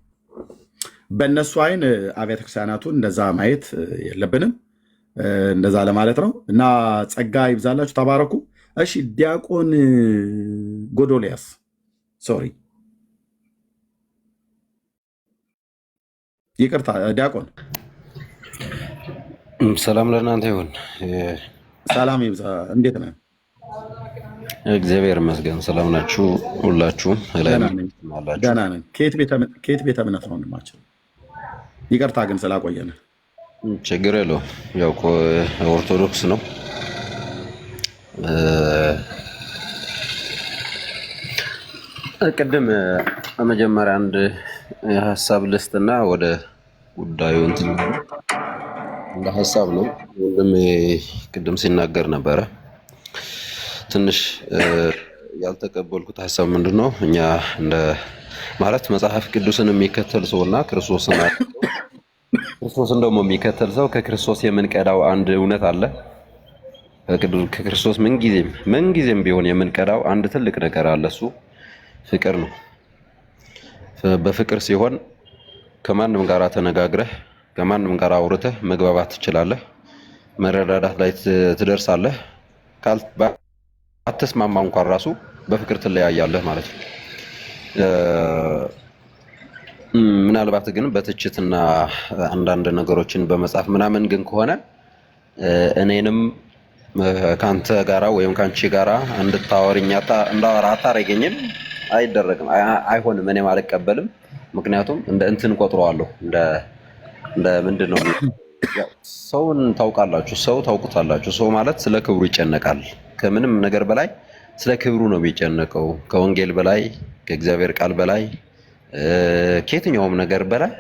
በእነሱ አይን አብያተ ክርስቲያናቱን እንደዛ ማየት የለብንም። እንደዛ ለማለት ነው። እና ጸጋ ይብዛላችሁ፣ ተባረኩ። እሺ ዲያቆን ጎዶልያስ ሶሪ ይቅርታ ዲያቆን ሰላም ለእናንተ ይሁን። ሰላም ይብዛ። እንዴት ነህ? እግዚአብሔር ይመስገን። ሰላም ናችሁ ሁላችሁም? ደህና ነን። ከየት ቤተ እምነት ነው ወንድማችን? ይቅርታ ግን ስላቆየን። ችግር የለውም። ያው ኦርቶዶክስ ነው። ቅድም በመጀመሪያ አንድ ሀሳብ ልስጥና ወደ ጉዳዩ እንትን እንደ ሀሳብ ነው። ወንድሜ ቅድም ሲናገር ነበረ። ትንሽ ያልተቀበልኩት ሀሳብ ምንድን ነው? እኛ እንደ ማለት መጽሐፍ ቅዱስን የሚከተል ሰውና ክርስቶስን ደግሞ የሚከተል ሰው ከክርስቶስ የምንቀዳው አንድ እውነት አለ። ከክርስቶስ ምንጊዜም ቢሆን የምንቀዳው አንድ ትልቅ ነገር አለ። እሱ ፍቅር ነው። በፍቅር ሲሆን ከማንም ጋር ተነጋግረህ ከማንም ጋር አውርተህ መግባባት ትችላለህ። መረዳዳት ላይ ትደርሳለህ። አትስማማ እንኳን ራሱ በፍቅር ትለያያለህ ማለት ነው። ምናልባት ግን በትችትና አንዳንድ ነገሮችን በመጻፍ ምናምን ግን ከሆነ እኔንም ካንተ ጋራ ወይም ካንቺ ጋራ እንዳወራ አታረገኝም። አይደረግም፣ አይሆንም። እኔም አልቀበልም። ምክንያቱም እንደ እንትን ቆጥረዋለሁ። እንደ ምንድነው ሰውን ታውቃላችሁ፣ ሰው ታውቁታላችሁ። ሰው ማለት ስለ ክብሩ ይጨነቃል። ከምንም ነገር በላይ ስለ ክብሩ ነው የሚጨነቀው። ከወንጌል በላይ ከእግዚአብሔር ቃል በላይ ከየትኛውም ነገር በላይ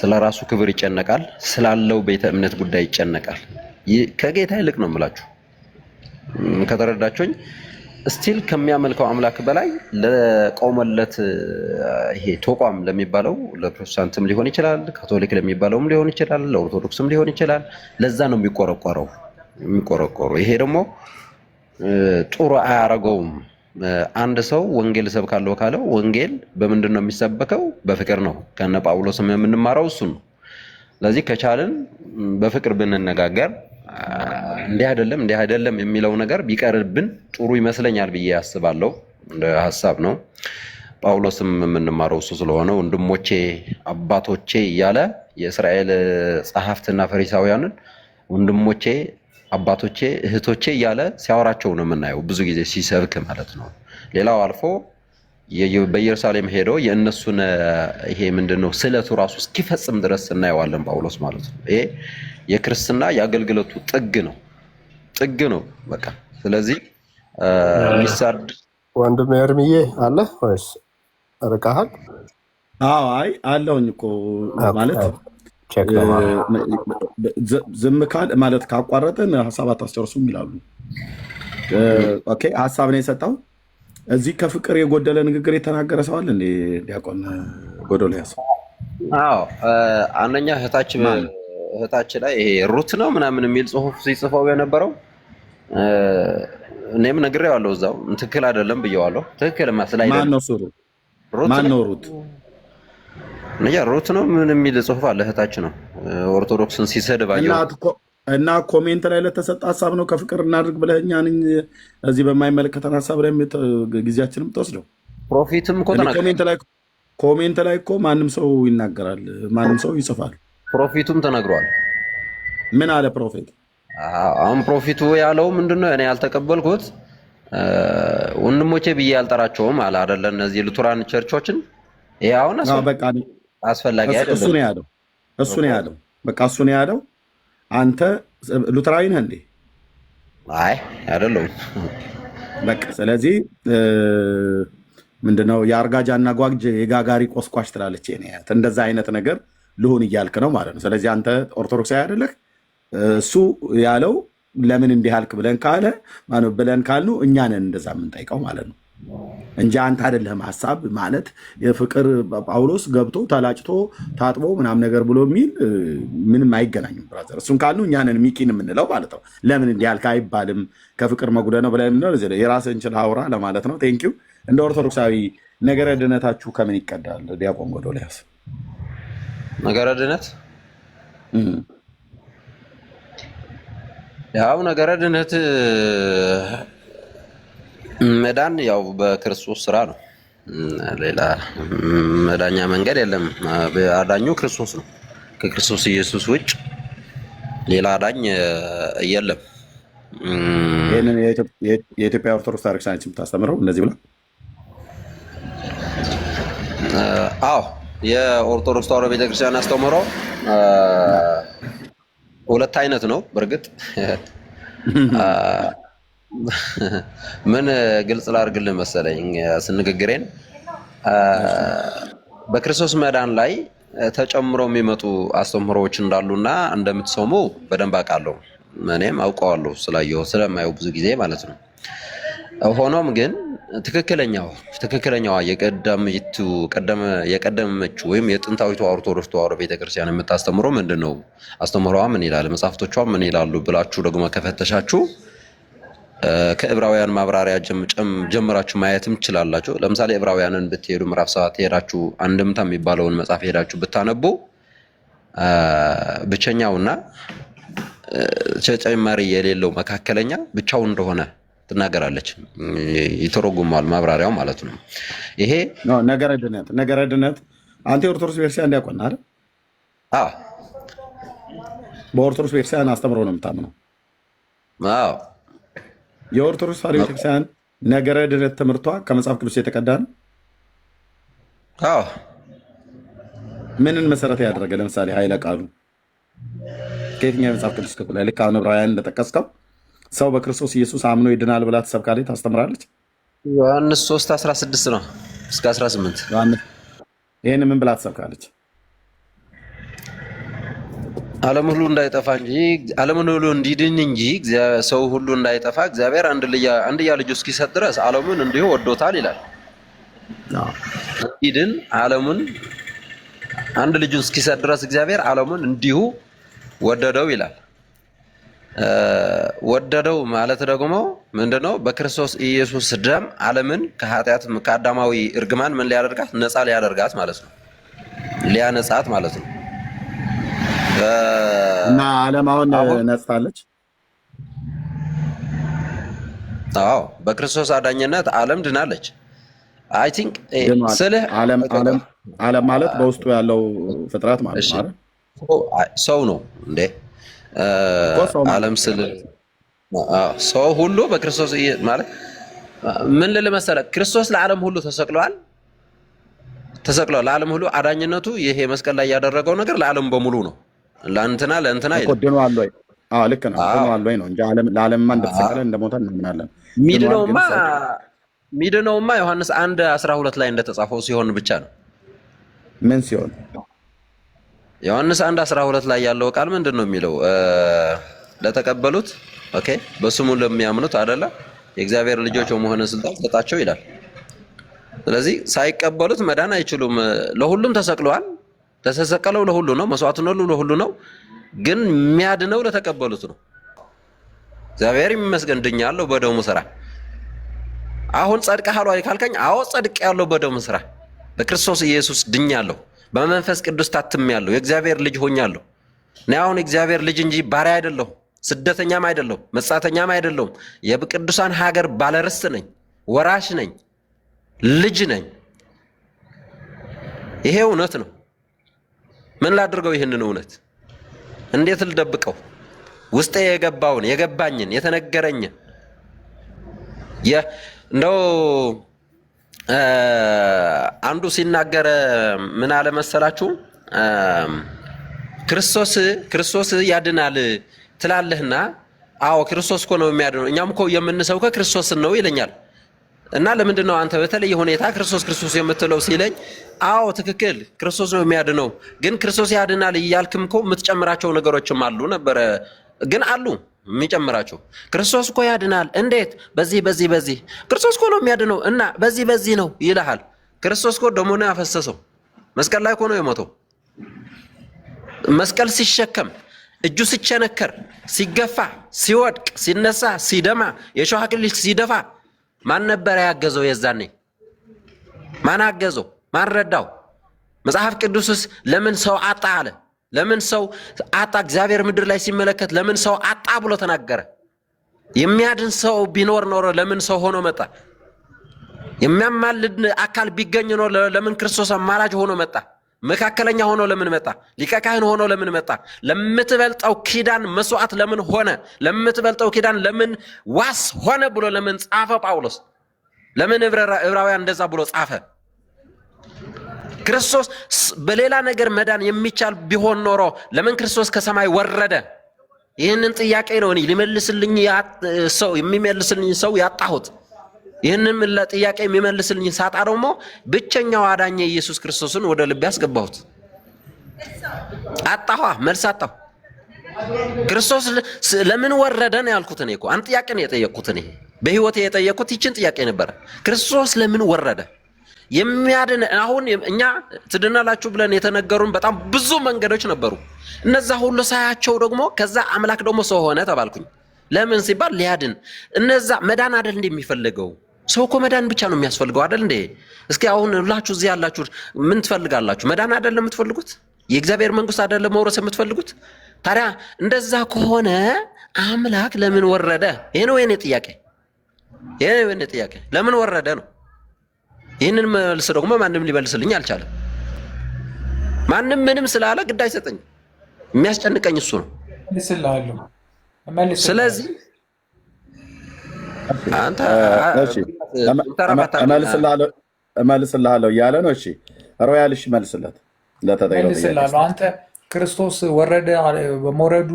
ስለ ራሱ ክብር ይጨነቃል። ስላለው ቤተ እምነት ጉዳይ ይጨነቃል። ከጌታ ይልቅ ነው የምላችሁ። ከተረዳችሁኝ ስቲል ከሚያመልከው አምላክ በላይ ለቆመለት ይሄ ተቋም ለሚባለው ለፕሮቴስታንትም ሊሆን ይችላል፣ ካቶሊክ ለሚባለውም ሊሆን ይችላል፣ ለኦርቶዶክስም ሊሆን ይችላል። ለዛ ነው የሚቆረቆረው። ይሄ ደግሞ ጥሩ አያረገውም። አንድ ሰው ወንጌል ሰብካለሁ ካለው ወንጌል በምንድን ነው የሚሰበከው? በፍቅር ነው። ከነ ጳውሎስም የምንማረው እሱ ነው። ስለዚህ ከቻልን በፍቅር ብንነጋገር እንዲህ አይደለም የሚለው ነገር ቢቀርብን ጥሩ ይመስለኛል ብዬ አስባለሁ። እንደ ሀሳብ ነው። ጳውሎስም የምንማረው እሱ ስለሆነ ወንድሞቼ አባቶቼ እያለ የእስራኤል ጸሐፍትና ፈሪሳውያንን ወንድሞቼ አባቶቼ እህቶቼ እያለ ሲያወራቸው ነው የምናየው፣ ብዙ ጊዜ ሲሰብክ ማለት ነው። ሌላው አልፎ በኢየሩሳሌም ሄዶ የእነሱን ይሄ ምንድነው ስለቱ ራሱ እስኪፈጽም ድረስ እናየዋለን ጳውሎስ ማለት ነው። ይሄ የክርስትና የአገልግሎቱ ጥግ ነው በቃ። ስለዚህ ሚሳድ ወንድም ኤርሚዬ አለ ወይስ ርቀሃል? አዎ አይ አለውኝ እኮ ማለት ዝም ካል ማለት ካቋረጠን ሀሳብ አታስጨርሱም ይላሉ። ኦኬ ሀሳብ ነው የሰጠው። እዚህ ከፍቅር የጎደለ ንግግር የተናገረ ሰው አለ እንዴ? ዲያቆን ጎዶልያስ? አዎ አንደኛ እህታችን ላይ ይሄ ሩት ነው ምናምን የሚል ጽሁፍ ሲጽፈው የነበረው እኔም ነግሬዋለሁ። እዛው ትክክል አይደለም ብየዋለሁ። ትክክል መስላይ ማን ነው ሩት? ማን ነው ሩት? ሩት ነው ምን የሚል ጽሁፍ አለ። እህታችን ነው ኦርቶዶክስን ሲሰድብ እና ኮሜንት ላይ ለተሰጠ ሀሳብ ነው ከፍቅር እናድርግ ብለህ እኛን እዚህ በማይመለከተን ሀሳብ ላይ ጊዜያችንም ተወስደው። ፕሮፊትም እኮ ኮሜንት ላይ እኮ ማንም ሰው ይናገራል፣ ማንም ሰው ይጽፋል። ፕሮፊቱም ተነግሯል። ምን አለ ፕሮፌት? አሁን ፕሮፊቱ ያለው ምንድነው? እኔ ያልተቀበልኩት ወንድሞቼ ብዬ ያልጠራቸውም አለ አይደለ? እነዚህ ሉተራን ቸርቾችን ይሄ አሁን አስፈላጊ አይደለም። እሱ ነው ያለው። በቃ እሱ ነው ያለው። አንተ ሉተራዊ ነህ እንዴ? አይ አይደለም። በቃ ስለዚህ ምንድነው የአርጋጃ እና ጓግጅ የጋጋሪ ቆስቋሽ ትላለች። እንደዛ አይነት ነገር ልሁን እያልክ ነው ማለት ነው። ስለዚህ አንተ ኦርቶዶክሳዊ አይደለህ። እሱ ያለው ለምን እንዲህ አልክ ብለን ካልነው እኛ ነን እንደዛ የምንጠይቀው ማለት ነው እንጂ አንተ አይደለህም። ሀሳብ ማለት የፍቅር ጳውሎስ ገብቶ ተላጭቶ ታጥቦ ምናምን ነገር ብሎ የሚል ምንም አይገናኝም ብራዘር። እሱን ካልነው እኛ ነን ሚኪን የምንለው ማለት ነው። ለምን እንዲህ አልክ አይባልም። ከፍቅር መጉደል ነው ብለን የራስህን ችለህ አውራ ለማለት ነው። ቴንኪው። እንደ ኦርቶዶክሳዊ ነገረ ድነታችሁ ከምን ይቀዳል? ዲያቆን ጎዶልያስ ነገረ ድነት ያው ነገረ ድነት መዳን ያው በክርስቶስ ስራ ነው። ሌላ መዳኛ መንገድ የለም። አዳኙ ክርስቶስ ነው። ከክርስቶስ ኢየሱስ ውጭ ሌላ አዳኝ የለም። ይህንን የኢትዮጵያ ኦርቶዶክስ ታሪክ ሳይንስ የምታስተምረው እንደዚህ ብላ? አዎ የኦርቶዶክስ ተዋሕዶ ቤተክርስቲያን አስተምረው ሁለት አይነት ነው። በእርግጥ ምን ግልጽ ላድርግልህ መሰለኝ ስንግግሬን በክርስቶስ መዳን ላይ ተጨምረው የሚመጡ አስተምህሮዎች እንዳሉና እንደምትሰሙ በደንብ አውቃለሁ። እኔም አውቀዋለሁ ስለማየው ብዙ ጊዜ ማለት ነው። ሆኖም ግን ትክክለኛዋ የቀደመችው ወይም የጥንታዊቷ ኦርቶዶክስ ተዋሕዶ ቤተክርስቲያን የምታስተምረው ምንድን ነው? አስተምህሮዋ ምን ይላል? መጽሐፍቶቿ ምን ይላሉ ብላችሁ ደግሞ ከፈተሻችሁ ከዕብራውያን ማብራሪያ ጀምራችሁ ማየትም ትችላላችሁ። ለምሳሌ ዕብራውያንን ብትሄዱ ምዕራፍ 7 ሄዳችሁ አንድምታ የሚባለውን መጽሐፍ ሄዳችሁ ብታነቡ ብቸኛውና ተጨማሪ የሌለው መካከለኛ ብቻው እንደሆነ ትናገራለች። ይተረጉማል ማብራሪያው ማለት ነው። ይሄ ነገረ ድነት አንተ ኦርቶዶክስ ቤተክርስቲያን እንዲያቆና አይደል? አዎ በኦርቶዶክስ ቤተክርስቲያን አስተምሮ ነው የምታምነው? አዎ የኦርቶዶክስ ተዋሕዶ ቤተክርስቲያን ነገረ ድነት ትምህርቷ ከመጽሐፍ ቅዱስ የተቀዳ ነው? አዎ ምንን መሰረት ያደረገ? ለምሳሌ ኃይለ ቃሉ ከየትኛው የመጽሐፍ ቅዱስ ክፍል ላይ ልክ አሁን ዕብራውያን እንደጠቀስከው ሰው በክርስቶስ ኢየሱስ አምኖ ይድናል ብላ ትሰብካለች፣ ታስተምራለች? ዮሐንስ 3:16 ነው እስከ 18 ይህን ምን ብላ ትሰብካለች? ዓለም ሁሉ እንዳይጠፋ እንጂ ዓለምን ሁሉ እንዲድን እንጂ ሰው ሁሉ እንዳይጠፋ እግዚአብሔር አንድያ ልጁ እስኪሰጥ ድረስ ዓለሙን እንዲሁ ወዶታል ይላል። እንዲድን ዓለሙን አንድ ልጁን እስኪሰጥ ድረስ እግዚአብሔር ዓለሙን እንዲሁ ወደደው ይላል። ወደደው ማለት ደግሞ ምንድነው? በክርስቶስ ኢየሱስ ደም ዓለምን ከኃጢአት ከአዳማዊ እርግማን ምን ሊያደርጋት? ነፃ ሊያደርጋት ማለት ነው። ሊያነጻት ማለት ነው። እና ዓለም አሁን ነጽታለች። አዎ በክርስቶስ አዳኝነት ዓለም ድናለች። አይ ቲንክ ስልህ ዓለም ማለት በውስጡ ያለው ፍጥረት ማለት ነው። ሰው ነው እንዴ? ዓለም ስል ሰው ሁሉ በክርስቶስ ማለት ምን ልል መሰለህ? ክርስቶስ ለዓለም ሁሉ ተሰቅሏል። ለዓለም ሁሉ አዳኝነቱ ይሄ መስቀል ላይ ያደረገው ነገር ለዓለም በሙሉ ነው። ለእንትና አይደለም። ድኗል ወይ? አዎ ልክ ነው። ድኗል ወይ ነው እንጂ ለዓለምማ እንደተሰቀለ እንደሞተ እናምናለን። ሚድነውማ ዮሐንስ 1:12 ላይ እንደተጻፈው ሲሆን ብቻ ነው። ምን ሲሆን? ዮሐንስ 1:12 ላይ ያለው ቃል ምንድን ነው የሚለው? ለተቀበሉት ኦኬ በስሙ ለሚያምኑት አይደለ የእግዚአብሔር ልጆች የመሆንን ስልጣን ሰጣቸው ይላል። ስለዚህ ሳይቀበሉት መዳን አይችሉም። ለሁሉም ተሰቅለዋል። ተሰቀለው ለሁሉ ነው። መስዋዕትነቱ ለሁሉ ነው። ግን የሚያድነው ለተቀበሉት ነው። እግዚአብሔር ይመስገን ድኛለሁ በደሙ ስራ። አሁን ጸድቀሃል ወይ ካልከኝ፣ አዎ ጸድቄያለሁ በደሙ ስራ። በክርስቶስ ኢየሱስ ድኛለሁ። በመንፈስ ቅዱስ ታትሜያለሁ። የእግዚአብሔር ልጅ ሆኛለሁ። እኔ አሁን የእግዚአብሔር ልጅ እንጂ ባሪያ አይደለሁም። ስደተኛም አይደለሁም። መጻተኛም አይደለሁም። የቅዱሳን ሀገር ባለርስት ነኝ። ወራሽ ነኝ። ልጅ ነኝ። ይሄ እውነት ነው። ምን ላድርገው? ይህንን እውነት እንዴት ልደብቀው? ውስጤ የገባውን የገባኝን የተነገረኝን እንደው አንዱ ሲናገር ምን አለ መሰላችሁ? ክርስቶስ ያድናል ትላለህና፣ አዎ ክርስቶስ እኮ ነው የሚያድነው። እኛም እኮ የምንሰብከው ክርስቶስን ነው ይለኛል። እና ለምንድን ነው አንተ በተለየ ሁኔታ ክርስቶስ የምትለው ሲለኝ፣ አዎ ትክክል ክርስቶስ ነው የሚያድነው። ግን ክርስቶስ ያድናል እያልክም እኮ የምትጨምራቸው ነገሮችም አሉ ነበረ። ግን አሉ የሚጨምራቸው። ክርስቶስ እኮ ያድናል። እንዴት? በዚህ ክርስቶስ እኮ ነው የሚያድነው እና በዚህ ነው ይልሃል። ክርስቶስ እኮ ደሙን ያፈሰሰው መስቀል ላይ እኮ ነው የሞተው። መስቀል ሲሸከም እጁ ሲቸነከር፣ ሲገፋ፣ ሲወድቅ፣ ሲነሳ፣ ሲደማ፣ የሾህ አክሊል ሲደፋ ማን ነበር ያገዘው? የዛኔ ማን አገዘው? ማን ረዳው? መጽሐፍ ቅዱስስ ለምን ሰው አጣ አለ? ለምን ሰው አጣ? እግዚአብሔር ምድር ላይ ሲመለከት ለምን ሰው አጣ ብሎ ተናገረ? የሚያድን ሰው ቢኖር ኖሮ ለምን ሰው ሆኖ መጣ? የሚያማልድ አካል ቢገኝ ነው ለምን ክርስቶስ አማላጅ ሆኖ መጣ? መካከለኛ ሆኖ ለምን መጣ? ሊቀ ካህን ሆኖ ለምን መጣ? ለምትበልጠው ኪዳን መስዋዕት ለምን ሆነ? ለምትበልጠው ኪዳን ለምን ዋስ ሆነ ብሎ ለምን ጻፈ ጳውሎስ? ለምን ዕብራውያን እንደዛ ብሎ ጻፈ? ክርስቶስ በሌላ ነገር መዳን የሚቻል ቢሆን ኖሮ ለምን ክርስቶስ ከሰማይ ወረደ? ይህንን ጥያቄ ነው እኔ የሚመልስልኝ ሰው ያጣሁት። ይህንን ጥያቄ የሚመልስልኝ ሳጣ ደግሞ ብቸኛው አዳኝ ኢየሱስ ክርስቶስን ወደ ልቤ ያስገባሁት አጣሁ፣ መልስ አጣሁ። ክርስቶስ ለምን ወረደ ነው ያልኩት። እኔ እኮ አንድ ጥያቄ ነው የጠየቅኩት። እኔ በህይወቴ የጠየቅኩት ይችን ጥያቄ ነበረ። ክርስቶስ ለምን ወረደ? የሚያድን አሁን እኛ ትድናላችሁ ብለን የተነገሩን በጣም ብዙ መንገዶች ነበሩ። እነዛ ሁሉ ሳያቸው ደግሞ ከዛ አምላክ ደግሞ ሰው ሆነ ተባልኩኝ። ለምን ሲባል ሊያድን። እነዛ መዳን አይደል እንደሚፈልገው ሰው እኮ መዳን ብቻ ነው የሚያስፈልገው አይደል እንዴ? እስኪ አሁን ሁላችሁ እዚህ ያላችሁ ምን ትፈልጋላችሁ? መዳን አይደለም የምትፈልጉት? የእግዚአብሔር መንግስት አይደለም መውረስ የምትፈልጉት? ታዲያ እንደዛ ከሆነ አምላክ ለምን ወረደ? ይሄ ነው የኔ ጥያቄ። ይሄ ነው የኔ ጥያቄ። ለምን ወረደ ነው። ይህንን መልስ ደግሞ ማንም ሊመልስልኝ አልቻለም። ማንም ምንም ስላለ ግድ አይሰጠኝም። የሚያስጨንቀኝ እሱ ነው። ስለዚህ አንተ እመልስልሃለሁ እያለ ነው። እሺ ሮያልሽ መልስለት። ለተጠየቀው አንተ ክርስቶስ ወረደ በመውረዱ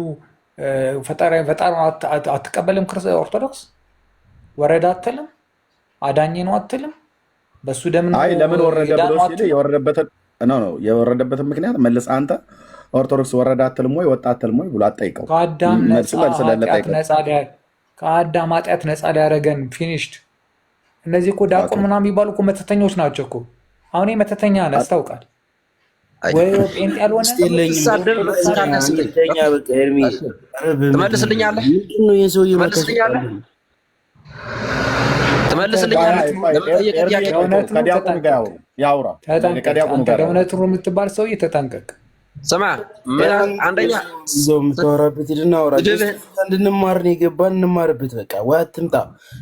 ፈጣሪ አትቀበልም? ኦርቶዶክስ ወረደ አትልም? አዳኝ ነው አትልም? በሱ ደም ነው። አይ ለምን ወረደ ብሎ ሲል የወረደበትን ምክንያት መልስ። አንተ ኦርቶዶክስ ወረደ አትልም ወይ ወጣ አትልም ወይ ብሎ አትጠይቀው። ከአዳም ኃጢአት ነፃ ሊያደርገን ፊኒሽድ። እነዚህ እኮ ዲያቆን ምናምን የሚባሉ እኮ መተተኞች ናቸው እኮ። አሁን መተተኛ ነህ ያስታውቃል ወይ? ጴንጤ ያልሆነ ትመልስልኛለህ? ለእውነት ነው የምትባል ሰውዬ ተጠንቀቅ። ስማ አንደኛ የምታወራበት ሂድና አውራ። እንድንማር ነው የገባን፣ እንማርበት። በቃ ወይ አትምጣ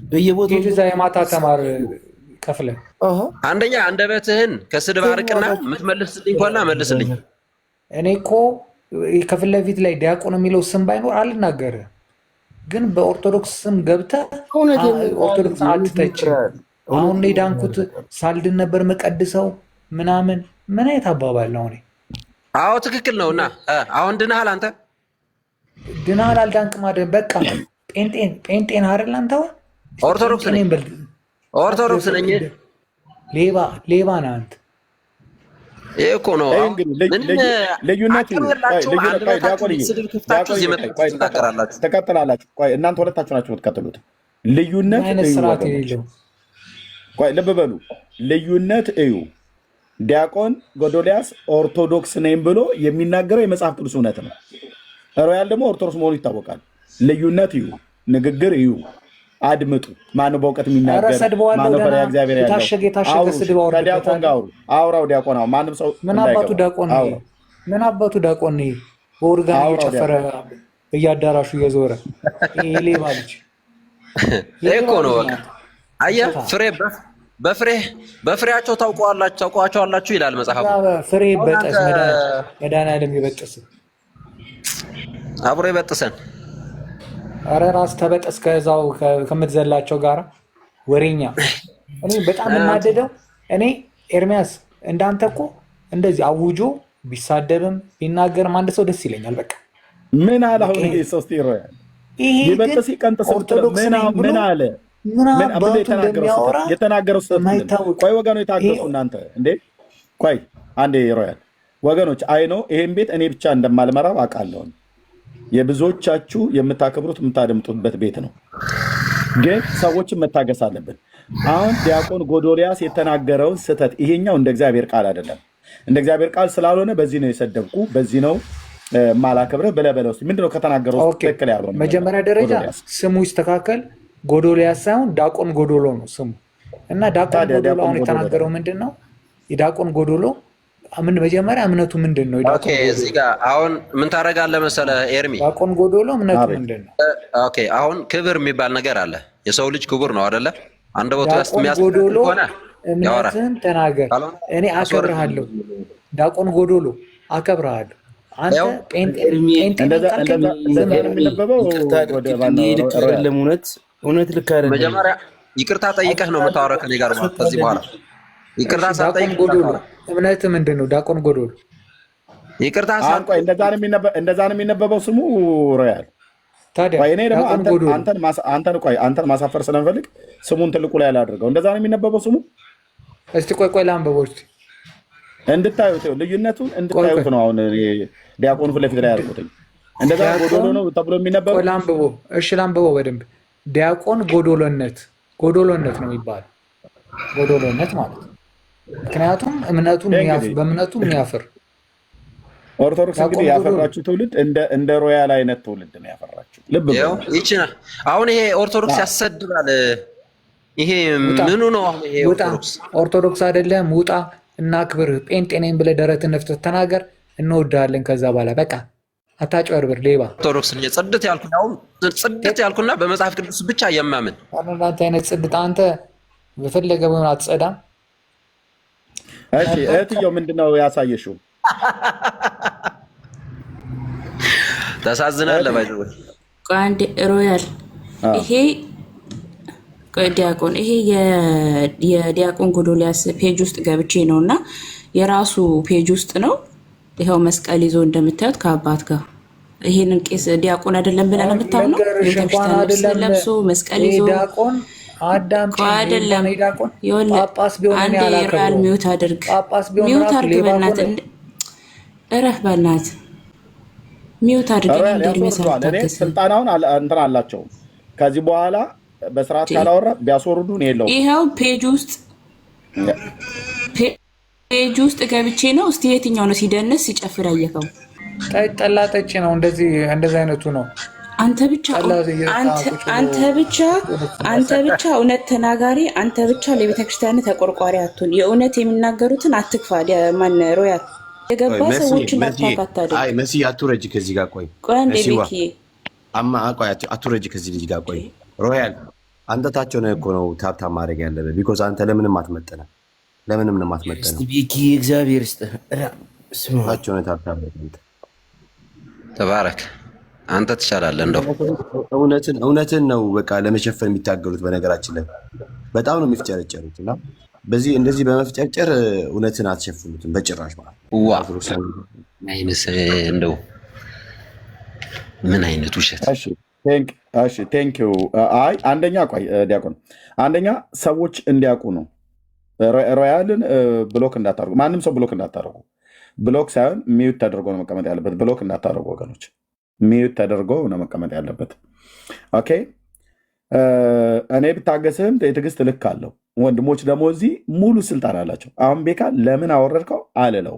በየቦታው ዛ የማታ ተማር ከፍለህ። አንደኛ አንደበትህን ከስድብ አርቅና የምትመልስልኝ ከሆነ መልስልኝ። እኔ እኮ ከፊት ለፊት ላይ ዲያቆን የሚለው ስም ባይኖር አልናገርህ፣ ግን በኦርቶዶክስ ስም ገብተህ ኦርቶዶክስ አትተችም። አሁን እኔ ዳንኩት ሳልድን ነበር መቀድሰው ምናምን። ምን አይነት አባባል ነው? እኔ አዎ ትክክል ነው። እና አሁን ድናሃል አንተ? ድናሃል አልዳንክም አይደል? በቃ ጴንጤን አይደል አንተ? ኦርቶዶክስ ነኝ። ኦርቶዶክስ ነኝ። ሌባ ነህ አንተ። ይሄ እኮ ነው ትቀጥላላችሁ። ቆይ እናንተ ሁለታችሁ ናችሁ የምትቀጥሉት። ልዩነት ልብ በሉ። ልዩነት እዩ። ዲያቆን ጎዶልያስ ኦርቶዶክስ ነኝ ብሎ የሚናገረው የመጽሐፍ ቅዱስ እውነት ነው። ሮያል ደግሞ ኦርቶዶክስ መሆኑ ይታወቃል። ልዩነት እዩ፣ ንግግር እዩ፣ አድምጡ። ማነው በእውቀት የሚናገር? ማነው በላይ እግዚአብሔር ያለው? ከዲያቆን ጋር አውራው። ዲያቆን ማንም ሰው ምን አባቱ ዲያቆን ነው? በኦርጋን እየጨፈረ እያዳራሹ እየዞረ ሌባ ልጅ እኮ ነው። በቃ አየህ፣ በፍሬያቸው ታውቋቸዋላችሁ ይላል መጽሐፉ። ፍሬ በጠስ መድኃኒዓለም ይበጥስ፣ አብሮ ይበጥሰን። አረ ራስ ተበጠስ ከዛው ከምትዘላቸው ጋር ወሬኛ። እኔ በጣም እናደደው ኤርሚያስ እንዳንተ እኮ እንደዚህ አውጆ ቢሳደብም ቢናገርም አንድ ሰው ደስ ይለኛል። በቃ ምን አለ አሁን ይሄ ሰው ስቲሮያል ይበጥስ ይቀንጥስ ምን አለ ምን አብሎ የተናገረው ሰው ቆይ ወገኖ የታገሱ እናንተ እንዴ ቆይ አንዴ ሮያል ወገኖች አይኖ ይሄን ቤት እኔ ብቻ እንደማልመራው አውቃለሁ። የብዙዎቻችሁ የምታከብሩት የምታደምጡበት ቤት ነው፣ ግን ሰዎችን መታገስ አለብን። አሁን ዲያቆን ጎዶልያስ የተናገረውን ስህተት ይሄኛው እንደ እግዚአብሔር ቃል አይደለም። እንደ እግዚአብሔር ቃል ስላልሆነ በዚህ ነው የሰደብኩ፣ በዚህ ነው ማላከብረህ ብለህ በለው። እስኪ ምንድነው ከተናገረው ትክክል ያልሆነ? መጀመሪያ ደረጃ ስሙ ይስተካከል። ጎዶልያስ ሳይሆን ዳቆን ጎዶሎ ነው ስሙ። እና ዳቆን ጎዶሎ አሁን የተናገረው ምንድን ነው? የዳቆን ጎዶሎ መጀመሪያ እምነቱ ምንድን ነው? እዚህ ጋር አሁን ምን ታደርጋለህ መሰለህ ኤርሚ? ዳቆን ጎዶሎ እምነቱ ምንድን ነው? አሁን ክብር የሚባል ነገር አለ። የሰው ልጅ ክቡር ነው አይደለ? አንደበቱ ዳቆን ጎዶሎ ከሆነ ያወራል። እምነትህን ተናገር፣ እኔ አከብርሃለሁ። ዳቆን ጎዶሎ አከብርሃለሁ። አንተ ጴንጤ እውነት ልክ አይደለም። መጀመሪያ ይቅርታ ጠይቀህ ነው የምታወራው ከኔ ጋር ማለት ከዚህ በኋላ ይቅርታ ሳትጠይቅ ጎዶሎ እምነት ምንድን ነው? ዳቆን ጎዶሎ ይቅርታ ሳትጠይቅ እንደዛ ነው የሚነበበው ስሙ ሮያል። ታዲያ እኔ ደግሞ አንተን ማሳፈር ስለምፈልግ ስሙን ትልቁ ላይ አላድርገው። እንደዛ ነው የሚነበበው ስሙ። እስቲ ቆይ ላንብበው እስቲ እንድታዩት ልዩነቱን እንድታዩት ነው። አሁን ዲያቆኑ ፊት ለፊት ላይ ያልኩትኝ እንደዛ ጎዶሎ ነው ተብሎ የሚነበበው። ላንብበው። እሺ ላንብበው በደንብ። ዲያቆን ጎዶሎነት ነው የሚባለው። ጎዶሎነት ማለት ምክንያቱም በእምነቱ የሚያፍር ኦርቶዶክስ እንግዲህ ያፈራችሁ ትውልድ እንደ ሮያል አይነት ትውልድ ነው ያፈራችሁ። ልብ ይችላል። አሁን ይሄ ኦርቶዶክስ ያሰድባል። ይሄ ምኑ ነው? አሁን ይሄ ኦርቶዶክስ አይደለም። ውጣ እና ክብር ጴንጤ ነኝ ብለህ ደረትን ነፍተህ ተናገር፣ እንወዳለን። ከዛ በኋላ በቃ አታጭበርብር፣ ሌባ። ኦርቶዶክስ ነኝ ጽድት ያልኩና በመጽሐፍ ቅዱስ ብቻ የማምን አንተ አይነት ጽድት አንተ በፈለገ ቢሆን አትጸዳም። እሺ እህትየው ምንድነው ያሳየሽው? ታሳዝናለህ። ባይዘው አንድ ሮያል ይሄ ዲያቆን ይሄ የዲያቆን ጎዶልያስ ፔጅ ውስጥ ገብቼ ነውና የራሱ ፔጅ ውስጥ ነው። ይኸው መስቀል ይዞ እንደምታዩት ከአባት ጋር ይሄንን ቄስ ዲያቆን አይደለም ብለን የምታምነው ቤተክርስቲያን ልብስ ለብሶ መስቀል ይዞ ዲያቆን አዳም አይደለም። ጳጳስ ቢሆን አንዴ ሮያል ሚውት አድርግ፣ ሚውት አድርግ በእናትህ እረፍ በእናትህ ሚውት አድርግ። ስልጣናውን እንትን አላቸው። ከዚህ በኋላ በስርዓት ካላወራ ቢያስወርዱን የለውም። ይኸው ፔጅ ውስጥ ገብቼ ነው። እስቲ የትኛው ነው ሲደንስ ሲጨፍር ያየከው? ጠላ ጠጪ ነው። እንደዚህ አይነቱ ነው። አንተ ብቻ እውነት ተናጋሪ፣ አንተ ብቻ ለቤተክርስቲያን ተቆርቋሪ አትሁን። የእውነት የሚናገሩትን አትክፋ። ማን ሮያል የገባ ሰዎችን አታካታደ። አይ መሲ አቱረጅ ከዚህ ጋር ቆይ አንዴ ቤኪ አቱረጅ ከዚህ ልጅ ጋር ቆይ። ሮያል አንተ ታቸው ነው እኮ ነው ታብታብ ማድረግ ያለብህ። ቢኮዝ አንተ ለምንም አትመጥነም። ቤኪ እግዚአብሔር ይስጥህ። ታቸው ነው ታብታብ ማድረግ። ተባረክ አንተ ትሻላለህ። እንደው እውነትን ነው በቃ ለመሸፈን የሚታገሉት። በነገራችን ላይ በጣም ነው የሚፍጨረጨሩት እና በዚህ እንደዚህ በመፍጨርጨር እውነትን አትሸፍኑትም በጭራሽ ማለት ነው። እንደው ምን አይነት ውሸት! ቴንኪው። አይ አንደኛ ቆይ ዲያቆን፣ አንደኛ ሰዎች እንዲያውቁ ነው። ሮያልን ብሎክ እንዳታደርጉ፣ ማንም ሰው ብሎክ እንዳታደርጉ። ብሎክ ሳይሆን ሚዩት ተደርጎ ነው መቀመጥ ያለበት። ብሎክ እንዳታደርጉ ወገኖች፣ ሚዩት ተደርጎ ነው መቀመጥ ያለበት። ኦኬ እኔ ብታገስህም የትዕግስት ልክ አለው። ወንድሞች ደግሞ እዚህ ሙሉ ስልጣን አላቸው። አሁን ቤካ ለምን አወረድከው አልለው።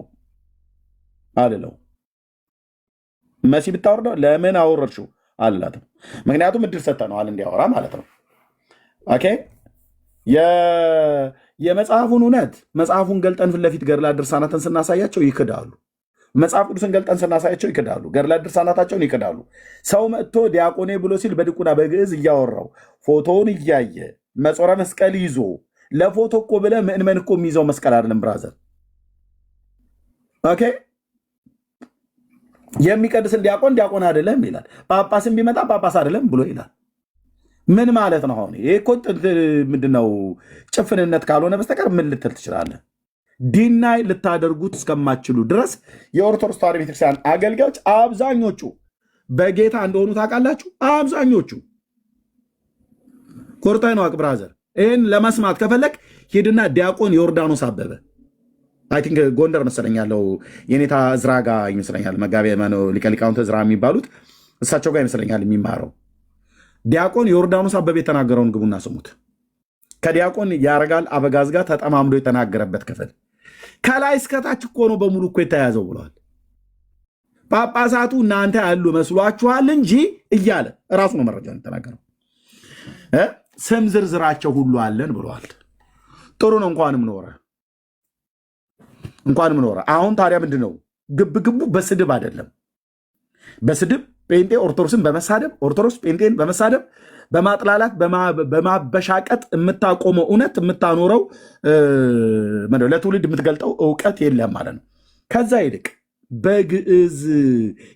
መሲ ብታወርደው ለምን አወረድሽው አላትም። ምክንያቱም እድል ሰጥተነዋል እንዲያወራ ማለት ነው። ኦኬ የመጽሐፉን እውነት መጽሐፉን ገልጠን ፊት ለፊት ገድላት ድርሳናትን ስናሳያቸው ይክዳሉ። መጽሐፍ ቅዱስን ገልጠን ስናሳያቸው ይክዳሉ። ገድላት ድርሳናታቸውን ይክዳሉ። ሰው መጥቶ ዲያቆኔ ብሎ ሲል በድቁና በግዕዝ እያወራው ፎቶውን እያየ መጾረ መስቀል ይዞ ለፎቶ እኮ ብለህ ምእመን እኮ የሚይዘው መስቀል አይደለም ብራዘር። ኦኬ የሚቀድስን ዲያቆን አይደለም ይላል። ጳጳስን ቢመጣ ጳጳስ አይደለም ብሎ ይላል። ምን ማለት ነው? አሁን ይሄ እኮ ምንድነው? ጭፍንነት ካልሆነ በስተቀር ምን ልትል ትችላለህ? ዲናይ ልታደርጉት እስከማችሉ ድረስ የኦርቶዶክስ ተዋሕዶ ቤተክርስቲያን አገልጋዮች አብዛኞቹ በጌታ እንደሆኑ ታውቃላችሁ። አብዛኞቹ ኮርታይ ነው ብራዘር። ይህን ለመስማት ከፈለግ ሂድና ዲያቆን ዮርዳኖስ አበበ አይ ቲንክ ጎንደር መሰለኝ ያለው የኔታ እዝራ ጋር ይመስለኛል፣ መጋቢ ሊቀ ሊቃውንት እዝራ የሚባሉት እሳቸው ጋር ይመስለኛል የሚማረው። ዲያቆን ዮርዳኖስ አበበ የተናገረውን ግቡና ስሙት። ከዲያቆን ያረጋል አበጋዝ ጋር ተጠማምዶ የተናገረበት ክፍል ከላይ እስከታች እኮ ነው በሙሉ እኮ የተያያዘው ብለዋል። ጳጳሳቱ እናንተ ያሉ መስሏችኋል እንጂ እያለ እራሱ ነው መረጃ የተናገረው። ስም ዝርዝራቸው ሁሉ አለን ብለዋል። ጥሩ ነው፣ እንኳንም ኖረ። አሁን ታዲያ ምንድን ነው ግብግቡ? በስድብ አይደለም። በስድብ ጴንጤ ኦርቶዶክስን በመሳደብ ኦርቶዶክስ ጴንጤን በመሳደብ በማጥላላት በማበሻቀጥ የምታቆመው እውነት የምታኖረው ለትውልድ የምትገልጠው እውቀት የለም ማለት ነው። ከዛ ይልቅ በግዕዝ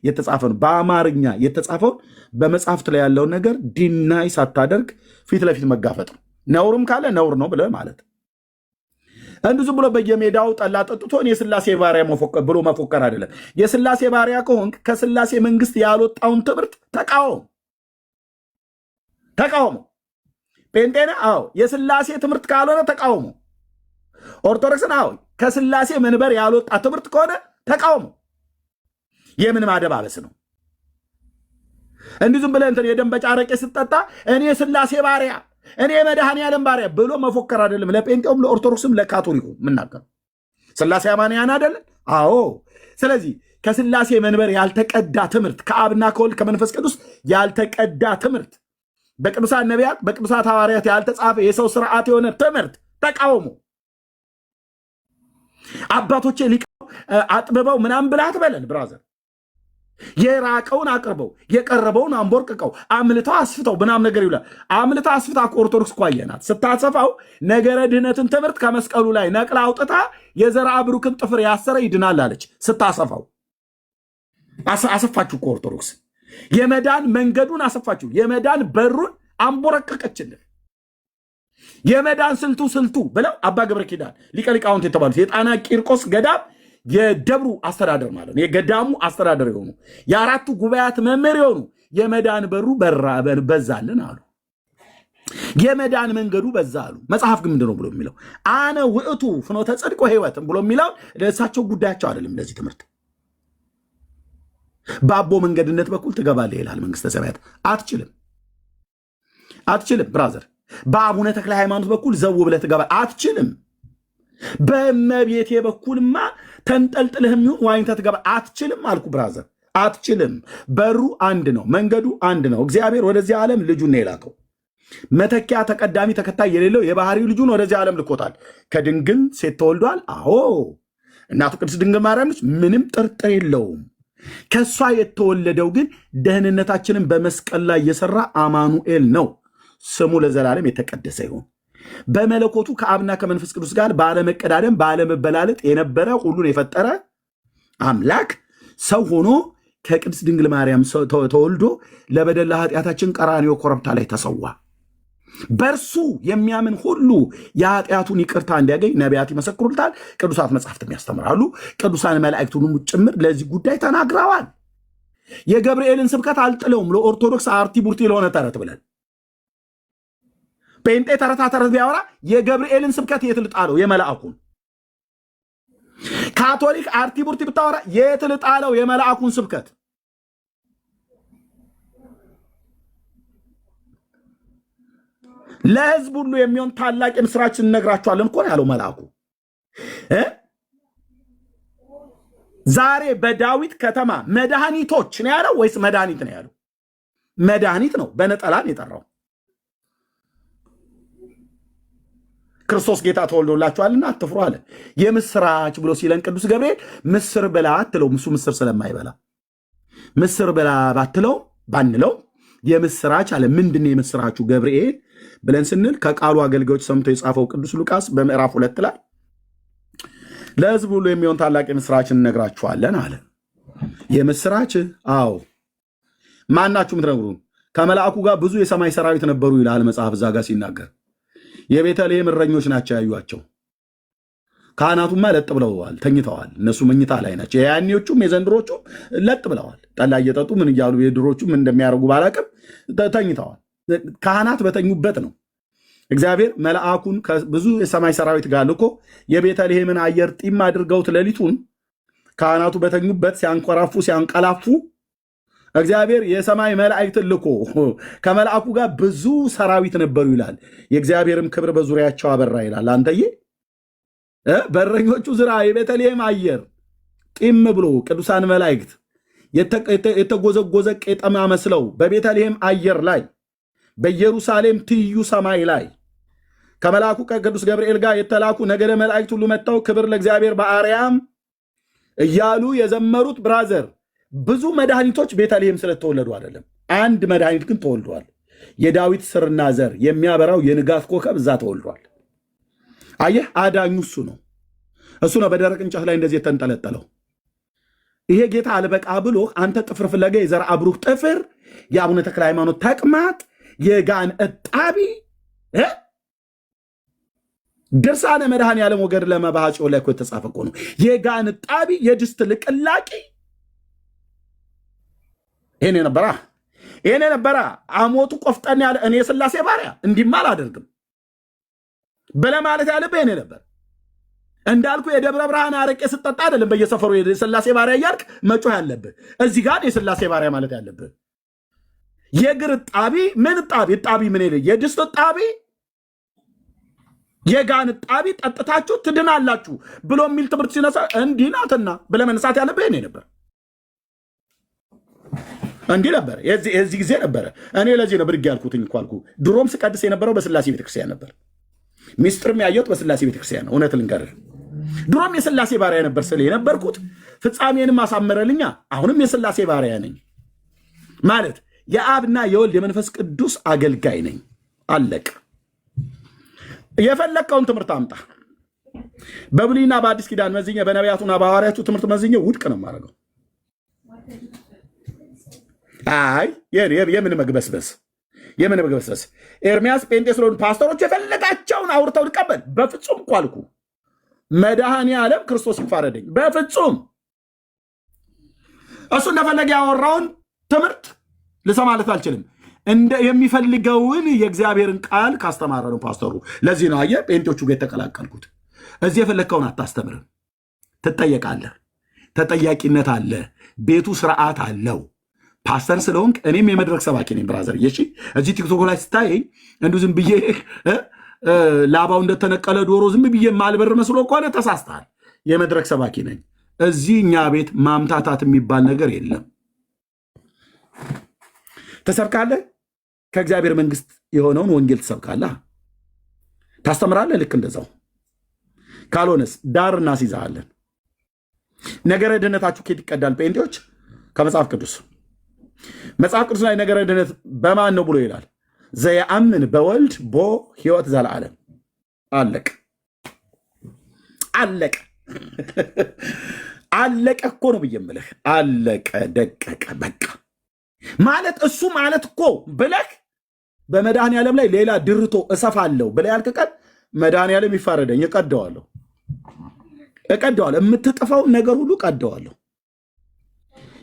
የተጻፈ ነው በአማርኛ የተጻፈውን በመጽሐፍት ላይ ያለውን ነገር ዲናይ ሳታደርግ ፊት ለፊት መጋፈጥ ነው። ነውርም ካለ ነውር ነው ብለህ ማለት እንዱ ዝም ብሎ በየሜዳው ጠላ ጠጥቶ የስላሴ ባሪያ ብሎ መፎከር አይደለም። የስላሴ ባሪያ ከሆንክ ከስላሴ መንግስት ያልወጣውን ትምህርት ተቃውሞ ጴንጤና አዎ የስላሴ ትምህርት ካልሆነ ተቃውሞ ኦርቶዶክስን አዎ ከስላሴ መንበር ያልወጣ ትምህርት ከሆነ ተቃውሞ የምን ማደባበስ ነው? እንዲህ ዝም ብለህ እንትን የደንበጫ አረቄ ስትጠጣ እኔ ስላሴ ባሪያ እኔ መድኃኔዓለም ባሪያ ብሎ መፎከር አይደለም። ለጴንጤውም ለኦርቶዶክስም ለካቶሊኩ ምናገር ስላሴ አማንያን አይደለን? አዎ። ስለዚህ ከስላሴ መንበር ያልተቀዳ ትምህርት ከአብና ከወልድ ከመንፈስ ቅዱስ ያልተቀዳ ትምህርት በቅዱሳን ነቢያት በቅዱሳት ሐዋርያት ያልተጻፈ የሰው ስርዓት የሆነ ትምህርት ተቃውሞ አባቶቼ ሊቃው አጥብበው ምናምን ብለህ አትበለን ብራዘር። የራቀውን አቅርበው የቀረበውን አንቦርቅቀው አምልተው አስፍተው ምናምን ነገር ይውላል። አምልተው አስፍታ ኦርቶዶክስ እኮ አየናት ስታሰፋው ነገረ ድህነትን ትምህርት ከመስቀሉ ላይ ነቅላ አውጥታ የዘርአ ብሩክን ጥፍር ያሰረ ይድናል አለች። ስታሰፋው አሰፋችሁ እኮ ኦርቶዶክስ የመዳን መንገዱን አሰፋችሁ። የመዳን በሩን አንቦረቀቀችልን። የመዳን ስልቱ ብለው አባ ገብረ ኪዳን ሊቀ ሊቃውንት የተባሉት የጣና ቂርቆስ ገዳም የደብሩ አስተዳደር ማለት ነው። የገዳሙ አስተዳደር የሆኑ የአራቱ ጉባኤያት መምህር የሆኑ የመዳን በሩ በዛልን አሉ። የመዳን መንገዱ በዛ አሉ። መጽሐፍ ግን ምንድነው ብሎ የሚለው? አነ ውእቱ ፍኖተ ጽድቅ ወሕይወት ብሎ የሚለው ለእሳቸው ጉዳያቸው አይደለም። እንደዚህ ትምህርት በአቦ መንገድነት በኩል ትገባለህ ይላል መንግስተ ሰማያት። አትችልም ብራዘር። በአቡነ ተክለ ሃይማኖት በኩል ዘው ብለህ ትገባለህ። አትችልም። በእመቤቴ በኩልማ ተንጠልጥልህ የሚሆን ዋኝተህ ትገባ አትችልም አልኩ ብራዘር፣ አትችልም። በሩ አንድ ነው፣ መንገዱ አንድ ነው። እግዚአብሔር ወደዚህ ዓለም ልጁን ነው የላከው። መተኪያ ተቀዳሚ ተከታይ የሌለው የባህሪው ልጁን ወደዚህ ዓለም ልኮታል። ከድንግል ሴት ተወልዷል። አዎ እናቱ ቅድስት ድንግል ማርያም ነች፣ ምንም ጥርጥር የለውም። ከእሷ የተወለደው ግን ደህንነታችንን በመስቀል ላይ የሰራ አማኑኤል ነው። ስሙ ለዘላለም የተቀደሰ ይሁን። በመለኮቱ ከአብና ከመንፈስ ቅዱስ ጋር ባለመቀዳደም ባለመበላለጥ የነበረ ሁሉን የፈጠረ አምላክ ሰው ሆኖ ከቅድስት ድንግል ማርያም ተወልዶ ለበደል ኃጢአታችን ቀራንዮ ኮረብታ ላይ ተሰዋ። በእርሱ የሚያምን ሁሉ የኃጢአቱን ይቅርታ እንዲያገኝ ነቢያት ይመሰክሩልታል፣ ቅዱሳት መጻሕፍትም ያስተምራሉ፣ ቅዱሳን መላእክቱንም ጭምር ለዚህ ጉዳይ ተናግረዋል። የገብርኤልን ስብከት አልጥለውም ለኦርቶዶክስ አርቲ ቡርቲ ለሆነ ተረት ብለን ጴንጤ ተረታ ተረት ቢያወራ የገብርኤልን ስብከት የት ልጣለው? የመልአኩን። ካቶሊክ አርቲ ቡርቲ ብታወራ የት ልጣለው? የመልአኩን ስብከት። ለሕዝብ ሁሉ የሚሆን ታላቅ የምስራች እንነግራችኋለን እኮ ያለው መልአኩ። ዛሬ በዳዊት ከተማ መድኃኒቶች ነው ያለው ወይስ መድኃኒት ነው ያለው? መድኃኒት ነው። በነጠላን የጠራው ክርስቶስ ጌታ ተወልዶላችኋልና አትፍሩ አለ። የምስራች ብሎ ሲለን ቅዱስ ገብርኤል ምስር ብላ አትለው፣ እሱ ምስር ስለማይበላ ምስር ብላ ባንለው የምስራች አለ። ምንድን የምስራቹ ገብርኤል ብለን ስንል ከቃሉ አገልጋዮች ሰምቶ የጻፈው ቅዱስ ሉቃስ በምዕራፍ 2 ላይ ለሕዝብ ሁሉ የሚሆን ታላቅ የምስራች እንነግራችኋለን አለ። የምስራች አዎ፣ ማናችሁ ምትነግሩን? ከመልአኩ ጋር ብዙ የሰማይ ሰራዊት ነበሩ ይላል መጽሐፍ እዛ ጋር ሲናገር። የቤተልሔም እረኞች ናቸው ያዩአቸው። ካህናቱማ ለጥ ብለዋል፣ ተኝተዋል። እነሱ መኝታ ላይ ናቸው። የያኔዎቹም የዘንድሮቹም ለጥ ብለዋል። ጠላ እየጠጡ ምን እያሉ የድሮቹም እንደሚያደርጉ ባላቅም ተኝተዋል። ካህናት በተኙበት ነው እግዚአብሔር መልአኩን ከብዙ የሰማይ ሰራዊት ጋር ልኮ የቤተልሔምን አየር ጢም አድርገውት ሌሊቱን ካህናቱ በተኙበት ሲያንኮራፉ ሲያንቀላፉ እግዚአብሔር የሰማይ መላእክትን ልኮ ከመልአኩ ጋር ብዙ ሰራዊት ነበሩ ይላል። የእግዚአብሔርም ክብር በዙሪያቸው አበራ ይላል። አንተዬ በረኞቹ ዝራ የቤተልሔም አየር ጢም ብሎ ቅዱሳን መላእክት የተጎዘጎዘ ቄጠማ መስለው በቤተልሔም አየር ላይ በኢየሩሳሌም ትይዩ ሰማይ ላይ ከመልአኩ ከቅዱስ ገብርኤል ጋር የተላኩ ነገደ መላእክት ሁሉ መጥተው ክብር ለእግዚአብሔር በአርያም እያሉ የዘመሩት ብራዘር ብዙ መድኃኒቶች ቤተልሔም ስለተወለዱ አይደለም። አንድ መድኃኒት ግን ተወልዷል። የዳዊት ስርና ዘር የሚያበራው የንጋት ኮከብ እዛ ተወልዷል። አየህ፣ አዳኙ እሱ ነው። እሱ ነው በደረቅ እንጨት ላይ እንደዚህ የተንጠለጠለው። ይሄ ጌታ አልበቃ ብሎ አንተ ጥፍር ፍለጋ የዘርአ ብሩክ ጥፍር፣ የአቡነ ተክለ ሃይማኖት ተቅማጥ፣ የጋን እጣቢ ድርሳነ መድኃኔ ዓለም ወገድ ለመባሃጭው ላይ እኮ የተጻፈ እኮ ነው። የጋን እጣቢ፣ የድስት ልቅላቂ ይሄን ነበራ አሞቱ ቆፍጠን ያለ እኔ የሥላሴ ባሪያ እንዲማ አላደርግም ብለህ ማለት ያለብህ ይሄን ነበር። እንዳልኩ የደብረ ብርሃን አረቄ ስጠጣ አይደለም በየሰፈሩ የሥላሴ ባሪያ እያልክ መጮህ ያለብህ። እዚህ ጋር የሥላሴ ባሪያ ማለት ያለብህ የእግር እጣቢ ምን እጣቢ ምን ይል የድስት እጣቢ የጋን እጣቢ ጠጥታችሁ ትድናላችሁ ብሎ የሚል ትምህርት ሲነሳ እንዲህ ናትና ብለህ መነሳት ያለብህ ይሄን ነበር። እንዲህ ነበር የዚህ ጊዜ ነበረ። እኔ ለዚህ ነው ብድግ ያልኩትኝ እኮ አልኩህ። ድሮም ስቀድስ የነበረው በሥላሴ ቤተክርስቲያን ነበር። ሚስጥርም ያየሁት በሥላሴ ቤተክርስቲያን ነው። እውነት ልንገርህ፣ ድሮም የሥላሴ ባሪያ ነበር ስለ የነበርኩት ፍጻሜንም አሳመረልኛ። አሁንም የሥላሴ ባሪያ ነኝ ማለት የአብና የወልድ የመንፈስ ቅዱስ አገልጋይ ነኝ። አለቅ። የፈለግከውን ትምህርት አምጣ። በብሉይና በአዲስ ኪዳን መዝኜ በነቢያቱና በሐዋርያቱ ትምህርት መዝኜ ውድቅ ነው የማደርገው። አይ የምን መግበስበስ ኤርሚያስ ጴንጤ ስለሆኑ ፓስተሮች የፈለጋቸውን አውርተው ልቀበል? በፍጹም እኮ አልኩ። መድኃኔ ዓለም ክርስቶስ ይፋረደኝ። በፍጹም እሱ እንደፈለገ ያወራውን ትምህርት ልሰማለት አልችልም። የሚፈልገውን የእግዚአብሔርን ቃል ካስተማረ ነው ፓስተሩ። ለዚህ ነው አየህ ጴንጤዎቹ ጋር የተቀላቀልኩት። እዚህ የፈለግከውን አታስተምርም፣ ትጠየቃለህ። ተጠያቂነት አለ፣ ቤቱ ስርዓት አለው። ፓስተር ስለሆንክ እኔም የመድረክ ሰባኪ ነኝ ብራዘር። እሺ እዚህ ቲክቶክ ላይ ስታየኝ እንዲሁ ዝም ብዬ ላባው እንደተነቀለ ዶሮ ዝም ብዬ ማልበር መስሎ ከሆነ ተሳስተሃል። የመድረክ ሰባኪ ነኝ። እዚህ እኛ ቤት ማምታታት የሚባል ነገር የለም። ትሰብካለህ፣ ከእግዚአብሔር መንግስት የሆነውን ወንጌል ትሰብካለህ፣ ታስተምራለህ። ልክ እንደዛው ካልሆነስ ዳር እናስይዛለን። ነገረ ድህነታችሁ ከየት ይቀዳል? ጴንጤዎች ከመጽሐፍ ቅዱስ። መጽሐፍ ቅዱስ ላይ ነገረ ድህነት በማን ነው ብሎ ይላል? ዘየአምን በወልድ ቦ ሕይወት ዘለዓለም። አለቀ አለቀ አለቀ እኮ ነው ብዬ የምልህ። አለቀ ደቀቀ በቃ ማለት እሱ ማለት እኮ ብለህ በመድኃኔ ዓለም ላይ ሌላ ድርቶ እሰፋለሁ ብለህ ያልክ ቀን መድኃኔ ዓለም ይፋረደኝ። እቀደዋለሁ። የምትጥፈውን ነገር ሁሉ እቀደዋለሁ።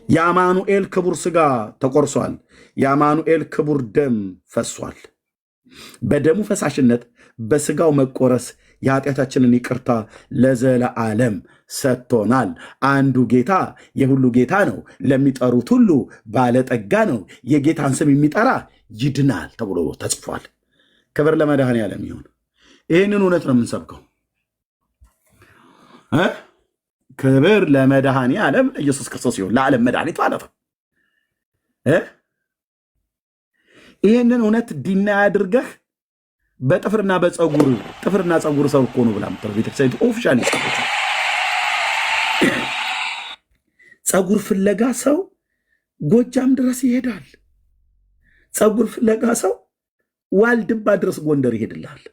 የአማኑኤል ክቡር ሥጋ ተቆርሷል። የአማኑኤል ክቡር ደም ፈሷል። በደሙ ፈሳሽነት በሥጋው መቆረስ የኃጢአታችንን ይቅርታ ለዘለዓለም ሰጥቶናል። አንዱ ጌታ የሁሉ ጌታ ነው፣ ለሚጠሩት ሁሉ ባለጠጋ ነው፣ የጌታን ስም የሚጠራ ይድናል ተብሎ ተጽፏል። ክብር ለመድኃኔ ዓለም ይሁን። ይህንን እውነት ነው የምንሰብከው። ክብር ለመድኃኔ ዓለም ኢየሱስ ክርስቶስ ይሁን፣ ለዓለም መድኃኒት ማለት ነው። ይህንን እውነት ዲና ያድርገህ በጥፍርና በፀጉር ጥፍርና ፀጉር ሰው እኮ ነው ብላ ምትለው ቤተክርስቲያኒቱ ኦፊሻሊ ፀጉር ፍለጋ ሰው ጎጃም ድረስ ይሄዳል። ፀጉር ፍለጋ ሰው ዋልድባ ድረስ ጎንደር ይሄድልሃል።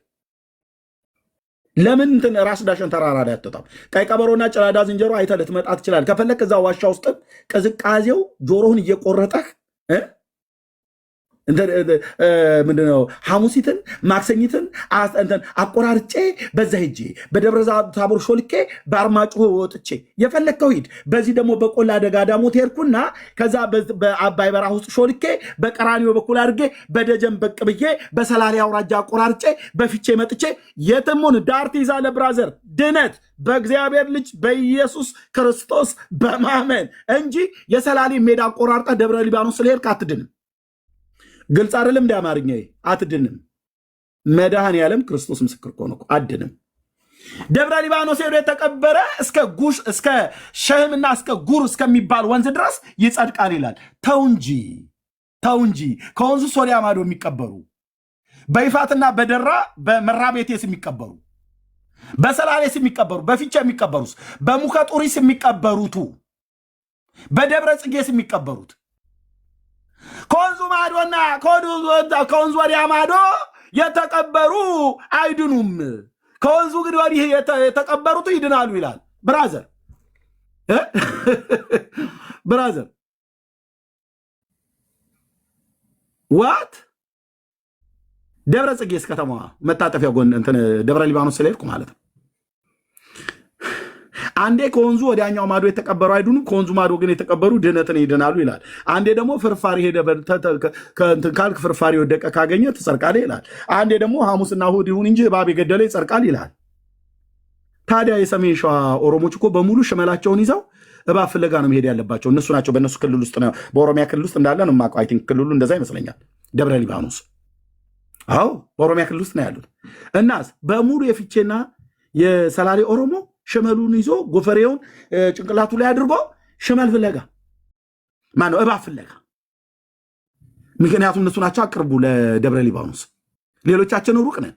ለምን እንትን ራስ ዳሸን ተራራ ላይ አትወጣም? ቀይ ቀበሮና ጭላዳ ዝንጀሮ አይተህ ልትመጣ ትችላለህ። ከፈለክ እዛ ዋሻ ውስጥ ቅዝቃዜው ጆሮህን እየቆረጠህ ምንድነው ሐሙሲትን ማክሰኝትን አቆራርጬ በዛ ሄጄ በደብረ ታቦር ሾልኬ በአርማጭሆ ወጥቼ የፈለግከው ሂድ። በዚህ ደግሞ በቆላ ደጋ ዳሞት ሄድኩና ከዛ በአባይ በረሃ ውስጥ ሾልኬ በቀራኒዮ በኩል አድርጌ በደጀን በቅ ብዬ በሰላሌ አውራጃ አቆራርጬ በፊቼ መጥቼ የትሙን ዳር ትይዛለህ ብራዘር። ድነት በእግዚአብሔር ልጅ በኢየሱስ ክርስቶስ በማመን እንጂ የሰላሌ ሜዳ አቆራርጠህ ደብረ ሊባኖስ ስለሄድክ አትድንም። ግልጽ አይደለም? እንደ አማርኛ አትድንም። መድኃኔ ዓለም ክርስቶስ ምስክር እኮ ነው። አድንም። ደብረ ሊባኖስ ሄዶ የተቀበረ እስከ ጉሽ እስከ ሸህምና እስከ ጉር እስከሚባል ወንዝ ድረስ ይጸድቃል ይላል። ተው እንጂ ከወንዙ ሶሪያ ማዶ የሚቀበሩ በይፋትና በደራ በመራቤቴስ የሚቀበሩ በሰላሌስ የሚቀበሩ በፊቻ የሚቀበሩስ በሙከጡሪስ የሚቀበሩቱ በደብረ ጽጌስ የሚቀበሩት ከወንዙ ማዶና ከወንዙ ወዲያ ማዶ የተቀበሩ አይድኑም፣ ከወንዙ ግን ወዲህ የተቀበሩት ይድናሉ ይላል። ብራዘር ብራዘር ዋት ደብረ ጽጌስ ከተማዋ መታጠፊያ ጎን እንትን ደብረ ሊባኖስ ስለሄድኩ ማለት ነው። አንዴ ከወንዙ ወዲያኛው ማዶ የተቀበሩ አይድኑም፣ ከወንዙ ማዶ ግን የተቀበሩ ድህነትን ይድናሉ ይላል። አንዴ ደግሞ ፍርፋሪ ሄደ ካልክ ፍርፋሪ ወደቀ ካገኘ ትጸድቃለህ ይላል። አንዴ ደግሞ ሐሙስና እሑድ ይሁን እንጂ እባብ የገደለ ይጸድቃል ይላል። ታዲያ የሰሜን ሸዋ ኦሮሞች እኮ በሙሉ ሽመላቸውን ይዘው እባብ ፍለጋ ነው መሄድ ያለባቸው። እነሱ ናቸው። በእነሱ ክልል ውስጥ ነው፣ በኦሮሚያ ክልል ውስጥ እንዳለ ነው የማውቀው። አይ ቲንክ ክልሉ እንደዛ ይመስለኛል፣ ደብረ ሊባኖስ። አዎ በኦሮሚያ ክልል ውስጥ ነው ያሉት። እናስ በሙሉ የፊቼና የሰላሌ ኦሮሞ ሽመሉን ይዞ ጎፈሬውን ጭንቅላቱ ላይ አድርጎ ሽመል ፍለጋ ማነው እባብ ፍለጋ። ምክንያቱም እነሱ ናቸው አቅርቡ ለደብረ ሊባኖስ፣ ሌሎቻችን ሩቅ ነን።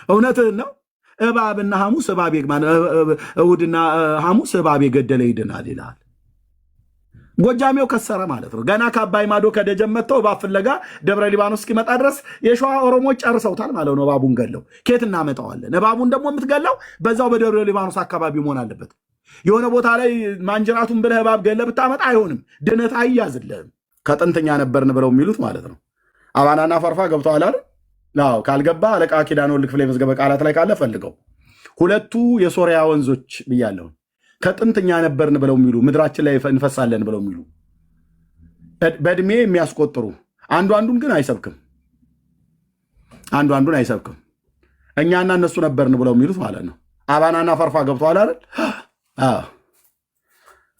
እውነትህን ነው። እባብና ሐሙስ እሑድና ሐሙስ እባብ የገደለ ይድናል ይላል። ጎጃሜው ከሰረ ማለት ነው። ገና ከአባይ ማዶ ከደጀን መጥተው እባብ ፍለጋ ደብረ ሊባኖስ እስኪመጣ ድረስ የሸዋ ኦሮሞች ጨርሰውታል ማለት ነው። እባቡን ገለው ኬት እናመጣዋለን? እባቡን ደግሞ የምትገለው በዛው በደብረ ሊባኖስ አካባቢ መሆን አለበት። የሆነ ቦታ ላይ ማንጀራቱን ብለህ እባብ ገለህ ብታመጣ አይሆንም፣ ድነት አይያዝልህም። ከጥንተኛ ነበርን ብለው የሚሉት ማለት ነው። አባናና ፈርፋ ገብተዋል አይደል? አዎ። ካልገባ አለቃ ኪዳነ ወልድ ክፍሌ መዝገበ ቃላት ላይ ካለ ፈልገው። ሁለቱ የሶሪያ ወንዞች ብያለሁ። ከጥንተኛ ነበርን ብለው የሚሉ ምድራችን ላይ እንፈሳለን ብለው የሚሉ በእድሜ የሚያስቆጥሩ አንዱን ግን አይሰብክም። አንዱን አይሰብክም። እኛና እነሱ ነበርን ብለው የሚሉት ማለት ነው። አባናና ፈርፋ ገብተዋል አይደል?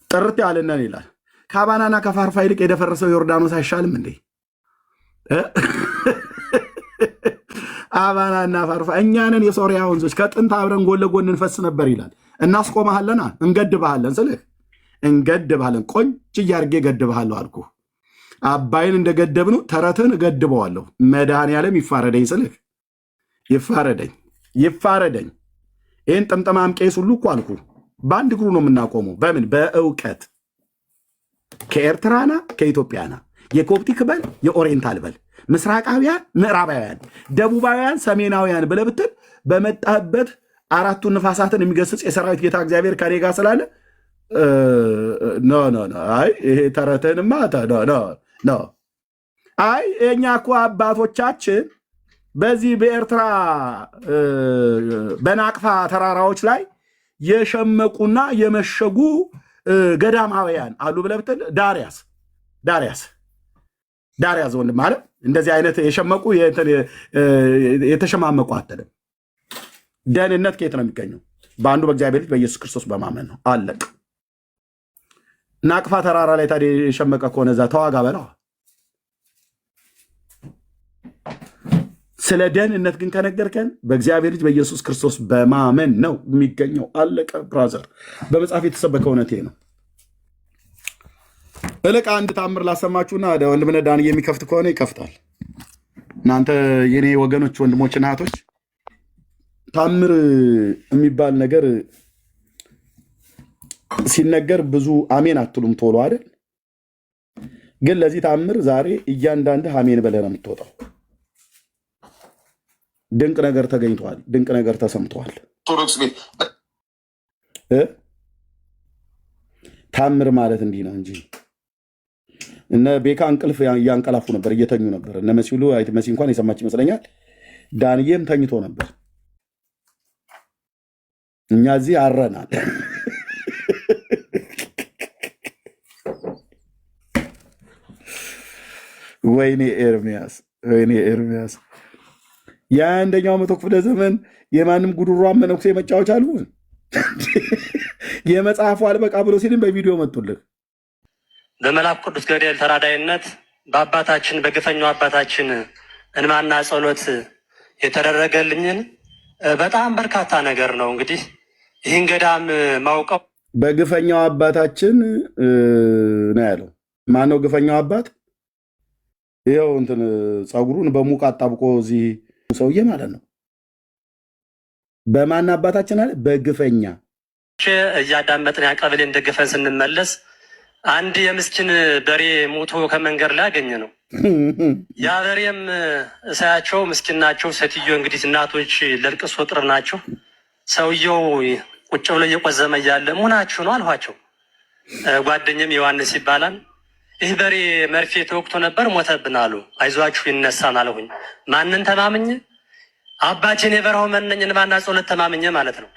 ጥርት ያለነን ይላል። ከአባናና ከፈርፋ ይልቅ የደፈረሰው ዮርዳኖስ አይሻልም እንዴ? አባናና ፈርፋ እኛንን የሶሪያ ወንዞች ከጥንት አብረን ጎን ለጎን እንፈስ ነበር ይላል። እናስቆመሃለና እንገድብሃለን ስልህ እንገድብሃለን። ቆንጭ እያርጌ ገድብሃለሁ አልኩ። አባይን እንደገደብነው ተረትን እገድበዋለሁ። መድኃኔዓለም ይፋረደኝ ስልህ ይፋረደኝ። ይህን ጥምጥማም ቄስ ሁሉ እኮ አልኩ። በአንድ እግሩ ነው የምናቆመው። በምን? በእውቀት ከኤርትራና ከኢትዮጵያና የኮፕቲክ በል የኦሪየንታል በል ምስራቃውያን፣ ምዕራባውያን፣ ደቡባውያን፣ ሰሜናውያን ብለህ ብትል በመጣህበት አራቱን ንፋሳትን የሚገስጽ የሰራዊት ጌታ እግዚአብሔር ከኔ ጋር ስላለ አይ ይሄ ተረትንማ ኖ። አይ የእኛ እኮ አባቶቻችን በዚህ በኤርትራ በናቅፋ ተራራዎች ላይ የሸመቁና የመሸጉ ገዳማውያን አሉ ብለህ ብትል ዳርያስ ወንድም ማለት እንደዚህ አይነት የሸመቁ የተሸማመቁ አትልም። ደህንነት ከየት ነው የሚገኘው? በአንዱ በእግዚአብሔር ልጅ በኢየሱስ ክርስቶስ በማመን ነው። አለቅ። ናቅፋ ተራራ ላይ ታዲያ የሸመቀ ከሆነ እዛ ተዋጋ በላ። ስለ ደህንነት ግን ከነገርከን በእግዚአብሔር ልጅ በኢየሱስ ክርስቶስ በማመን ነው የሚገኘው። አለቀ ብራዘር። በመጽሐፍ የተሰበከ እውነቴ ነው። እልቅ አንድ ታምር ላሰማችሁና ወንድምነ ዳን የሚከፍት ከሆነ ይከፍታል። እናንተ የኔ ወገኖች፣ ወንድሞችና እህቶች ታምር የሚባል ነገር ሲነገር ብዙ አሜን አትሉም ቶሎ አይደል? ግን ለዚህ ታምር ዛሬ እያንዳንድህ አሜን ብለህ ነው የምትወጣው። ድንቅ ነገር ተገኝቷል። ድንቅ ነገር ተሰምቷል። ታምር ማለት እንዲህ ነው እንጂ እነ ቤካ እንቅልፍ እያንቀላፉ ነበር፣ እየተኙ ነበር። እነ መሲሉ መሲ እንኳን የሰማች ይመስለኛል። ዳንዬም ተኝቶ ነበር። እኛ እዚህ አረናል። ወይኔ ኤርሚያስ የአንደኛው መቶ ክፍለ ዘመን የማንም ጉድሯን መነኩሴ መጫወች አሉ። የመጽሐፉ አልበቃ ብሎ ሲልም በቪዲዮ መጡልህ። በመልአክ ቅዱስ ገብርኤል ተራዳይነት በአባታችን በግፈኛው አባታችን እንማና ጸሎት የተደረገልኝን በጣም በርካታ ነገር ነው። እንግዲህ ይህን ገዳም ማውቀው በግፈኛው አባታችን ነው ያለው። ማነው ግፈኛው አባት? ይኸው እንትን ፀጉሩን በሙቅ አጣብቆ እዚህ ሰውዬ ማለት ነው። በማን አባታችን አለ? በግፈኛ እያዳመጥን ያቀብሌን ደግፈን ስንመለስ አንድ የምስኪን በሬ ሞቶ ከመንገድ ላይ አገኘ ነው። ያ በሬም እሳያቸው ምስኪን ናቸው። ሴትዮ እንግዲህ እናቶች ለልቅሶ ጥር ናቸው። ሰውየው ቁጭ ብሎ እየቆዘመ እያለ ሙናችሁ ነው አልኋቸው። ጓደኛም ዮሐንስ ይባላል። ይህ በሬ መርፌ ተወቅቶ ነበር ሞተብን አሉ። አይዟችሁ ይነሳል አልሁኝ። ማንን ተማምኜ? አባቴን የበረሃው መነኝን ማና ጸሎት ተማምኜ ማለት ነው።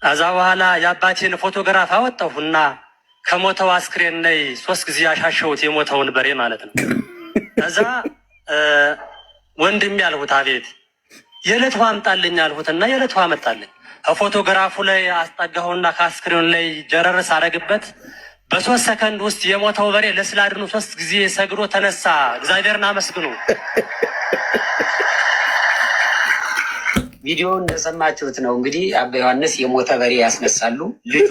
ከዛ በኋላ የአባቴን ፎቶግራፍ አወጣሁና ከሞተው አስክሬን ላይ 3 ጊዜ ያሻሸሁት የሞተውን በሬ ማለት ነው። ከዛ ወንድም ያልሁት አቤት የዕለት ውሃ አምጣልኝ አልሁትና የዕለት ውሃ አመጣልኝ። ከፎቶግራፉ ላይ አስጠጋሁና ከአስክሬኑ ላይ ጀረርስ አረግበት። በ3 ሰከንድ ውስጥ የሞተው በሬ ለስላድኑ 3 ጊዜ ሰግዶ ተነሳ። እግዚአብሔርን አመስግኑ። ቪዲዮ እንደሰማችሁት ነው እንግዲህ አባ ዮሐንስ የሞተ በሬ ያስነሳሉ። ልጁ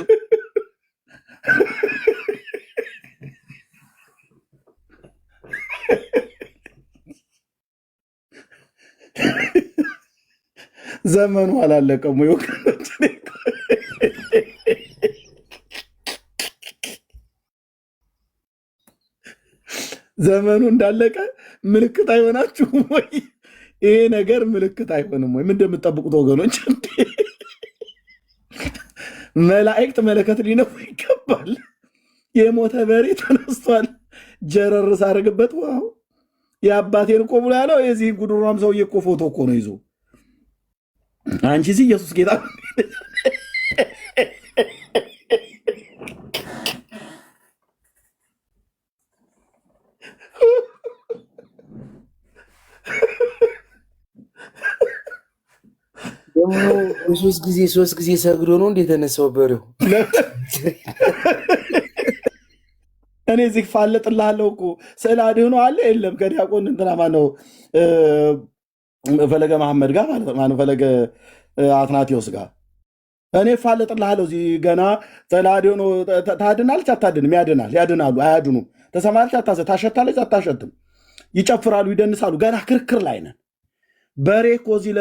ዘመኑ አላለቀም ወይ ወገኖች? ዘመኑ እንዳለቀ ምልክት አይሆናችሁም ወይ? ይሄ ነገር ምልክት አይሆንም ወይ? ምን እንደምትጠብቁት ወገኖች? መላእክት መለከት ሊነፉ ይገባል። የሞተ በሬ ተነስቷል። ጀረር ሳረግበት ዋው የአባቴን እኮ ብሎ ያለው የዚህ ጉዱሯም ሰውዬ እኮ ፎቶ እኮ ነው ይዞ አንቺ እዚህ ኢየሱስ ጌታ ደግሞ ሶስት ጊዜ ሰግዶ ነው እንደ የተነሳው በሬው። እኔ እዚህ ፋለጥልሃለሁ እኮ ስዕል አድህኖ አለ የለም ከዲያቆን እንትና ማነው ፈለገ መሐመድ ጋር ማለት ማነው ፈለገ አትናቴዎስ ጋር እኔ ፋለጥልሃለሁ። እዚህ ገና ስዕል አድህኖ ታድናለች አታድንም? ያድናል። ያድናሉ አያድኑም? ተሰማለች ታሸታለች አታሸትም? ይጨፍራሉ ይደንሳሉ። ገና ክርክር ላይ ነን። በሬ እኮ እዚህ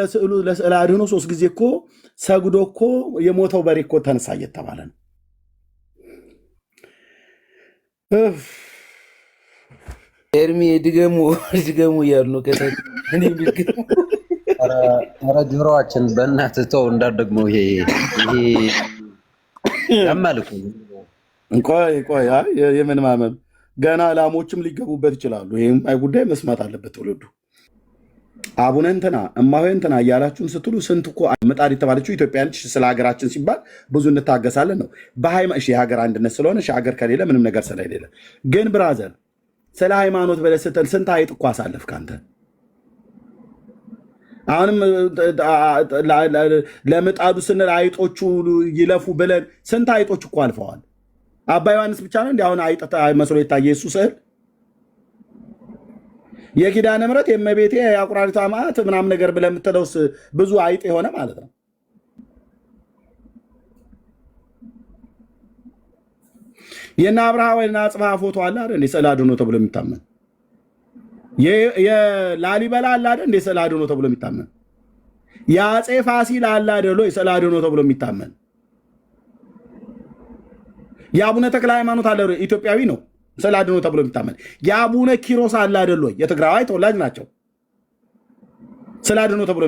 ለስዕል አድህኖ 3 ጊዜ እኮ ሰግዶ እኮ የሞተው በሬ እኮ ተነሳ እየተባለ ነው። ኤርሚ ድገሙ እያሉ ነው። ኧረ ጆሮዋችን በእናትህ ተው እንዳትደግመው። ይሄ ያማልኩ ቆይ የምን ማመም ገና ላሞችም ሊገቡበት ይችላሉ። ይህም አይ ጉዳይ መስማት አለበት ትውልዱ። አቡነ እንትና እማሆ እንትና እያላችሁን ስትሉ ስንት እኮ ምጣድ የተባለችው ኢትዮጵያ ነች። ስለ ሀገራችን ሲባል ብዙ እንታገሳለን ነው የሀገር አንድነት ስለሆነ ሀገር ከሌለ ምንም ነገር ስለሌለ። ግን ብራዘር ስለ ሃይማኖት ብለህ ስትል ስንት አይጥ እኮ አሳለፍክ አንተ። አሁንም ለምጣዱ ስንል አይጦቹ ይለፉ ብለን ስንት አይጦች እኮ አልፈዋል። አባ ዮሐንስ ብቻ ነው እንዲ አሁን አይጥ መስሎ የታየ የሱ ስዕል። የኪዳነ ምሕረት የእመቤቴ የአቁራሪቷ ማዕት ምናምን ነገር ብለህ የምትለውስ ብዙ አይጥ የሆነ ማለት ነው። የእነ አብርሃ ወይና አጽብሃ ፎቶ አለ አይደል እንደ ስዕለ አድኅኖ ተብሎ የሚታመን የላሊበላ አለ አይደል እንደ ስዕለ አድኅኖ ተብሎ የሚታመን የአፄ ፋሲል አለ አይደል ስዕለ አድኅኖ ተብሎ የሚታመን የአቡነ ተክለ ሃይማኖት አለ ኢትዮጵያዊ ነው ስዕለ አድኅኖ ተብሎ የሚታመን የአቡነ ኪሮስ አለ አይደል ወይ የትግራዋይ ተወላጅ ናቸው ስዕለ አድኅኖ ተብሎ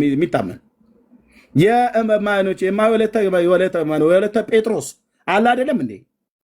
የሚታመን የማኖች የወለተ ጴጥሮስ አለ አይደለም እንዴ